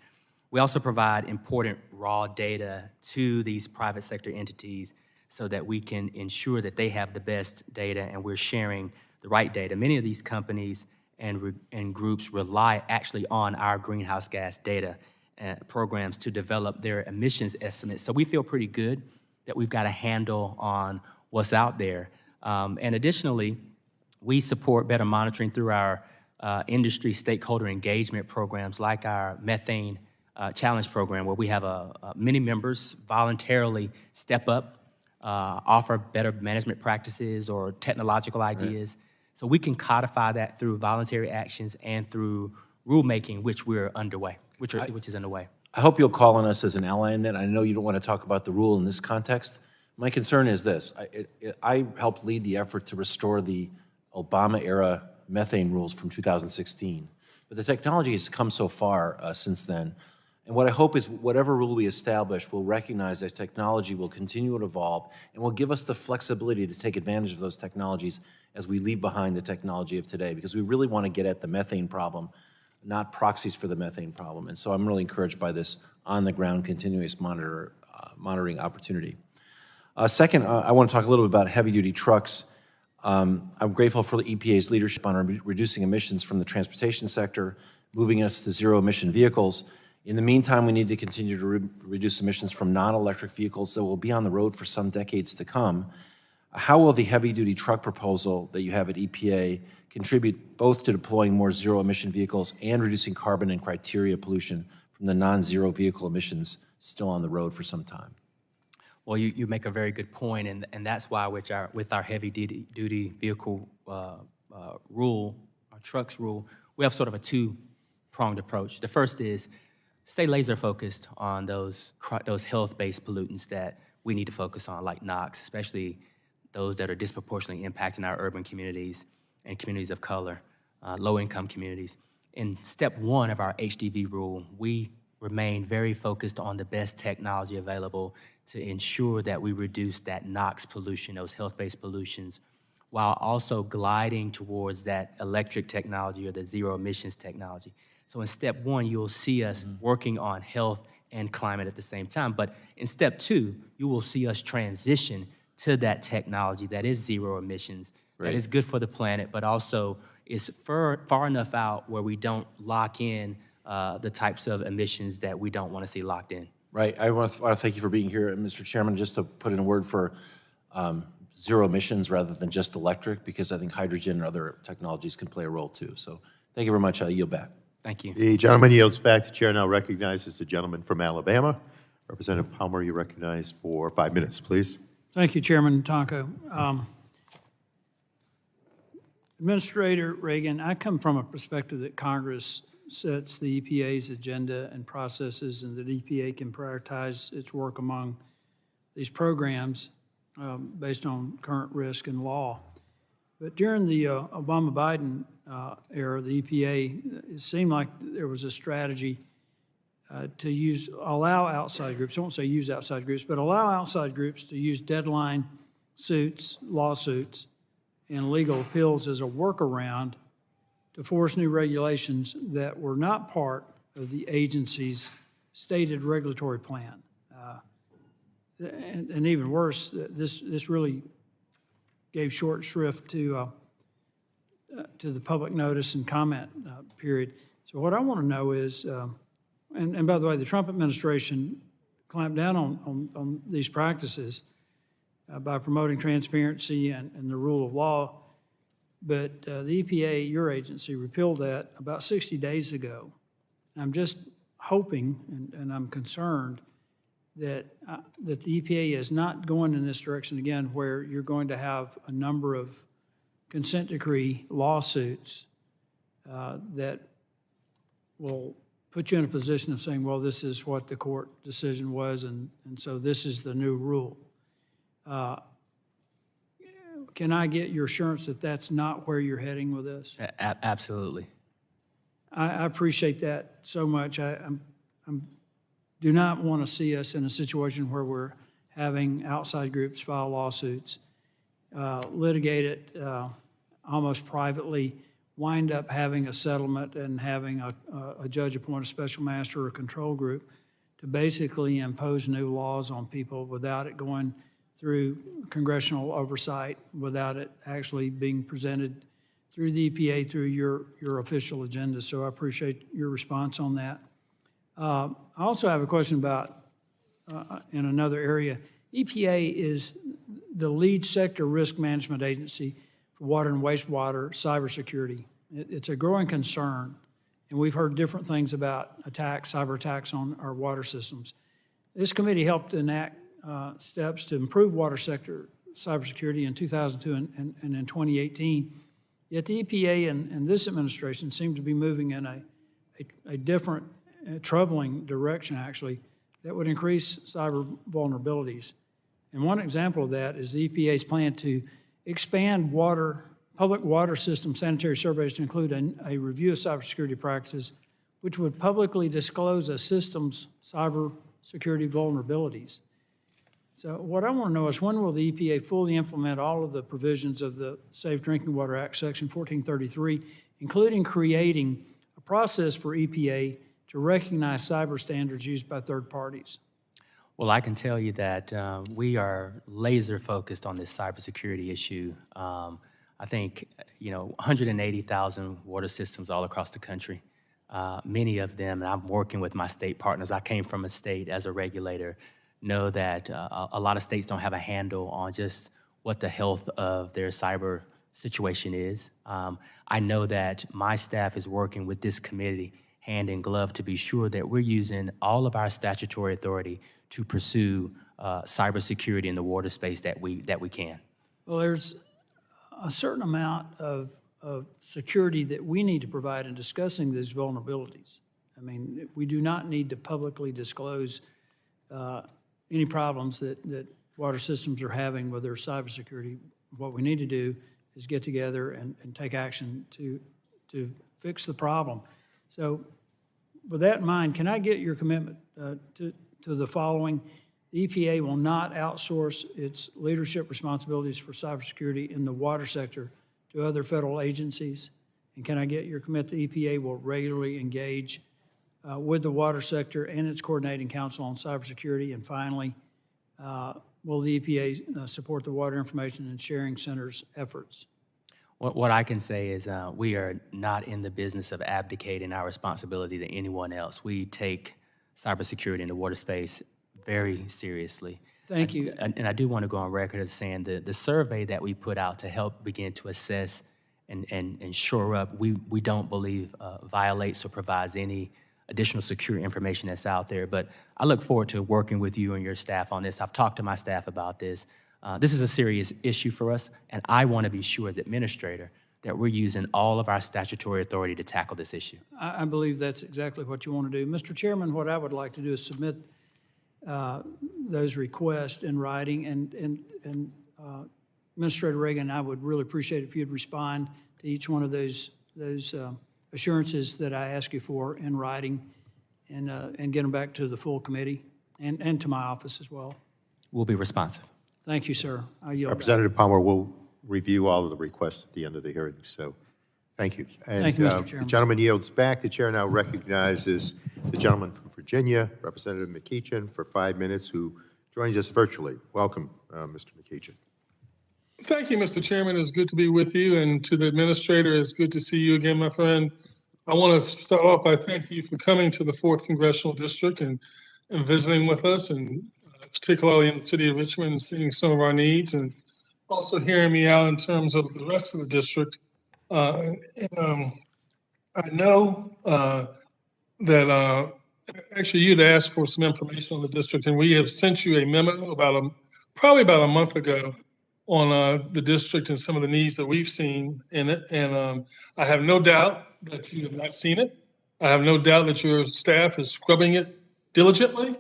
We also provide important raw data to these private sector entities so that we can ensure that they have the best data and we're sharing the right data. Many of these companies and groups rely actually on our greenhouse gas data programs to develop their emissions estimates. So we feel pretty good that we've got a handle on what's out there. And additionally, we support better monitoring through our industry stakeholder engagement programs like our methane challenge program, where we have many members voluntarily step up, offer better management practices or technological ideas. Right. So we can codify that through voluntary actions and through rulemaking, which we're underway. which is underway. I hope you'll call on us as an ally in that. I know you don't want to talk about the rule in this context. My concern is this. I helped lead the effort to restore the Obama-era methane rules from 2016. But the technology has come so far since then. And what I hope is whatever rule we establish will recognize that technology will continue to evolve and will give us the flexibility to take advantage of those technologies as we leave behind the technology of today, because we really want to get at the methane problem, not proxies for the methane problem. And so I'm really encouraged by this on-the-ground continuous monitoring opportunity. Second, I want to talk a little bit about heavy-duty trucks. I'm grateful for the EPA's leadership on reducing emissions from the transportation sector, moving us to zero-emission vehicles. In the meantime, we need to continue to reduce emissions from non-electric vehicles that will be on the road for some decades to come. How will the heavy-duty truck proposal that you have at EPA contribute both to deploying more zero-emission vehicles and reducing carbon and criteria pollution from the non-zero vehicle emissions still on the road for some time? Well, you make a very good point, and that's why with our heavy-duty vehicle rule, our trucks rule, we have sort of a two-pronged approach. The first is stay laser-focused on those health-based pollutants that we need to focus on, like NOx, especially those that are disproportionately impacting our urban communities and communities of color, low-income communities. In step one of our HDV rule, we remain very focused on the best technology available to ensure that we reduce that NOx pollution, those health-based pollutions, while also gliding towards that electric technology or the zero emissions technology. So in step one, you'll see us working on health and climate at the same time. But in step two, you will see us transition to that technology that is zero emissions, that is good for the planet, but also is far enough out where we don't lock in the types of emissions that we don't want to see locked in. Right. I want to thank you for being here, Mr. Chairman, just to put in a word for zero emissions rather than just electric, because I think hydrogen and other technologies can play a role too. So thank you very much. I'll yield back. Thank you. The gentleman yields back. The chair now recognizes the gentleman from Alabama. Representative Palmer, you recognize for 5 minutes, please. Thank you, Chairman Tonko. Administrator Reagan, I come from a perspective that Congress sets the EPA's agenda and processes, and that EPA can prioritize its work among these programs based on current risk and law. But during the Obama-Biden era, the EPA, it seemed like there was a strategy to allow outside groups, I won't say use outside groups, but allow outside groups to use deadline suits, lawsuits, and legal appeals as a workaround to force new regulations that were not part of the agency's stated regulatory plan. And even worse, this really gave short shrift to the public notice and comment period. So what I want to know is, and by the way, the Trump administration clamped down on these practices by promoting transparency and the rule of law. But the EPA, your agency, repealed that about 60 days ago. And I'm just hoping, and I'm concerned, that the EPA is not going in this direction again, where you're going to have a number of consent decree lawsuits that will put you in a position of saying, well, this is what the court decision was, and so this is the new rule. Can I get your assurance that that's not where you're heading with this? Absolutely. I appreciate that so much. I do not want to see us in a situation where we're having outside groups file lawsuits, litigate it almost privately, wind up having a settlement and having a judge appoint a special master or a control group to basically impose new laws on people without it going through congressional oversight, without it actually being presented through the EPA, through your official agenda. So I appreciate your response on that. I also have a question about, in another area, EPA is the lead sector risk management agency for water and wastewater cybersecurity. It's a growing concern, and we've heard different things about attacks, cyber attacks on our water systems. This committee helped enact steps to improve water sector cybersecurity in 2002 and in 2018. Yet the EPA and this administration seem to be moving in a different troubling direction, actually, that would increase cyber vulnerabilities. And one example of that is the EPA's plan to expand public water system sanitary surveys to include a review of cybersecurity practices, which would publicly disclose a system's cybersecurity vulnerabilities. So what I want to know is, when will the EPA fully implement all of the provisions of the Safe Drinking Water Act, Section 1433, including creating a process for EPA to recognize cyber standards used by third parties? Well, I can tell you that we are laser focused on this cybersecurity issue. I think, 180,000 water systems all across the country. Many of them, and I'm working with my state partners, I came from a state as a regulator, know that a lot of states don't have a handle on just what the health of their cyber situation is. I know that my staff is working with this committee hand in glove to be sure that we're using all of our statutory authority to pursue cybersecurity in the water space that we can. Well, there's a certain amount of security that we need to provide in discussing these vulnerabilities. I mean, we do not need to publicly disclose any problems that water systems are having with their cybersecurity. What we need to do is get together and take action to fix the problem. So with that in mind, can I get your commitment to the following? The EPA will not outsource its leadership responsibilities for cybersecurity in the water sector to other federal agencies. And can I get your commitment the EPA will regularly engage with the water sector and its coordinating council on cybersecurity? And finally, will the EPA support the Water Information and Sharing Center's efforts? What I can say is we are not in the business of abdicating our responsibility to anyone else. We take cybersecurity in the water space very seriously. Thank you. And I do want to go on record as saying the survey that we put out to help begin to assess and shore up, we don't believe violates or provides any additional secure information that's out there. But I look forward to working with you and your staff on this. I've talked to my staff about this. This is a serious issue for us, and I want to be sure as administrator that we're using all of our statutory authority to tackle this issue. I believe that's exactly what you want to do. Mr. Chairman, what I would like to do is submit those requests in writing, and Administrator Reagan, I would really appreciate it if you'd respond to each one of those assurances that I ask you for in writing, and get them back to the full committee and to my office as well. We'll be responsive. Thank you, sir. I yield back. Representative Palmer will review all of the requests at the end of the hearing, so thank you. Thank you, Mr. The Chairman. gentleman yields back. The chair now recognizes the gentleman from Virginia, Representative McMeekin, for 5 minutes, who joins us virtually. Welcome, Mr. McMeekin. Thank you, Mr. Chairman. It's good to be with you, and to the administrator, it's good to see you again, my friend. I want to start off by thanking you for coming to the 4th Congressional District and visiting with us, and particularly in the city of Richmond, and seeing some of our needs, and also hearing me out in terms of the rest of the district. I know that actually you'd asked for some information on the district, and we have sent you a memo probably about a month ago on the district and some of the needs that we've seen in it. And I have no doubt that you have not seen it. I have no doubt that your staff is scrubbing it diligently.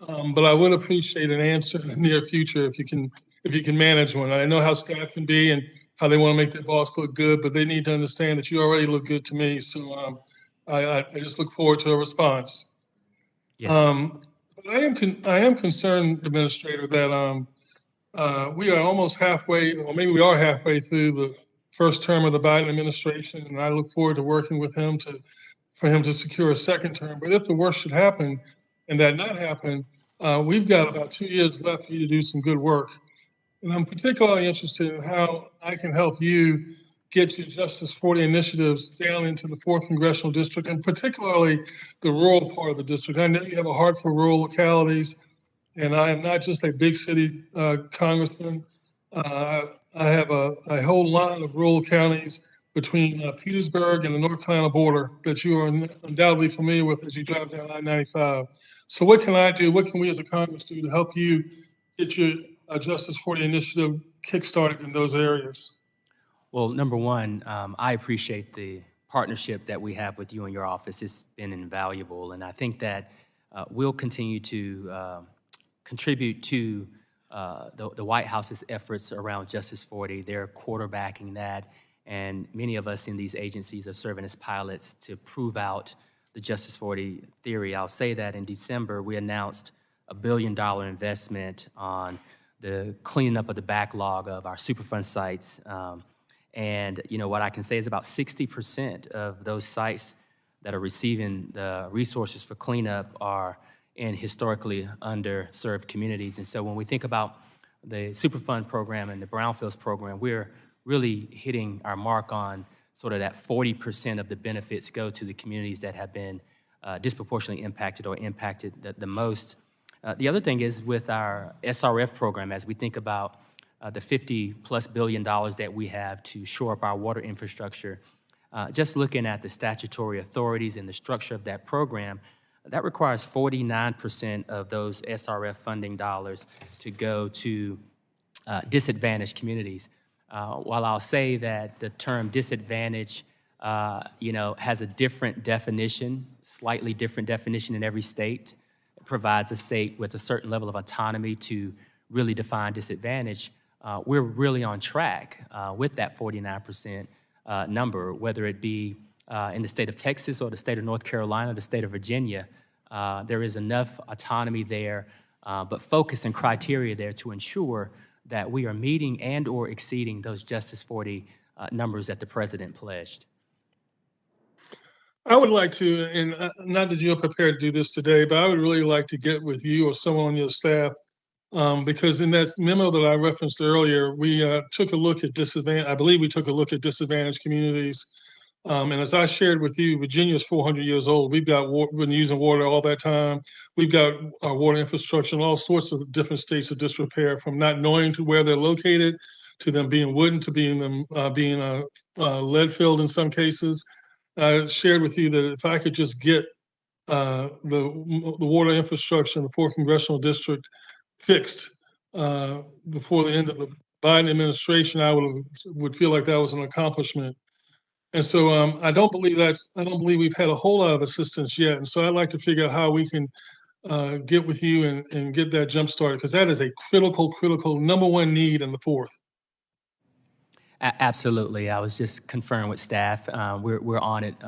But I would appreciate an answer in the near future if you can manage one. I know how staff can be and how they want to make their boss look good, but they need to understand that you already look good to me. So I just look forward to a response. Yes. But I am concerned, Administrator, that we are almost halfway, or maybe we are halfway through the first term of the Biden administration, and I look forward to working with him for him to secure a second term. But if the worst should happen and that not happen, we've got about 2 years left for you to do some good work. And I'm particularly interested in how I can help you get your Justice 40 initiatives down into the 4th Congressional District, and particularly the rural part of the district. I know you have a heart for rural localities, and I am not just a big city congressman. I have a whole line of rural counties between Petersburg and the North Carolina border that you are undoubtedly familiar with as you drive down I-95. So what can I do? What can we as a Congress do to help you get your Justice 40 initiative kickstarted in those areas? Well, number one, I appreciate the partnership that we have with you and your office has been invaluable, and I think that we'll continue to contribute to the White House's efforts around Justice 40. They're quarterbacking that, and many of us in these agencies are serving as pilots to prove out the Justice 40 theory. I'll say that in December, we announced a $1 billion investment on the cleaning up of the backlog of our Superfund sites. And what I can say is about 60% of those sites that are receiving the resources for cleanup are in historically underserved communities. And so when we think about the Superfund program and the Brownfields program, we're really hitting our mark on sort of that 40% of the benefits go to the communities that have been disproportionately impacted or impacted the most. The other thing is with our SRF program, as we think about the $50+ billion that we have to shore up our water infrastructure, just looking at the statutory authorities and the structure of that program, that requires 49% of those SRF funding dollars to go to disadvantaged communities. While I'll say that the term disadvantage, has a different definition, slightly different definition in every state, it provides a state with a certain level of autonomy to really define disadvantage. We're really on track with that 49% number, whether it be in the state of Texas or the state of North Carolina, the state of Virginia. There is enough autonomy there, but focus and criteria there to ensure that we are meeting and or exceeding those Justice 40 numbers that the president pledged. I would like to, and not that you're prepared to do this today, but I would really like to get with you or someone on your staff, because in that memo that I referenced earlier, we took a look at I believe we took a look at disadvantaged communities. And as I shared with you, Virginia is 400 years old. We've been using water all that time. We've got our water infrastructure in all sorts of different states of disrepair, from not knowing to where they're located, to them being wooden, to being lead filled in some cases. I shared with you that if I could just get the water infrastructure in the 4th Congressional District fixed before the end of the Biden administration, I would feel like that was an accomplishment. And so I don't believe we've had a whole lot of assistance yet. And so I'd like to figure out how we can get with you and get that jump started, because that is a critical #1 need in the 4th. Absolutely. I was just conferring with staff. We're on it,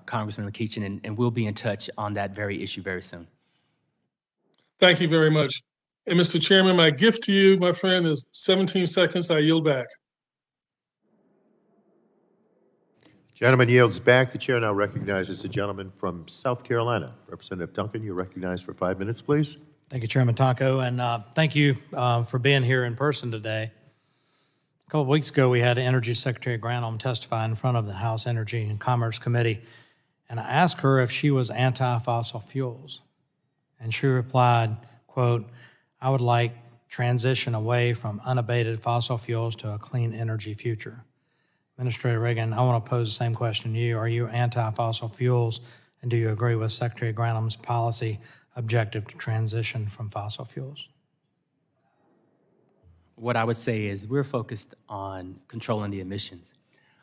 Congressman McEachin, and we'll be in touch on that very issue very soon. Thank you very much. And Mr. Chairman, my gift to you, my friend, is 17 seconds. I yield back. Gentleman yields back. The chair now recognizes the gentleman from South Carolina. Representative Duncan, you're recognized for 5 minutes, please. Thank you, Chairman Tonko, and thank you for being here in person today. A couple of weeks ago, we had Energy Secretary Granholm testify in front of the House Energy and Commerce Committee, and I asked her if she was anti-fossil fuels, and she replied, quote, "I would like transition away from unabated fossil fuels to a clean energy future." Administrator Reagan, I want to pose the same question to you. Are you anti-fossil fuels, and do you agree with Secretary Granholm's policy objective to transition from fossil fuels? What I would say is we're focused on controlling the emissions.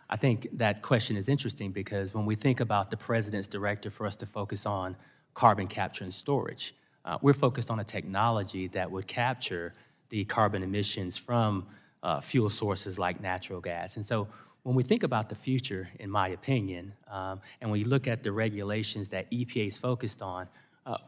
I think that question is interesting because when we think about the president's directive for us to focus on carbon capture and storage, we're focused on a technology that would capture the carbon emissions from fuel sources like natural gas. And so when we think about the future, in my opinion, and when you look at the regulations that EPA is focused on,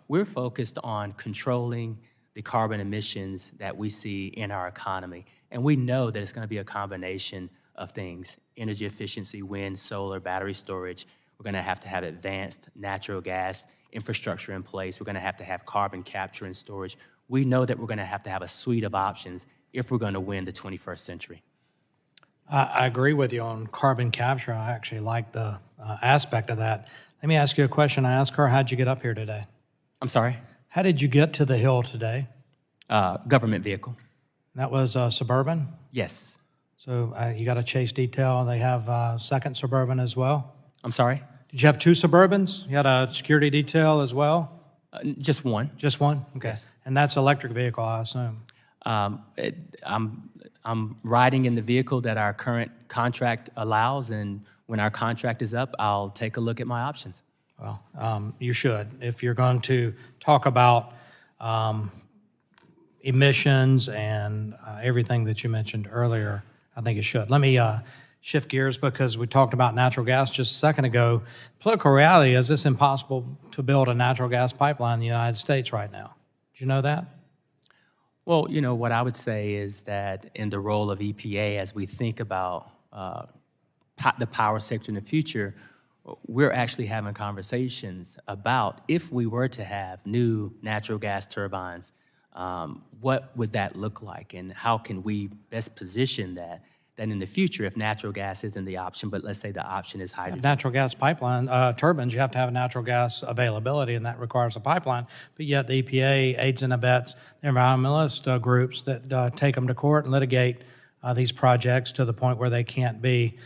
we're focused on controlling the carbon emissions that we see in our economy. And we know that it's going to be a combination of things: energy efficiency, wind, solar, battery storage. We're going to have advanced natural gas infrastructure in place. We're going to have carbon capture and storage. We know that we're going to have a suite of options if we're going to win the 21st century. I agree with you on carbon capture. I actually like the aspect of that. Let me ask you a question. I asked her, how'd you get up here today? I'm sorry? How did you get to the Hill today? Government vehicle. That was Suburban? Yes. So you got a chase detail. They have second Suburban as well? I'm sorry? Did you have two Suburbans? You had a security detail as well? Just one. Just one? Okay. Yes. And that's electric vehicle, I assume? I'm riding in the vehicle that our current contract allows, and when our contract is up, I'll take a look at my options. Well, you should. If you're going to talk about emissions and everything that you mentioned earlier, I think you should. Let me shift gears because we talked about natural gas just a second ago. Political reality is it's impossible to build a natural gas pipeline in the United States right now. Do you know that? Well, you know, what I would say is that in the role of EPA, as we think about the power sector in the future, we're actually having conversations about if we were to have new natural gas turbines, what would that look like and how can we best position that in the future if natural gas isn't the option, but let's say the option is hydrogen. Natural gas pipeline turbines, you have to have natural gas availability, and that requires a pipeline. But yet the EPA aids and abets the environmentalist groups that take them to court and litigate these projects to the point where they can't be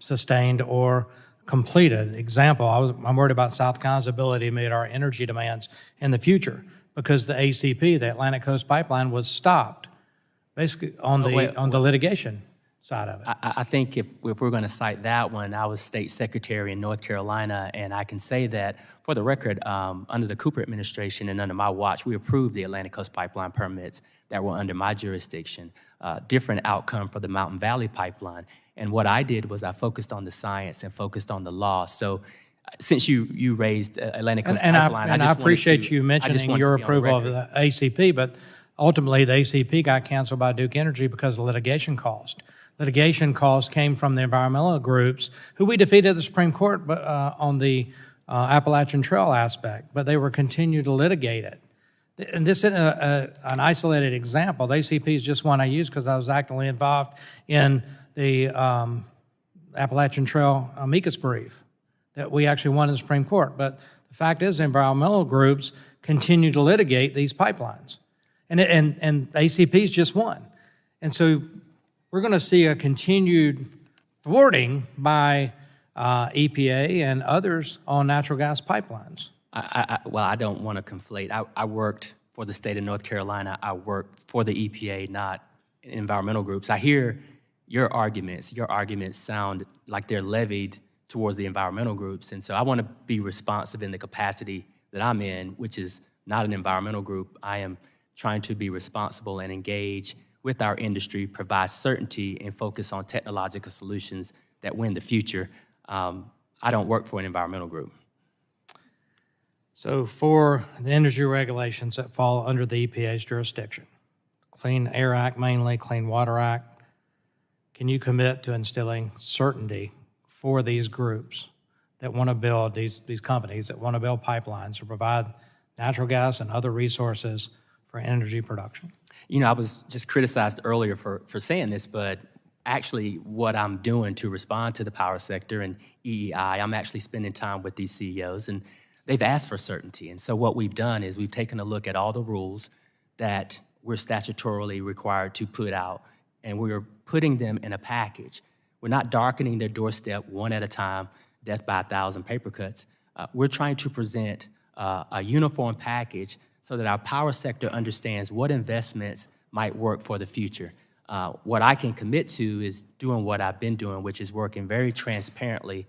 sustained or completed. Example, I'm worried about South Carolina's ability to meet our energy demands in the future because the ACP, the Atlantic Coast Pipeline, was stopped basically on the litigation side of it. I think if we're going to cite that one, I was state secretary in North Carolina, and I can say that, for the record, under the Cooper administration and under my watch, we approved the Atlantic Coast Pipeline permits that were under my jurisdiction. Different outcome for the Mountain Valley Pipeline. And what I did was I focused on the science and focused on the law. So since you raised Atlantic Coast Pipeline, I appreciate you mentioning your approval of the ACP, but ultimately the ACP got canceled by Duke Energy because of litigation cost. Litigation costs came from the environmental groups who we defeated at the Supreme Court on the Appalachian Trail aspect, but they were continued to litigate it. And this isn't an isolated example. The ACP is just one I use because I was actively involved in the Appalachian Trail amicus brief that we actually won in the Supreme Court. But the fact is, environmental groups continue to litigate these pipelines. And ACP is just one. And so we're going to see a continued thwarting by EPA and others on natural gas pipelines. Well, I don't want to conflate. I worked for the state of North Carolina. I worked for the EPA, not environmental groups. I hear your arguments. Your arguments sound like they're levied towards the environmental groups. And so I want to be responsive in the capacity that I'm in, which is not an environmental group. I am trying to be responsible and engage with our industry, provide certainty, and focus on technological solutions that win the future. I don't work for an environmental group. So for the energy regulations that fall under the EPA's jurisdiction, Clean Air Act mainly, Clean Water Act, can you commit to instilling certainty for these groups that want to build, these companies that want to build pipelines to provide natural gas and other resources for energy production? You know, I was just criticized earlier for saying this, but actually what I'm doing to respond to the power sector and EEI, I'm actually spending time with these CEOs, and they've asked for certainty. And so what we've done is we've taken a look at all the rules that we're statutorily required to put out, and we're putting them in a package. We're not darkening their doorstep one at a time, death by 1,000 paper cuts. We're trying to present a uniform package so that our power sector understands what investments might work for the future. What I can commit to is doing what I've been doing, which is working very transparently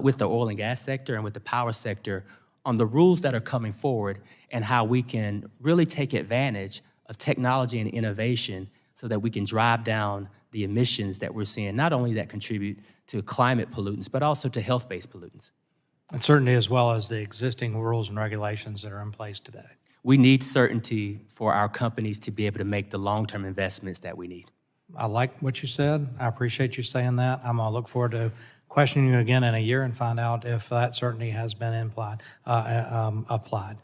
with the oil and gas sector and with the power sector on the rules that are coming forward and how we can really take advantage of technology and innovation so that we can drive down the emissions that we're seeing, not only that contribute to climate pollutants, but also to health-based pollutants. And certainly as well as the existing rules and regulations that are in place today. We need certainty for our companies to be able to make the long-term investments that we need. I like what you said. I appreciate you saying that. I'm going to look forward to questioning you again in a year and find out if that certainty has been applied. Mr.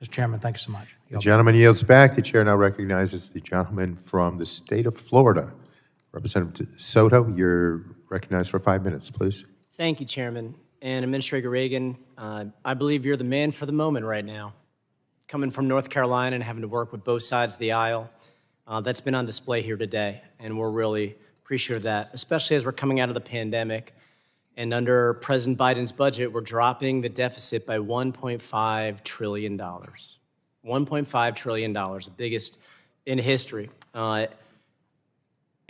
Chairman, thank you so much. The gentleman yields back. The chair now recognizes the gentleman from the state of Florida. Representative Soto, you're recognized for 5 minutes, please. Thank you, Chairman. And Administrator Reagan, I believe you're the man for the moment right now. Coming from North Carolina and having to work with both sides of the aisle, that's been on display here today. And we're really appreciative of that, especially as we're coming out of the pandemic. And under President Biden's budget, we're dropping the deficit by $1.5 trillion. $1.5 trillion, the biggest in history.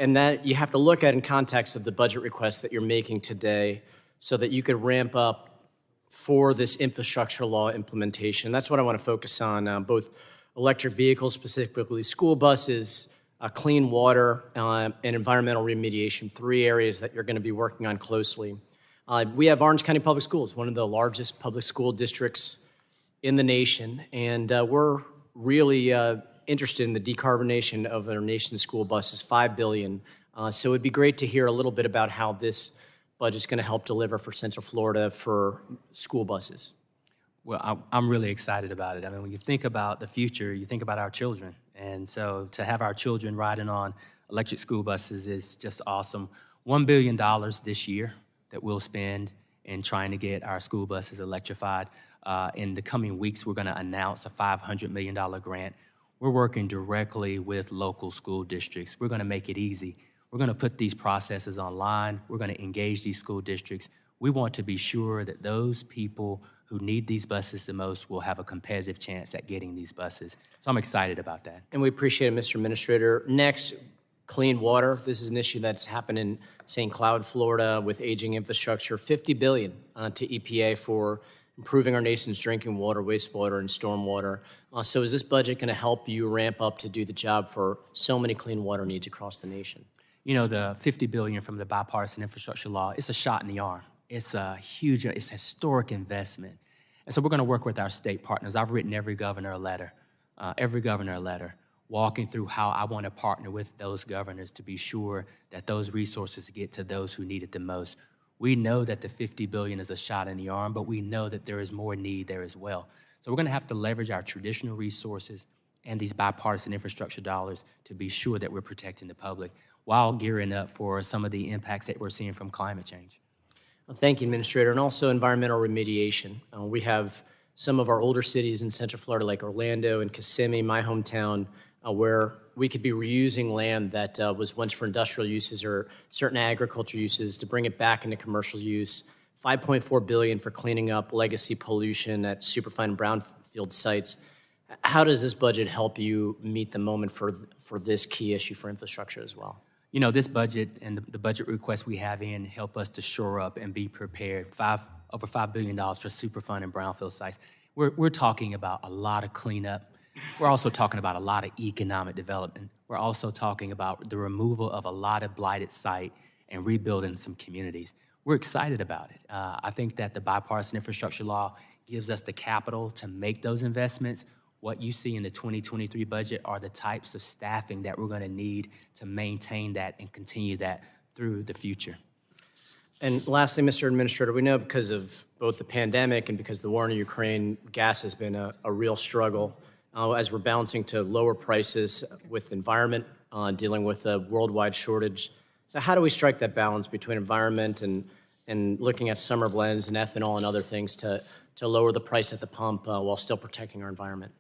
And that you have to look at in context of the budget request that you're making today so that you could ramp up for this infrastructure law implementation. That's what I want to focus on, both electric vehicles, specifically school buses, clean water, and environmental remediation, 3 areas that you're going to be working on closely. We have Orange County Public Schools, one of the largest public school districts in the nation, and we're really interested in the decarbonation of our nation's school buses, $5 billion. So it'd be great to hear a little bit about how this budget's going to help deliver for Central Florida for school buses. Well, I'm really excited about it. I mean, when you think about the future, you think about our children. And so to have our children riding on electric school buses is just awesome. $1 billion this year that we'll spend in trying to get our school buses electrified. In the coming weeks, we're going to announce a $500 million grant. We're working directly with local school districts. We're going to make it easy. We're going to put these processes online. We're going to engage these school districts. We want to be sure that those people who need these buses the most will have a competitive chance at getting these buses. So I'm excited about that. And we appreciate it, Mr. Administrator. Next, clean water. This is an issue that's happened in St. Cloud, Florida, with aging infrastructure. $50 billion to EPA for improving our nation's drinking water, wastewater, and stormwater. So is this budget going to help you ramp up to do the job for so many clean water needs across the nation? You know, the $50 billion from the bipartisan infrastructure law, it's a shot in the arm. It's a huge, it's a historic investment. And so we're going to work with our state partners. I've written every governor a letter, walking through how I want to partner with those governors to be sure that those resources get to those who need it the most. We know that the $50 billion is a shot in the arm, but we know that there is more need there as well. So we're going to have to leverage our traditional resources and these bipartisan infrastructure dollars to be sure that we're protecting the public while gearing up for some of the impacts that we're seeing from climate change. Well, thank you, Administrator. And also environmental remediation. We have some of our older cities in Central Florida, like Orlando and Kissimmee, my hometown, where we could be reusing land that was once for industrial uses or certain agriculture uses to bring it back into commercial use. $5.4 billion for cleaning up legacy pollution at Superfund and brownfield sites. How does this budget help you meet the moment for this key issue for infrastructure as well? You know, this budget and the budget requests we have in help us to shore up and be prepared. Over $5 billion for Superfund and brownfield sites. We're talking about a lot of cleanup. We're also talking about a lot of economic development. We're also talking about the removal of a lot of blighted site and rebuilding some communities. We're excited about it. I think that the bipartisan infrastructure law gives us the capital to make those investments. What you see in the 2023 budget are the types of staffing that we're going to need to maintain that and continue that through the future. And lastly, Mr. Administrator, we know because of both the pandemic and because of the war in Ukraine, gas has been a real struggle as we're balancing to lower prices with environment, dealing with a worldwide shortage. So how do we strike that balance between environment and looking at summer blends and ethanol and other things to lower the price at the pump while still protecting our environment?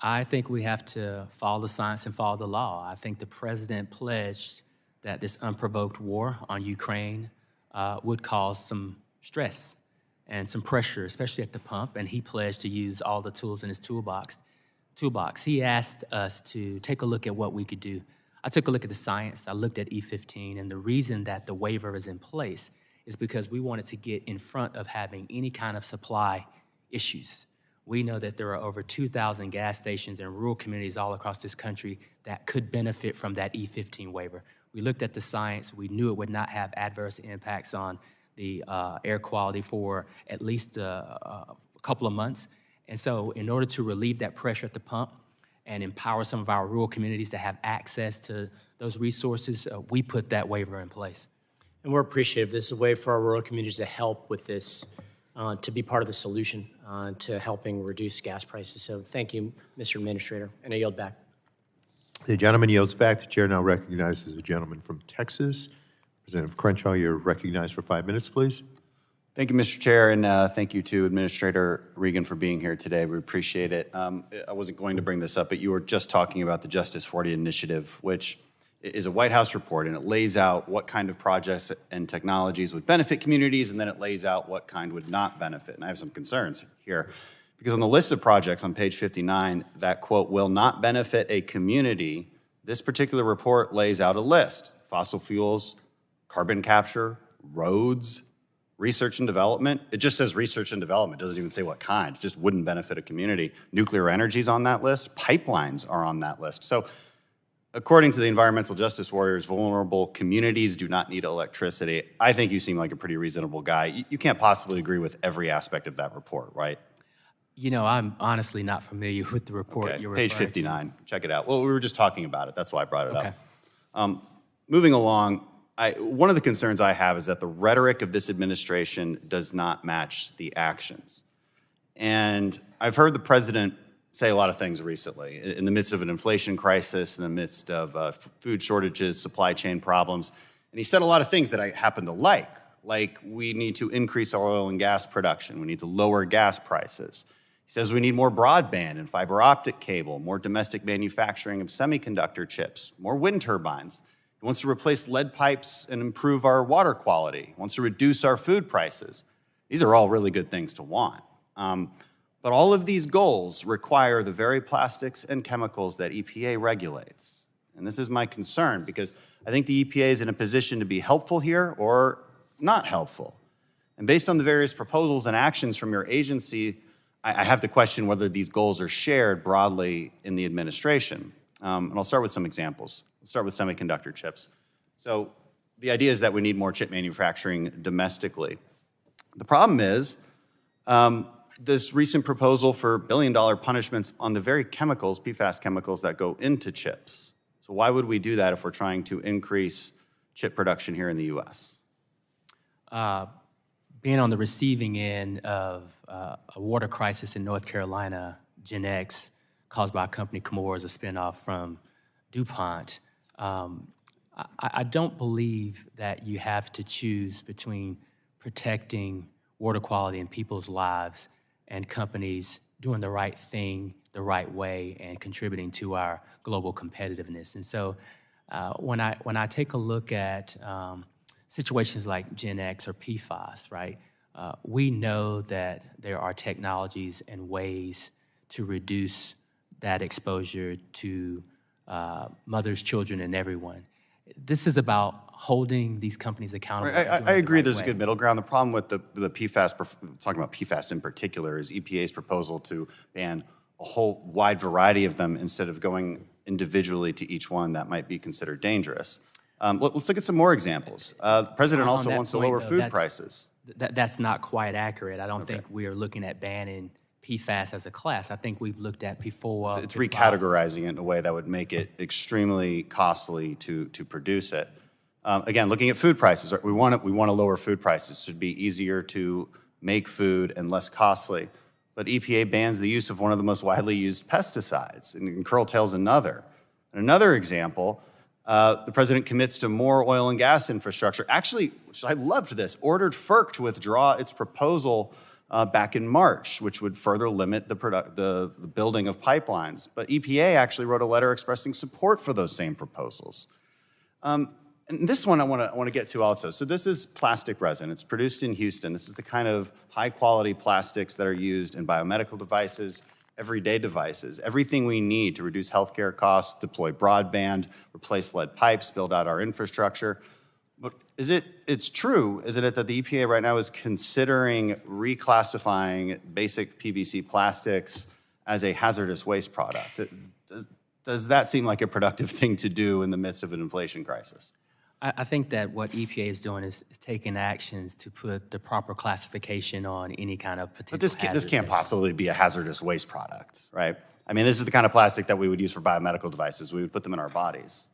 I think we have to follow the science and follow the law. I think the president pledged that this unprovoked war on Ukraine would cause some stress and some pressure, especially at the pump, and he pledged to use all the tools in his toolbox. He asked us to take a look at what we could do. I took a look at the science. I looked at E15, and the reason that the waiver is in place is because we wanted to get in front of having any kind of supply issues. We know that there are over 2,000 gas stations in rural communities all across this country that could benefit from that E15 waiver. We looked at the science. We knew it would not have adverse impacts on the air quality for at least a couple of months. And so in order to relieve that pressure at the pump and empower some of our rural communities to have access to those resources, we put that waiver in place. And we're appreciative. This is a way for our rural communities to help with this, to be part of the solution to helping reduce gas prices. So thank you, Mr. Administrator, and I yield back. The gentleman yields back. The chair now recognizes the gentleman from Texas. Representative Crenshaw, you're recognized for 5 minutes, please. Thank you, Mr. Chair, and thank you to Administrator Regan for being here today. We appreciate it. I wasn't going to bring this up, but you were just talking about the Justice 40 initiative, which is a White House report, and it lays out what kind of projects and technologies would benefit communities, and then it lays out what kind would not benefit. And I have some concerns here, because on the list of projects on page 59, that quote, will not benefit a community, this particular report lays out a list, fossil fuels, carbon capture, roads, research and development. It just says research and development, doesn't even say what kind. It just wouldn't benefit a community. Nuclear energy's on that list. Pipelines are on that list. So according to the environmental justice warriors, vulnerable communities do not need electricity. I think you seem like a pretty reasonable guy. You can't possibly agree with every aspect of that report, right? You know, I'm honestly not familiar with the report you're referring Page to. 59, check it out. Well, we were just talking about it, that's why I brought it Okay. up. Moving along, one of the concerns I have is that the rhetoric of this administration does not match the actions. And I've heard the president say a lot of things recently in the midst of an inflation crisis, in the midst of food shortages, supply chain problems. And he said a lot of things that I happen to like we need to increase our oil and gas production. We need to lower gas prices. He says we need more broadband and fiber optic cable, more domestic manufacturing of semiconductor chips, more wind turbines. He wants to replace lead pipes and improve our water quality. He wants to reduce our food prices. These are all really good things to want. But all of these goals require the very plastics and chemicals that EPA regulates. And this is my concern because I think the EPA is in a position to be helpful here or not helpful. And based on the various proposals and actions from your agency, I have to question whether these goals are shared broadly in the administration. And I'll start with some examples. Let's start with semiconductor chips. So the idea is that we need more chip manufacturing domestically. The problem is this recent proposal for billion-dollar punishments on the very chemicals, PFAS chemicals, that go into chips. So why would we do that if we're trying to increase chip production here in the U.S.? Being on the receiving end of a water crisis in North Carolina, Gen X, caused by a company, McMorris, a spinoff from DuPont, I don't believe that you have to choose between protecting water quality in people's lives and companies doing the right thing the right way and contributing to our global competitiveness. And so when I take a look at situations like Gen X or PFAS, right, we know that there are technologies and ways to reduce that exposure to mothers, children, and everyone. This is about holding these companies accountable. I agree there's a good middle ground. The problem with the PFAS, talking about PFAS in particular, is EPA's proposal to ban a whole wide variety of them instead of going individually to each one that might be considered dangerous. Let's look at some more examples. The president also wants to lower food prices. That's not quite accurate. I don't think we are looking at banning PFAS as a class. I think we've looked at PFOA. It's recategorizing it in a way that would make it extremely costly to produce it. Again, looking at food prices, we want to lower food prices. It should be easier to make food and less costly. But EPA bans the use of one of the most widely used pesticides and curtails another. And another example, the president commits to more oil and gas infrastructure. Actually, which I loved this, ordered FERC to withdraw its proposal back in March, which would further limit the building of pipelines. But EPA actually wrote a letter expressing support for those same proposals. And this one I want to get to also. So this is plastic resin. It's produced in Houston. This is the kind of high-quality plastics that are used in biomedical devices, everyday devices, everything we need to reduce healthcare costs, deploy broadband, replace lead pipes, build out our infrastructure. But it's true, isn't it, that the EPA right now is considering reclassifying basic PVC plastics as a hazardous waste product? Does that seem like a productive thing to do in the midst of an inflation crisis? I think that what EPA is doing is taking actions to put the proper classification on any kind of potential But this can't possibly be a hazardous waste product, right? I mean, this is the kind of plastic that we would use for biomedical devices. We would put them in our bodies.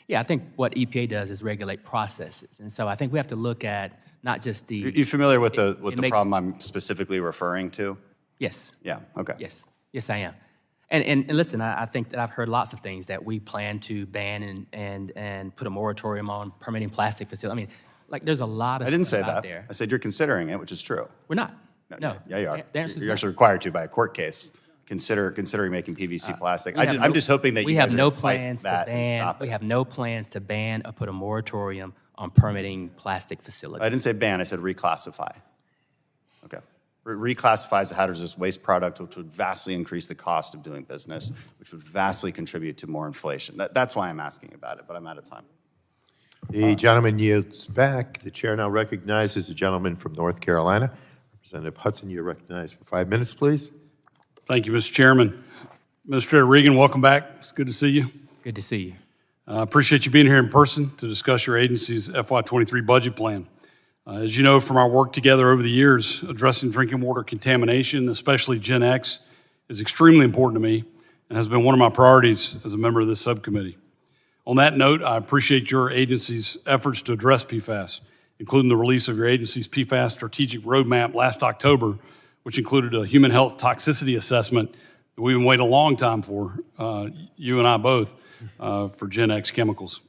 Yeah, I think what EPA does is regulate processes. And so I think we have to look at not just the... You familiar with the problem I'm specifically referring to? Yes. Yeah, okay. Yes, I am. And listen, I think that I've heard lots of things that we plan to ban and put a moratorium on permitting plastic facilities. I mean, like there's a lot of I didn't say stuff out that. there. I said you're considering it, which is true. We're not. No. Yeah, you are. The answer is You're no. actually required to by a court case. Considering making PVC plastic. I'm just hoping that we you have guys no are gonna fight plans to that and ban. stop it. We have no plans to ban or put a moratorium on permitting plastic facilities. I didn't say ban. I said reclassify. Okay. Reclassify as a hazardous waste product, which would vastly increase the cost of doing business, which would vastly contribute to more inflation. That's why I'm asking about it, but I'm out of time. The gentleman yields back. The chair now recognizes the gentleman from North Carolina. Representative Hudson, you're recognized for 5 minutes, please. Thank you, Mr. Chairman. Administrator Regan, welcome back. It's good to see you. Good to see you. I appreciate you being here in person to discuss your agency's FY23 budget plan. As you know from our work together over the years, addressing drinking water contamination, especially Gen X, is extremely important to me and has been one of my priorities as a member of this subcommittee. On that note, I appreciate your agency's efforts to address PFAS, including the release of your agency's PFAS strategic roadmap last October, which included a human health toxicity assessment that we've been waiting a long time for, you and I both, for Gen X chemicals.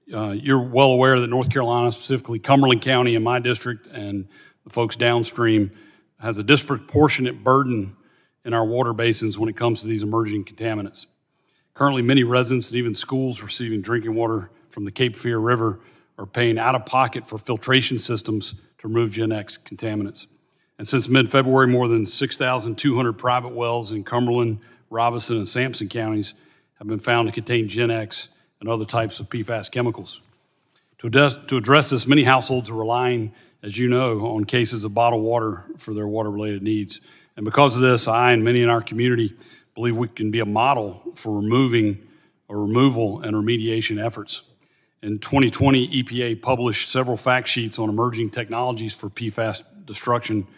You're well aware that North Carolina, specifically Cumberland County in my district and the folks downstream, has a disproportionate burden in our water basins when it comes to these emerging contaminants. Currently, many residents and even schools receiving drinking water from the Cape Fear River are paying out of pocket for filtration systems to remove Gen X contaminants. And since mid-February, more than 6,200 private wells in Cumberland, Robeson, and Sampson counties have been found to contain Gen X and other types of PFAS chemicals. To address this, many households are relying, as you know, on cases of bottled water for their water-related needs. And because of this, I and many in our community believe we can be a model for removal and remediation efforts. In 2020, EPA published several fact sheets on emerging technologies for PFAS destruction,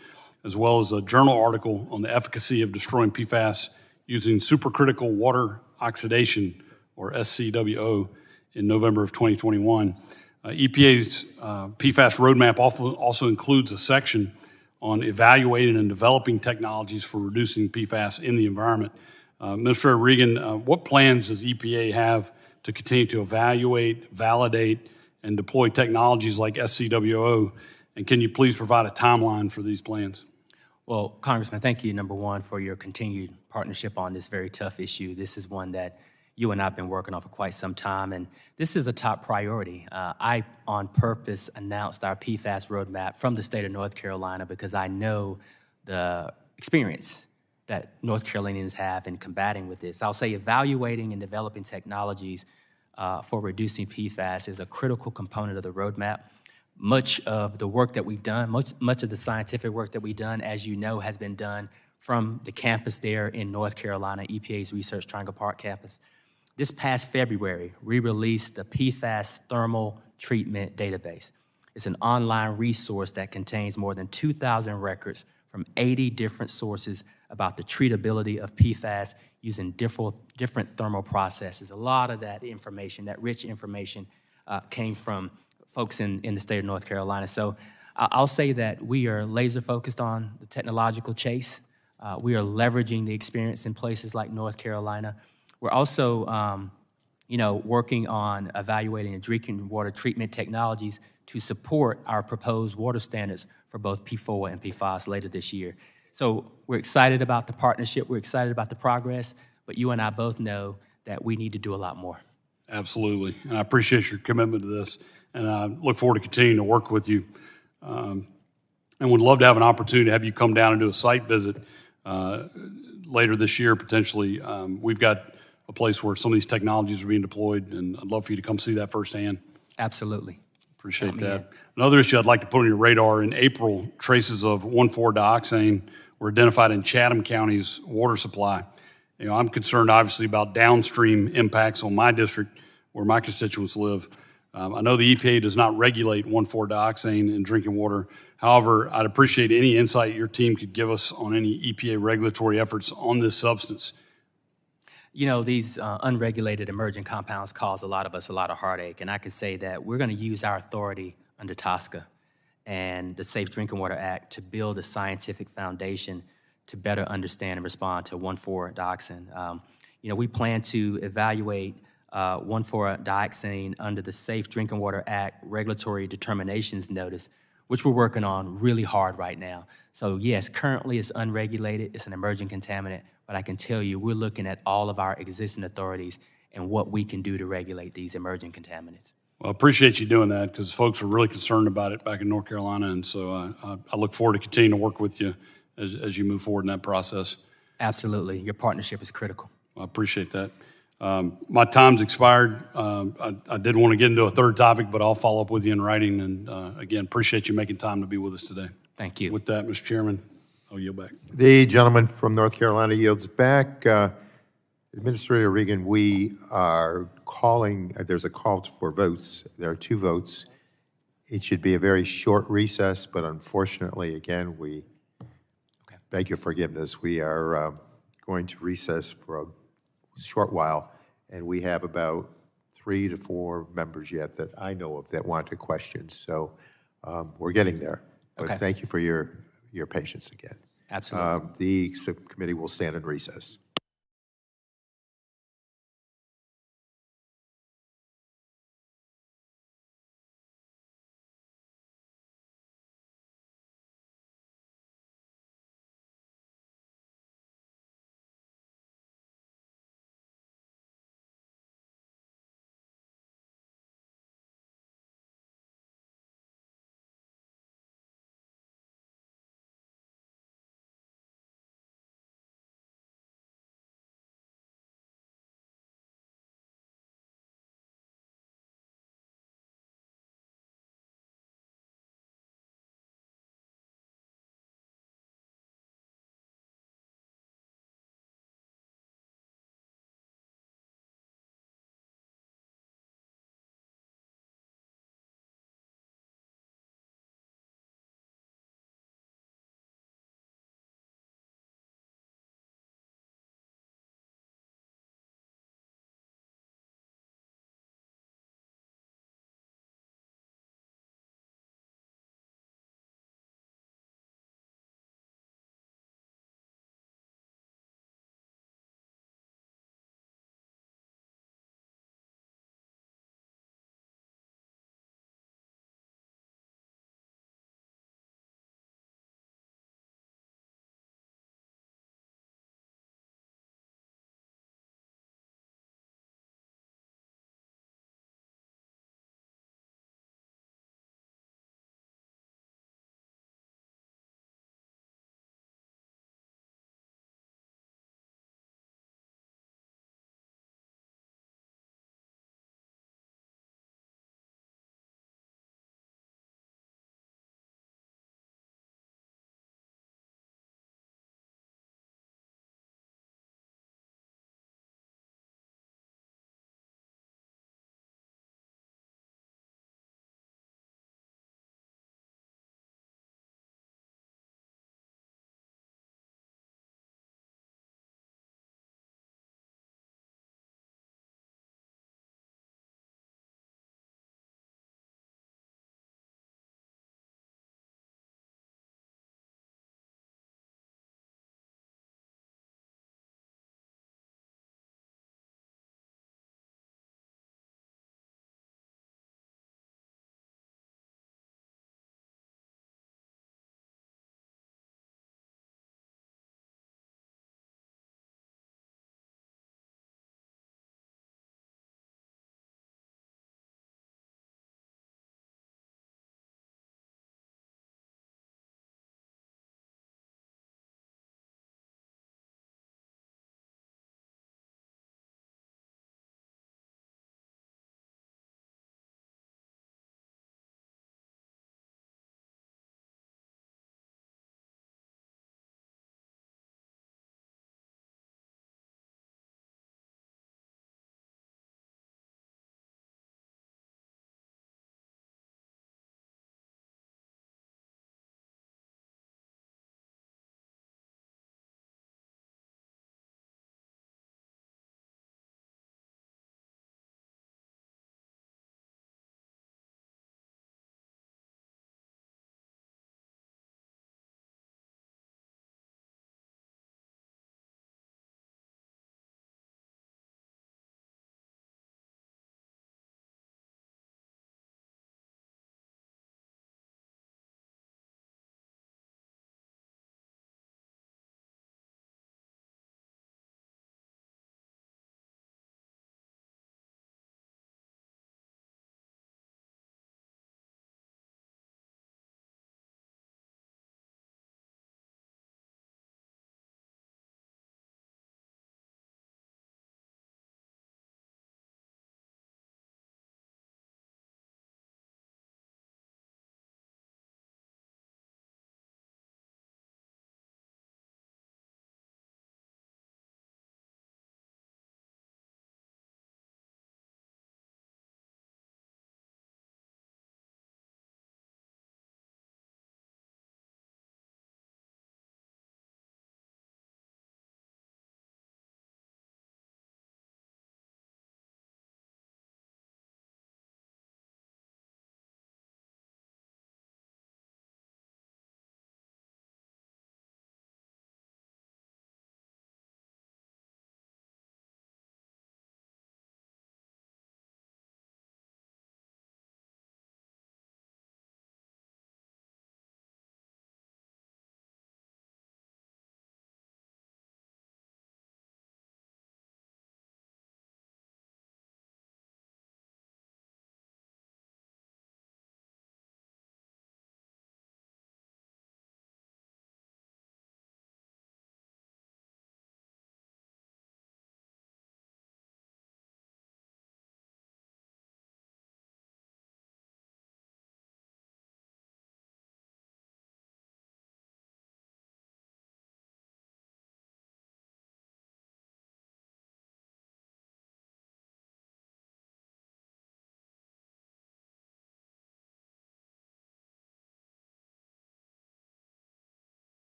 as well as a journal article on the efficacy of destroying PFAS using supercritical water oxidation, or SCWO, in November of 2021. EPA's PFAS roadmap also includes a section on evaluating and developing technologies for reducing PFAS in the environment. Mr. Regan, what plans does EPA have to continue to evaluate, validate, and deploy technologies like SCWO? And can you please provide a timeline for these plans? Well, Congressman, thank you, number one, for your continued partnership on this very tough issue. This is one that you and I have been working on for quite some time, and this is a top priority. I, on purpose, announced our PFAS roadmap from the state of North Carolina because I know the experience that North Carolinians have in combating with this. I'll say evaluating and developing technologies for reducing PFAS is a critical component of the roadmap. Much of the work that we've done, much of the scientific work that we've done, as you know, has been done from the campus there in North Carolina, EPA's Research Triangle Park campus. This past February, we released the PFAS Thermal Treatment Database. It's an online resource that contains more than 2,000 records from 80 different sources about the treatability of PFAS using different thermal processes. A lot of that information, that rich information, came from folks in the state of North Carolina. So I'll say that we are laser focused on the technological chase. We are leveraging the experience in places like North Carolina. We're also, working on evaluating and drinking water treatment technologies to support our proposed water standards for both PFOA and PFAS later this year. So we're excited about the partnership. We're excited about the progress, but you and I both know that we need to do a lot more. Absolutely, and I appreciate your commitment to this, and I look forward to continuing to work with you. And would love to have an opportunity to have you come down and do a site visit later this year, potentially. We've got a place where some of these technologies are being deployed, and I'd love for you to come see that firsthand. Absolutely. Appreciate that. Another issue I'd like to put on your radar: in April, traces of 1,4-dioxane were identified in Chatham County's water supply. I'm concerned, obviously, about downstream impacts on my district where my constituents live. I know the EPA does not regulate 1,4-dioxane in drinking water. However, I'd appreciate any insight your team could give us on any EPA regulatory efforts on this substance. These unregulated emerging compounds cause a lot of us a lot of heartache, and I could say that we're going to use our authority under TSCA and the Safe Drinking Water Act to build a scientific foundation to better understand and respond to 1,4-dioxane. We plan to evaluate 1,4-dioxane under the Safe Drinking Water Act Regulatory Determinations Notice, which we're working on really hard right now. So yes, currently it's unregulated, it's an emerging contaminant, but I can tell you we're looking at all of our existing authorities and what we can do to regulate these emerging contaminants. Well, I appreciate you doing that because folks are really concerned about it back in North Carolina, and so I look forward to continuing to work with you as you move forward in that process. Absolutely. Your partnership is critical. I appreciate that. My time's expired. I did want to get into a third topic, but I'll follow up with you in writing. And again, appreciate you making time to be with us today. Thank you. With that, Mr. Chairman, I'll yield back. The gentleman from North Carolina yields back. Administrator Regan, we are calling, there's a call for votes. There are 2 votes. It should be a very short recess, but unfortunately, again, we beg your forgiveness. We are going to recess for a short while, and we have about 3 to 4 members yet that I know of that want to question. So we're getting there. But Okay. thank you for your patience again. Absolutely. The subcommittee will stand in recess.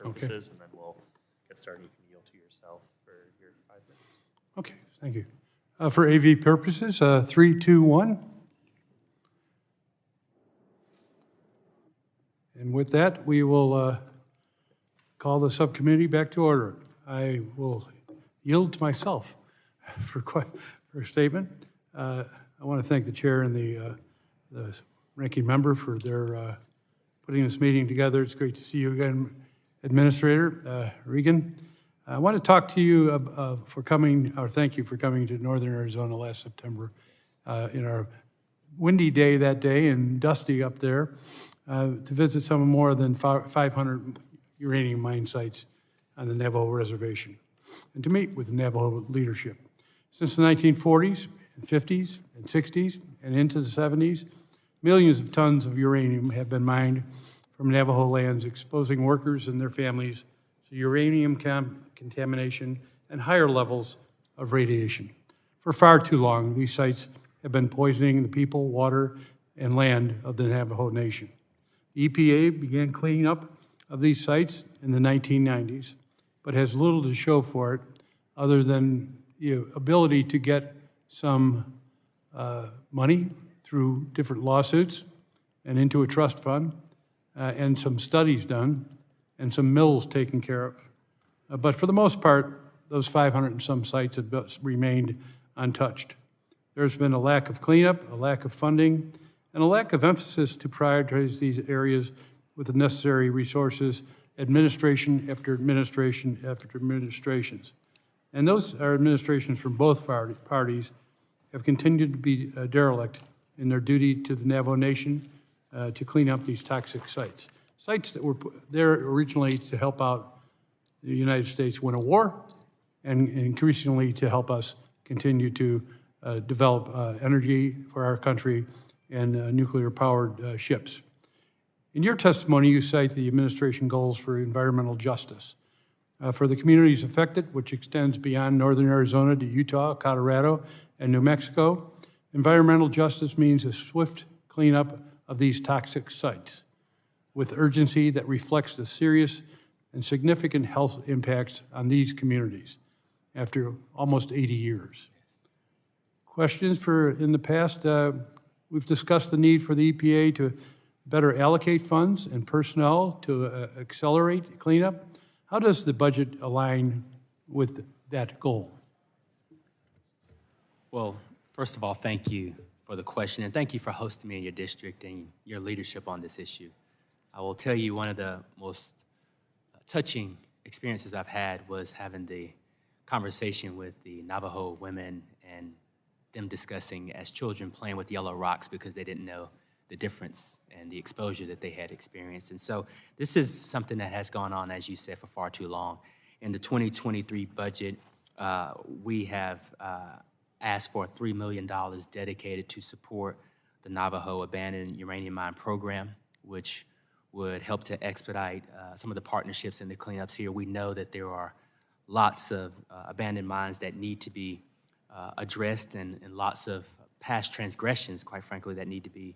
purposes, and then we'll get started. You can yield to yourself for your 5 minutes. Okay, thank you. For AV purposes, 3, 2, 1. And with that, we will call the subcommittee back to order. I will yield to myself for a statement. I want to thank the chair and the ranking member for their putting this meeting together. It's great to see you again, Administrator Regan. I want to talk to you thank you for coming to Northern Arizona last September in our windy day that day and dusty up there to visit some more than 500 uranium mine sites on the Navajo Reservation and to meet with the Navajo leadership. Since the 1940s and 50s and 60s and into the 70s, millions of tons of uranium have been mined from Navajo lands, exposing workers and their families to uranium contamination and higher levels of radiation. For far too long, these sites have been poisoning the people, water, and land of the Navajo Nation. The EPA began cleaning up of these sites in the 1990s, but has little to show for it other than the ability to get some money through different lawsuits and into a trust fund, and some studies done, and some mills taken care of. But for the most part, those 500 and some sites have remained untouched. There's been a lack of cleanup, a lack of funding, and a lack of emphasis to prioritize these areas with the necessary resources, administration after administration after administrations. And those are administrations from both parties have continued to be derelict in their duty to the Navajo Nation to clean up these toxic sites. Sites that were there originally to help out the United States win a war, and increasingly to help us continue to develop energy for our country and nuclear-powered ships. In your testimony, you cite the administration goals for environmental justice. For the communities affected, which extends beyond northern Arizona to Utah, Colorado, and New Mexico, environmental justice means a swift cleanup of these toxic sites with urgency that reflects the serious and significant health impacts on these communities after almost 80 years. Questions in the past, we've discussed the need for the EPA to better allocate funds and personnel to accelerate cleanup. How does the budget align with that goal? Well, first of all, thank you for the question, and thank you for hosting me in your district and your leadership on this issue. I will tell you one of the most touching experiences I've had was having the conversation with the Navajo women and them discussing as children playing with yellow rocks because they didn't know the difference and the exposure that they had experienced. And so this is something that has gone on, as you said, for far too long. In the 2023 budget, we have asked for $3 million dedicated to support the Navajo Abandoned Uranium Mine Program, which would help to expedite some of the partnerships and the cleanups here. We know that there are lots of abandoned mines that need to be addressed and lots of past transgressions, quite frankly, that need to be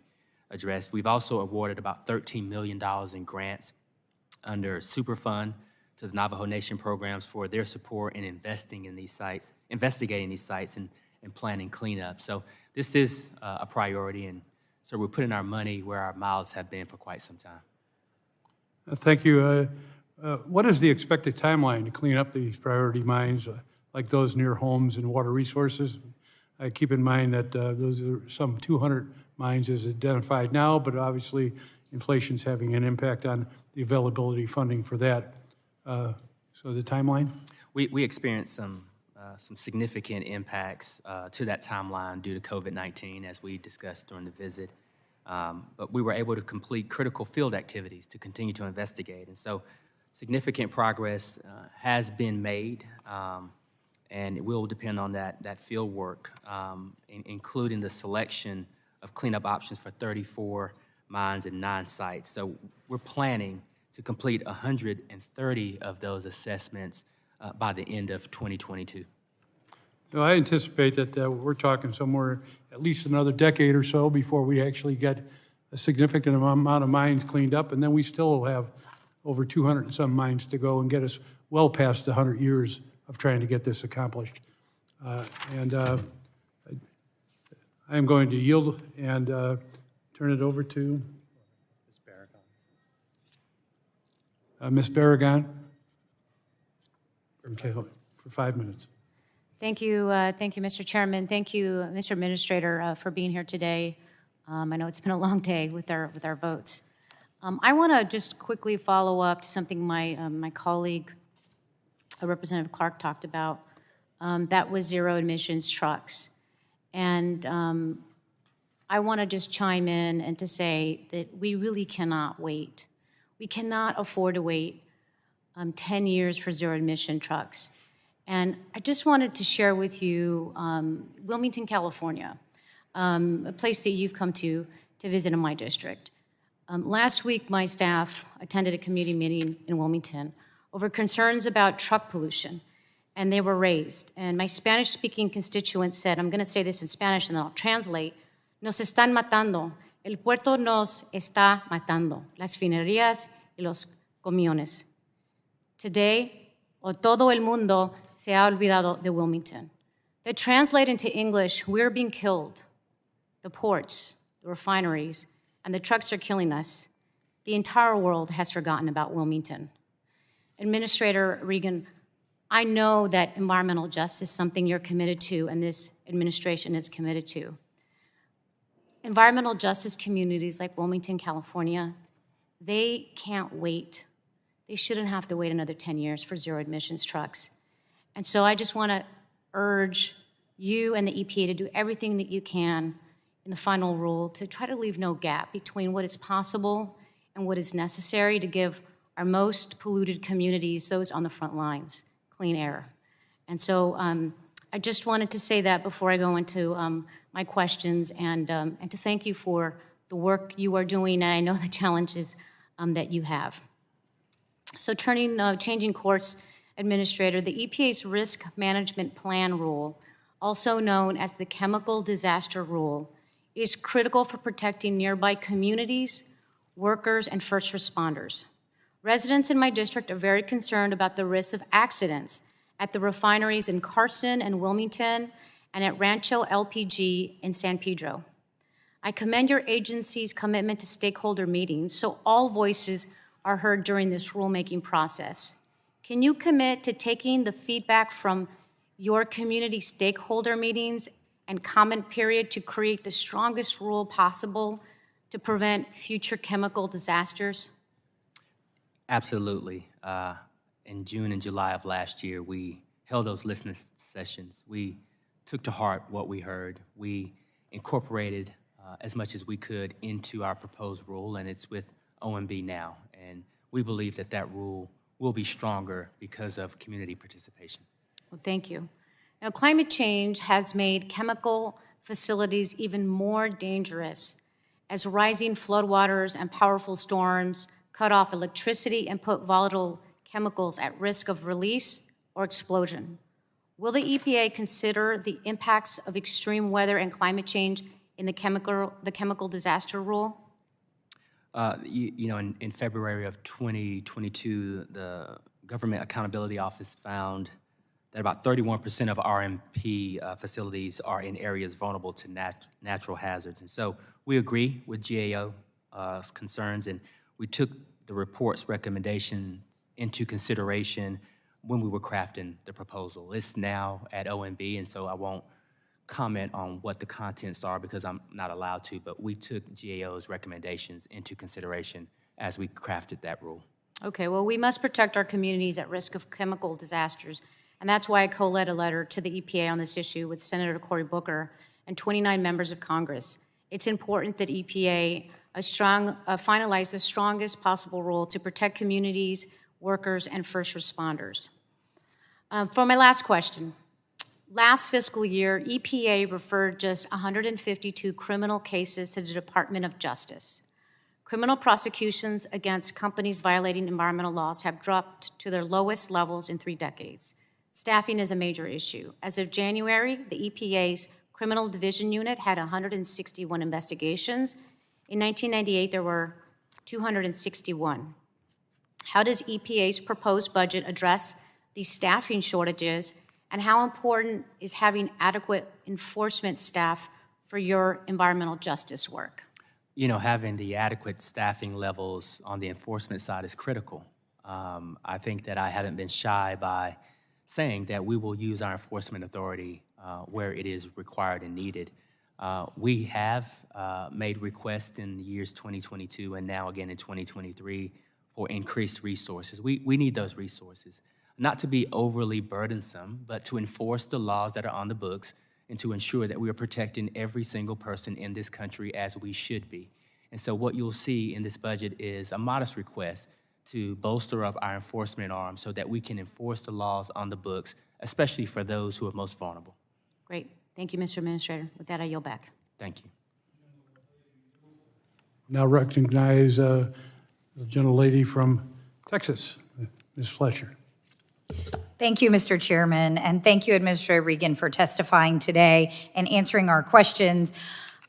addressed. We've also awarded about $13 million in grants under Superfund to the Navajo Nation programs for their support in investing in these sites, investigating these sites and planning cleanup. So this is a priority, and so we're putting our money where our mouths have been for quite some time. Thank you. What is the expected timeline to clean up these priority mines like those near homes and water resources? I keep in mind that those are some 200 mines as identified now, but obviously inflation's having an impact on the availability of funding for that. So the timeline? We experienced some significant impacts to that timeline due to COVID-19, as we discussed during the visit. But we were able to complete critical field activities to continue to investigate. And so significant progress has been made, and it will depend on that field work, including the selection of cleanup options for 34 mines and 9 sites. So we're planning to complete 130 of those assessments by the end of 2022. So I anticipate that we're talking somewhere at least another decade or so before we actually get a significant amount of mines cleaned up, and then we still have over 200 and some mines to go and get us well past 100 years of trying to get this accomplished. I am going to yield and turn it over to Ms. Barragan for 5 minutes. Thank you, Mr. Chairman. Thank you, Mr. Administrator, for being here today. I know it's been a long day with our votes. I want to just quickly follow up to something my colleague, Representative Clark, talked about. That was zero emissions trucks. And I want to just chime in and to say that we really cannot wait. We cannot afford to wait 10 years for zero emission trucks. And I just wanted to share with you Wilmington, California, a place that you've come to visit in my district. Last week, my staff attended a community meeting in Wilmington over concerns about truck pollution, and they were raised. And my Spanish-speaking constituents said, I'm going to say this in Spanish and then I'll translate, nos están matando, el puerto nos está matando, las refinerías y los camiones. Today, todo el mundo se ha olvidado de Wilmington. That translate into English, we're being killed. The ports, the refineries, and the trucks are killing us. The entire world has forgotten about Wilmington. Administrator Regan, I know that environmental justice is something you're committed to and this administration is committed to. Environmental justice communities like Wilmington, California, they can't wait. They shouldn't have to wait another 10 years for zero emissions trucks. And so I just want to urge you and the EPA to do everything that you can in the final rule to try to leave no gap between what is possible and what is necessary to give our most polluted communities, those on the front lines, clean air. And so I just wanted to say that before I go into my questions and to thank you for the work you are doing, and I know the challenges that you have. So changing course, Administrator, the EPA's Risk Management Plan Rule, also known as the Chemical Disaster Rule, is critical for protecting nearby communities, workers, and first responders. Residents in my district are very concerned about the risk of accidents at the refineries in Carson and Wilmington and at Rancho LPG in San Pedro. I commend your agency's commitment to stakeholder meetings so all voices are heard during this rulemaking process. Can you commit to taking the feedback from your community stakeholder meetings and comment period to create the strongest rule possible to prevent future chemical disasters? Absolutely. In June and July of last year, we held those listening sessions. We took to heart what we heard. We incorporated as much as we could into our proposed rule, and it's with OMB now. And we believe that that rule will be stronger because of community participation. Well, thank you. Now, climate change has made chemical facilities even more dangerous as rising floodwaters and powerful storms cut off electricity and put volatile chemicals at risk of release or explosion. Will the EPA consider the impacts of extreme weather and climate change in the chemical disaster rule? In February of 2022, the Government Accountability Office found that about 31% of RMP facilities are in areas vulnerable to natural hazards. And so we agree with GAO's concerns, and we took the report's recommendations into consideration when we were crafting the proposal. It's now at OMB, and so I won't comment on what the contents are because I'm not allowed to, but we took GAO's recommendations into consideration as we crafted that rule. Okay, well, we must protect our communities at risk of chemical disasters, and that's why I co-led a letter to the EPA on this issue with Senator Cory Booker and 29 members of Congress. It's important that EPA finalize the strongest possible rule to protect communities, workers, and first responders. For my last question, last fiscal year, EPA referred just 152 criminal cases to the Department of Justice. Criminal prosecutions against companies violating environmental laws have dropped to their lowest levels in 3 decades. Staffing is a major issue. As of January, the EPA's Criminal Division Unit had 161 investigations. In 1998, there were 261. How does EPA's proposed budget address these staffing shortages, and how important is having adequate enforcement staff for your environmental justice work? You know, having the adequate staffing levels on the enforcement side is critical. I think that I haven't been shy by saying that we will use our enforcement authority where it is required and needed. We have made requests in the years 2022 and now again in 2023 for increased resources. We need those resources, not to be overly burdensome, but to enforce the laws that are on the books and to ensure that we are protecting every single person in this country as we should be. And so what you'll see in this budget is a modest request to bolster up our enforcement arm so that we can enforce the laws on the books, especially for those who are most vulnerable. Great. Thank you, Mr. Administrator. With that, I yield back. Thank you. Now recognize the gentlelady from Texas, Ms. Fletcher. Thank you, Mr. Chairman, and thank you, Administrator Regan, for testifying today and answering our questions.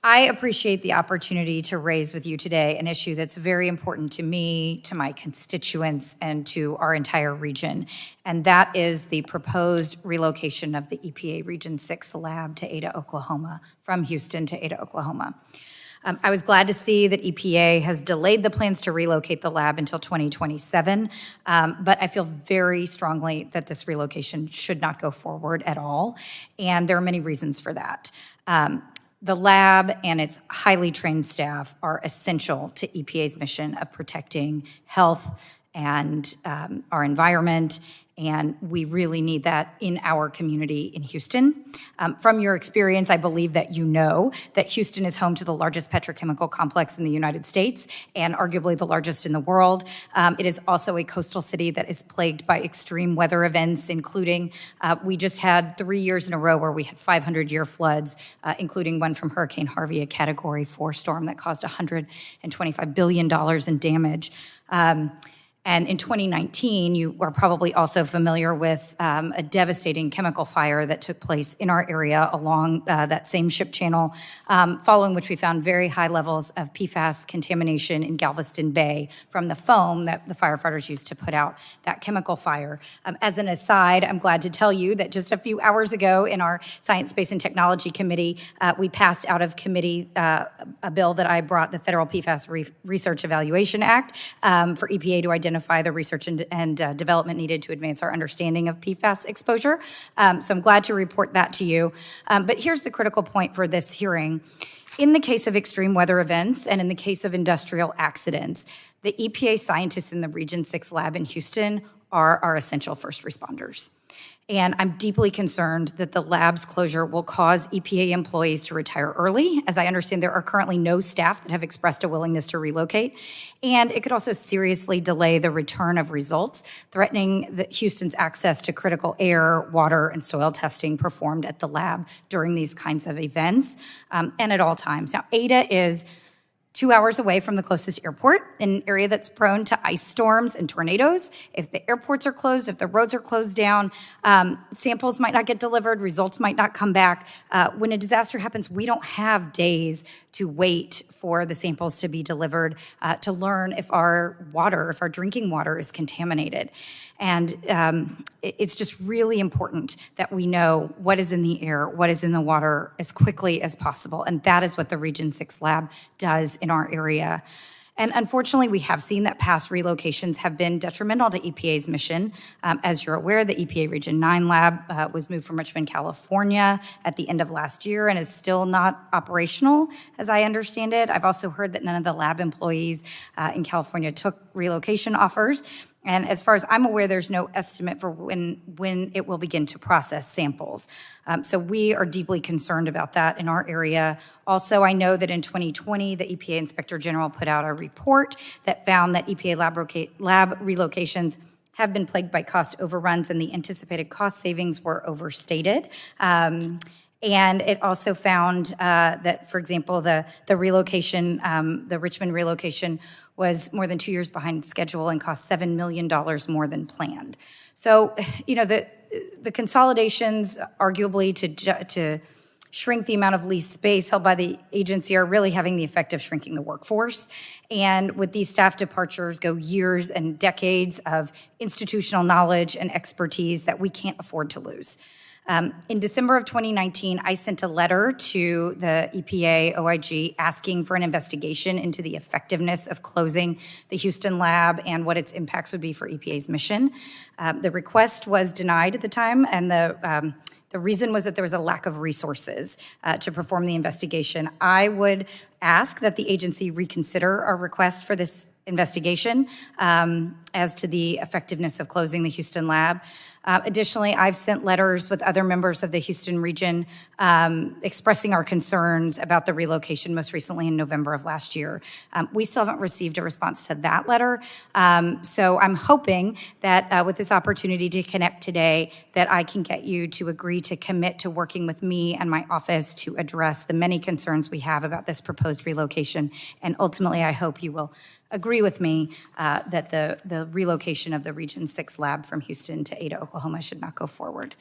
I appreciate the opportunity to raise with you today an issue that's very important to me, to my constituents, and to our entire region, and that is the proposed relocation of the EPA Region 6 lab to Ada, Oklahoma, from Houston to Ada, Oklahoma. I was glad to see that EPA has delayed the plans to relocate the lab until 2027, but I feel very strongly that this relocation should not go forward at all, and there are many reasons for that. The lab and its highly trained staff are essential to EPA's mission of protecting health and our environment, and we really need that in our community in Houston. From your experience, I believe that you know that Houston is home to the largest petrochemical complex in the United States and arguably the largest in the world. It is also a coastal city that is plagued by extreme weather events, including we just had 3 years in a row where we had 500-year floods, including one from Hurricane Harvey, a Category 4 storm that caused $125 billion in damage. And in 2019, you are probably also familiar with a devastating chemical fire that took place in our area along that same ship channel, following which we found very high levels of PFAS contamination in Galveston Bay from the foam that the firefighters used to put out that chemical fire. As an aside, I'm glad to tell you that just a few hours ago in our Science, Space, and Technology Committee, we passed out of committee a bill that I brought, the Federal PFAS Research Evaluation Act, for EPA to identify the research and development needed to advance our understanding of PFAS exposure. So I'm glad to report that to you. But here's the critical point for this hearing. In the case of extreme weather events and in the case of industrial accidents, the EPA scientists in the Region 6 lab in Houston are our essential first responders. And I'm deeply concerned that the lab's closure will cause EPA employees to retire early. As I understand, there are currently no staff that have expressed a willingness to relocate. And it could also seriously delay the return of results, threatening Houston's access to critical air, water, and soil testing performed at the lab during these kinds of events and at all times. Now, Ada is 2 hours away from the closest airport, in an area that's prone to ice storms and tornadoes. If the airports are closed, if the roads are closed down, samples might not get delivered, results might not come back. When a disaster happens, we don't have days to wait for the samples to be delivered to learn if our water, if our drinking water is contaminated. And it's just really important that we know what is in the air, what is in the water as quickly as possible. And that is what the Region 6 lab does in our area. And unfortunately, we have seen that past relocations have been detrimental to EPA's mission. As you're aware, the EPA Region 9 lab was moved from Richmond, California at the end of last year and is still not operational, as I understand it. I've also heard that none of the lab employees in California took relocation offers. And as far as I'm aware, there's no estimate for when it will begin to process samples. So we are deeply concerned about that in our area. Also, I know that in 2020, the EPA Inspector General put out a report that found that EPA lab relocations have been plagued by cost overruns and the anticipated cost savings were overstated. And it also found that, for example, the relocation, the Richmond relocation was more than 2 years behind schedule and cost $7 million more than planned. So, you know, the consolidations arguably to shrink the amount of leased space held by the agency are really having the effect of shrinking the workforce. And with these staff departures go years and decades of institutional knowledge and expertise that we can't afford to lose. In December of 2019, I sent a letter to the EPA OIG asking for an investigation into the effectiveness of closing the Houston lab and what its impacts would be for EPA's mission. The request was denied at the time, and the reason was that there was a lack of resources to perform the investigation. I would ask that the agency reconsider our request for this investigation as to the effectiveness of closing the Houston lab. Additionally, I've sent letters with other members of the Houston region expressing our concerns about the relocation, most recently in November of last year. We still haven't received a response to that letter. So I'm hoping that with this opportunity to connect today, that I can get you to agree to commit to working with me and my office to address the many concerns we have about this proposed relocation. And ultimately, I hope you will agree with me that the relocation of the Region 6 lab from Houston to Ada, Oklahoma should not go forward.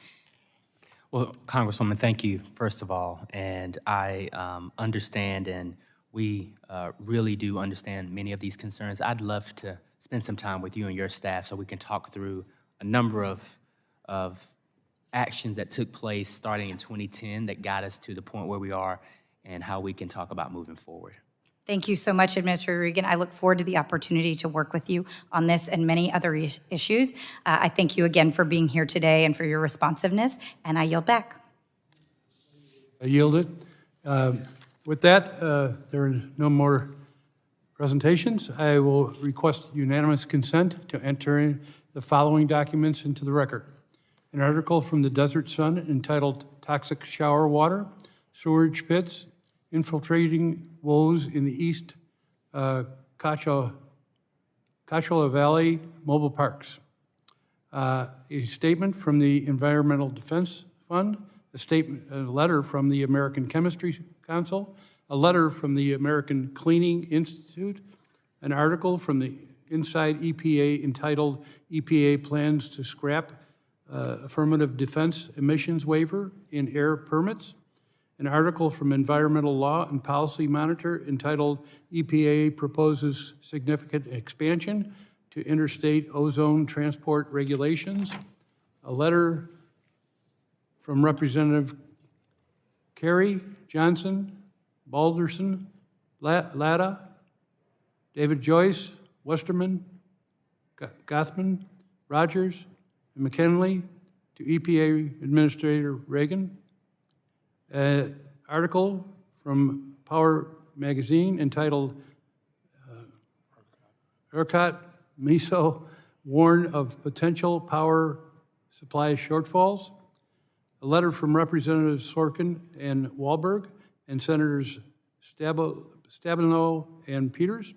Well, Congresswoman, thank you, first of all. And I understand, and we really do understand many of these concerns. I'd love to spend some time with you and your staff so we can talk through a number of actions that took place starting in 2010 that got us to the point where we are and how we can talk about moving forward. Thank you so much, Administrator Regan. I look forward to the opportunity to work with you on this and many other issues. I thank you again for being here today and for your responsiveness, and I yield back. I yield it. With that, there are no more presentations. I will request unanimous consent to enter the following documents into the record. An article from the Desert Sun entitled Toxic Shower Water, Sewerage Pits, Infiltrating Woes in the East Coachella Valley Mobile Parks. A statement from the Environmental Defense Fund, a letter from the American Chemistry Council, a letter from the American Cleaning Institute, an article from the Inside EPA entitled EPA Plans to Scrap Affirmative Defense Emissions Waiver in Air Permits, an article from Environmental Law and Policy Monitor entitled EPA Proposes Significant Expansion to Interstate Ozone Transport Regulations, a letter from Representative Kerry, Johnson, Balderson, Latta, David Joyce, Westerman, Gothman, Rodgers, and McKinley to EPA Administrator Reagan, an article from Power Magazine entitled ERCOT MISO Warn of Potential Power Supply Shortfalls, a letter from Representatives Sorkin and Wahlberg and Senators Stabenow and Peters,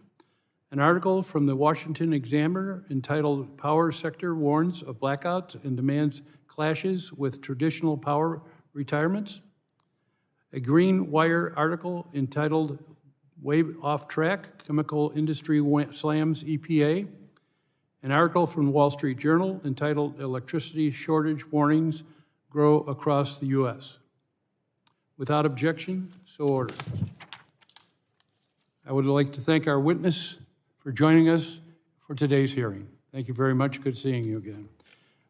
an article from the Washington Examiner entitled Power Sector Warns of Blackouts and Demands Clashes with Traditional Power Retirements, a Green Wire article entitled Way Off Track, Chemical Industry Slams EPA, an article from the Wall Street Journal entitled Electricity Shortage Warnings Grow Across the U.S. Without objection, so ordered. I would like to thank our witness for joining us for today's hearing. Thank you very much. Good seeing you again.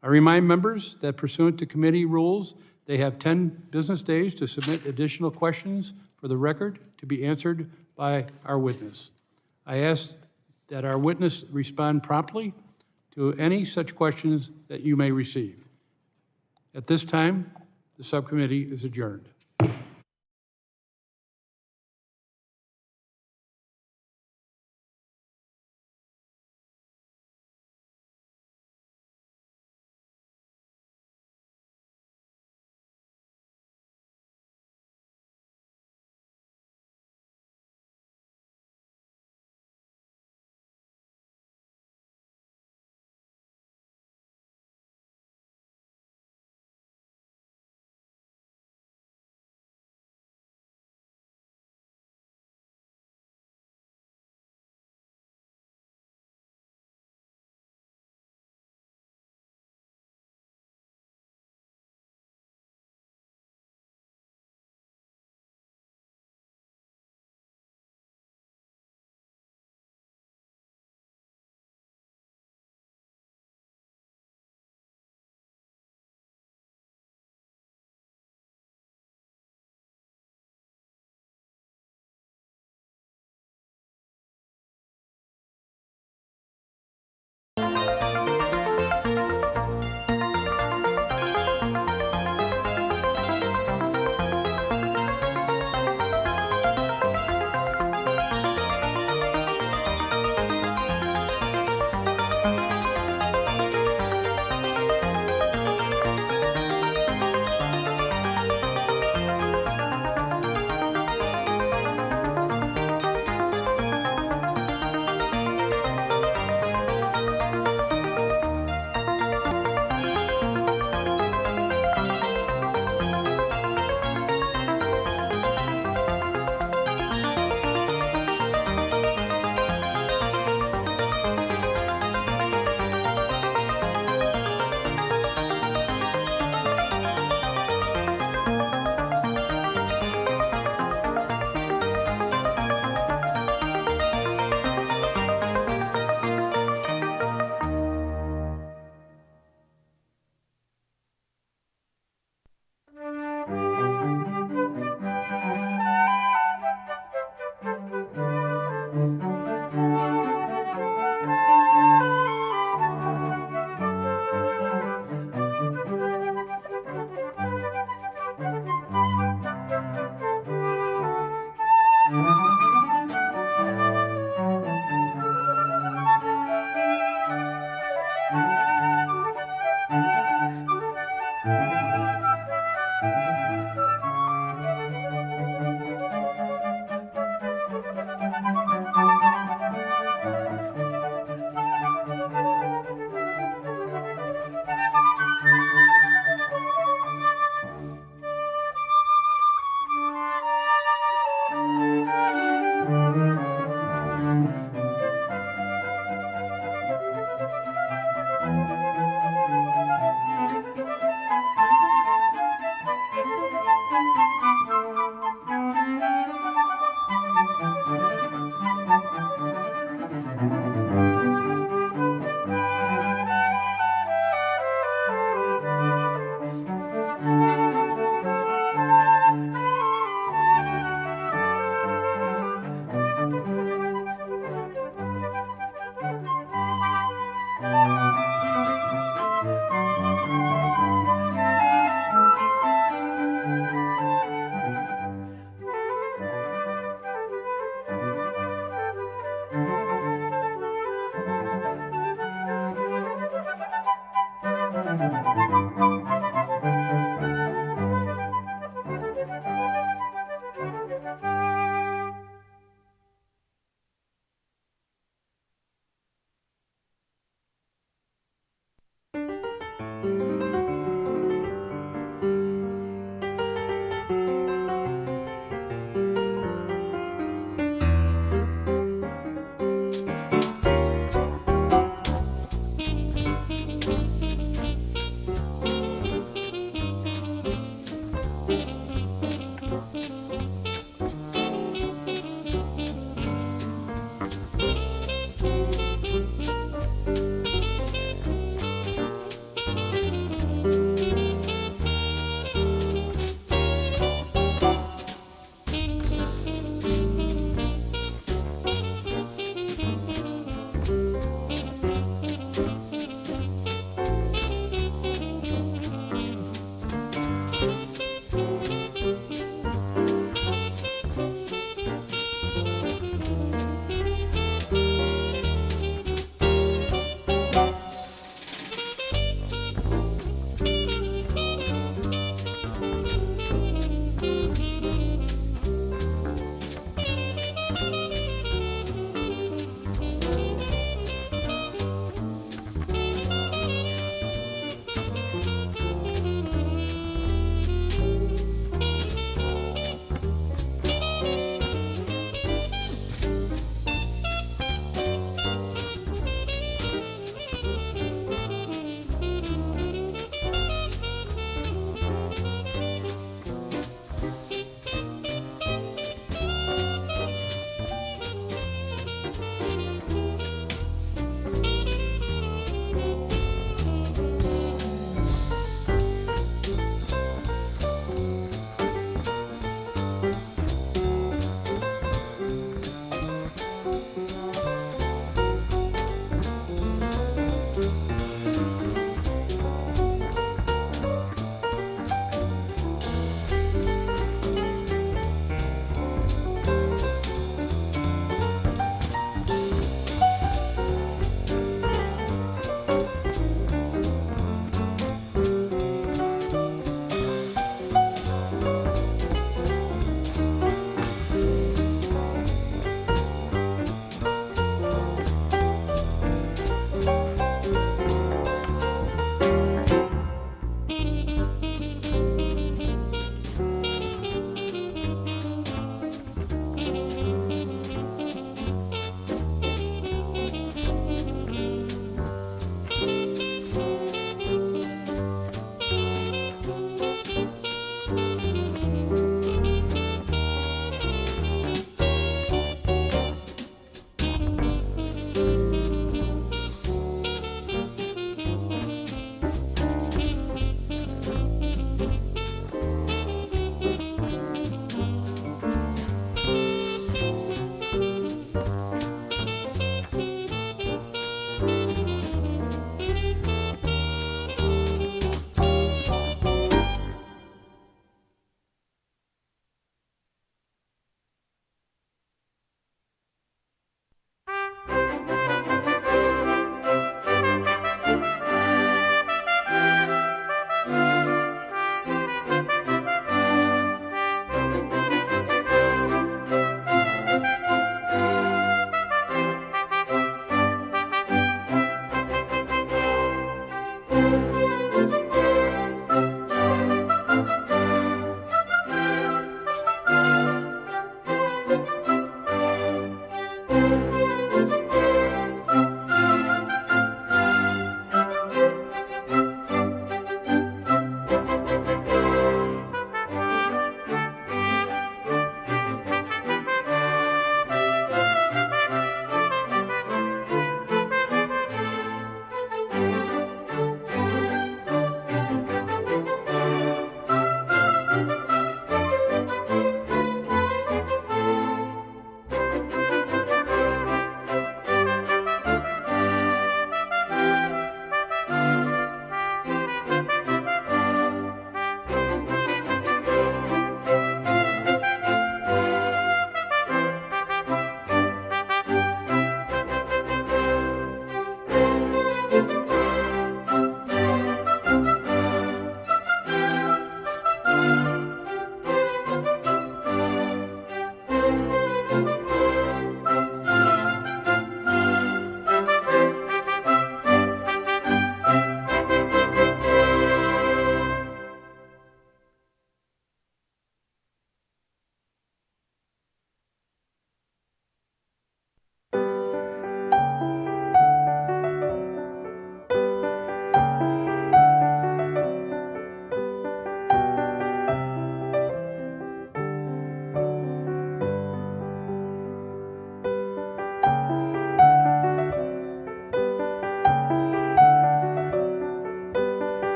I remind members that pursuant to committee rules, they have 10 business days to submit additional questions for the record to be answered by our witness. I ask that our witness respond promptly to any such questions that you may receive. At this time, the subcommittee is adjourned.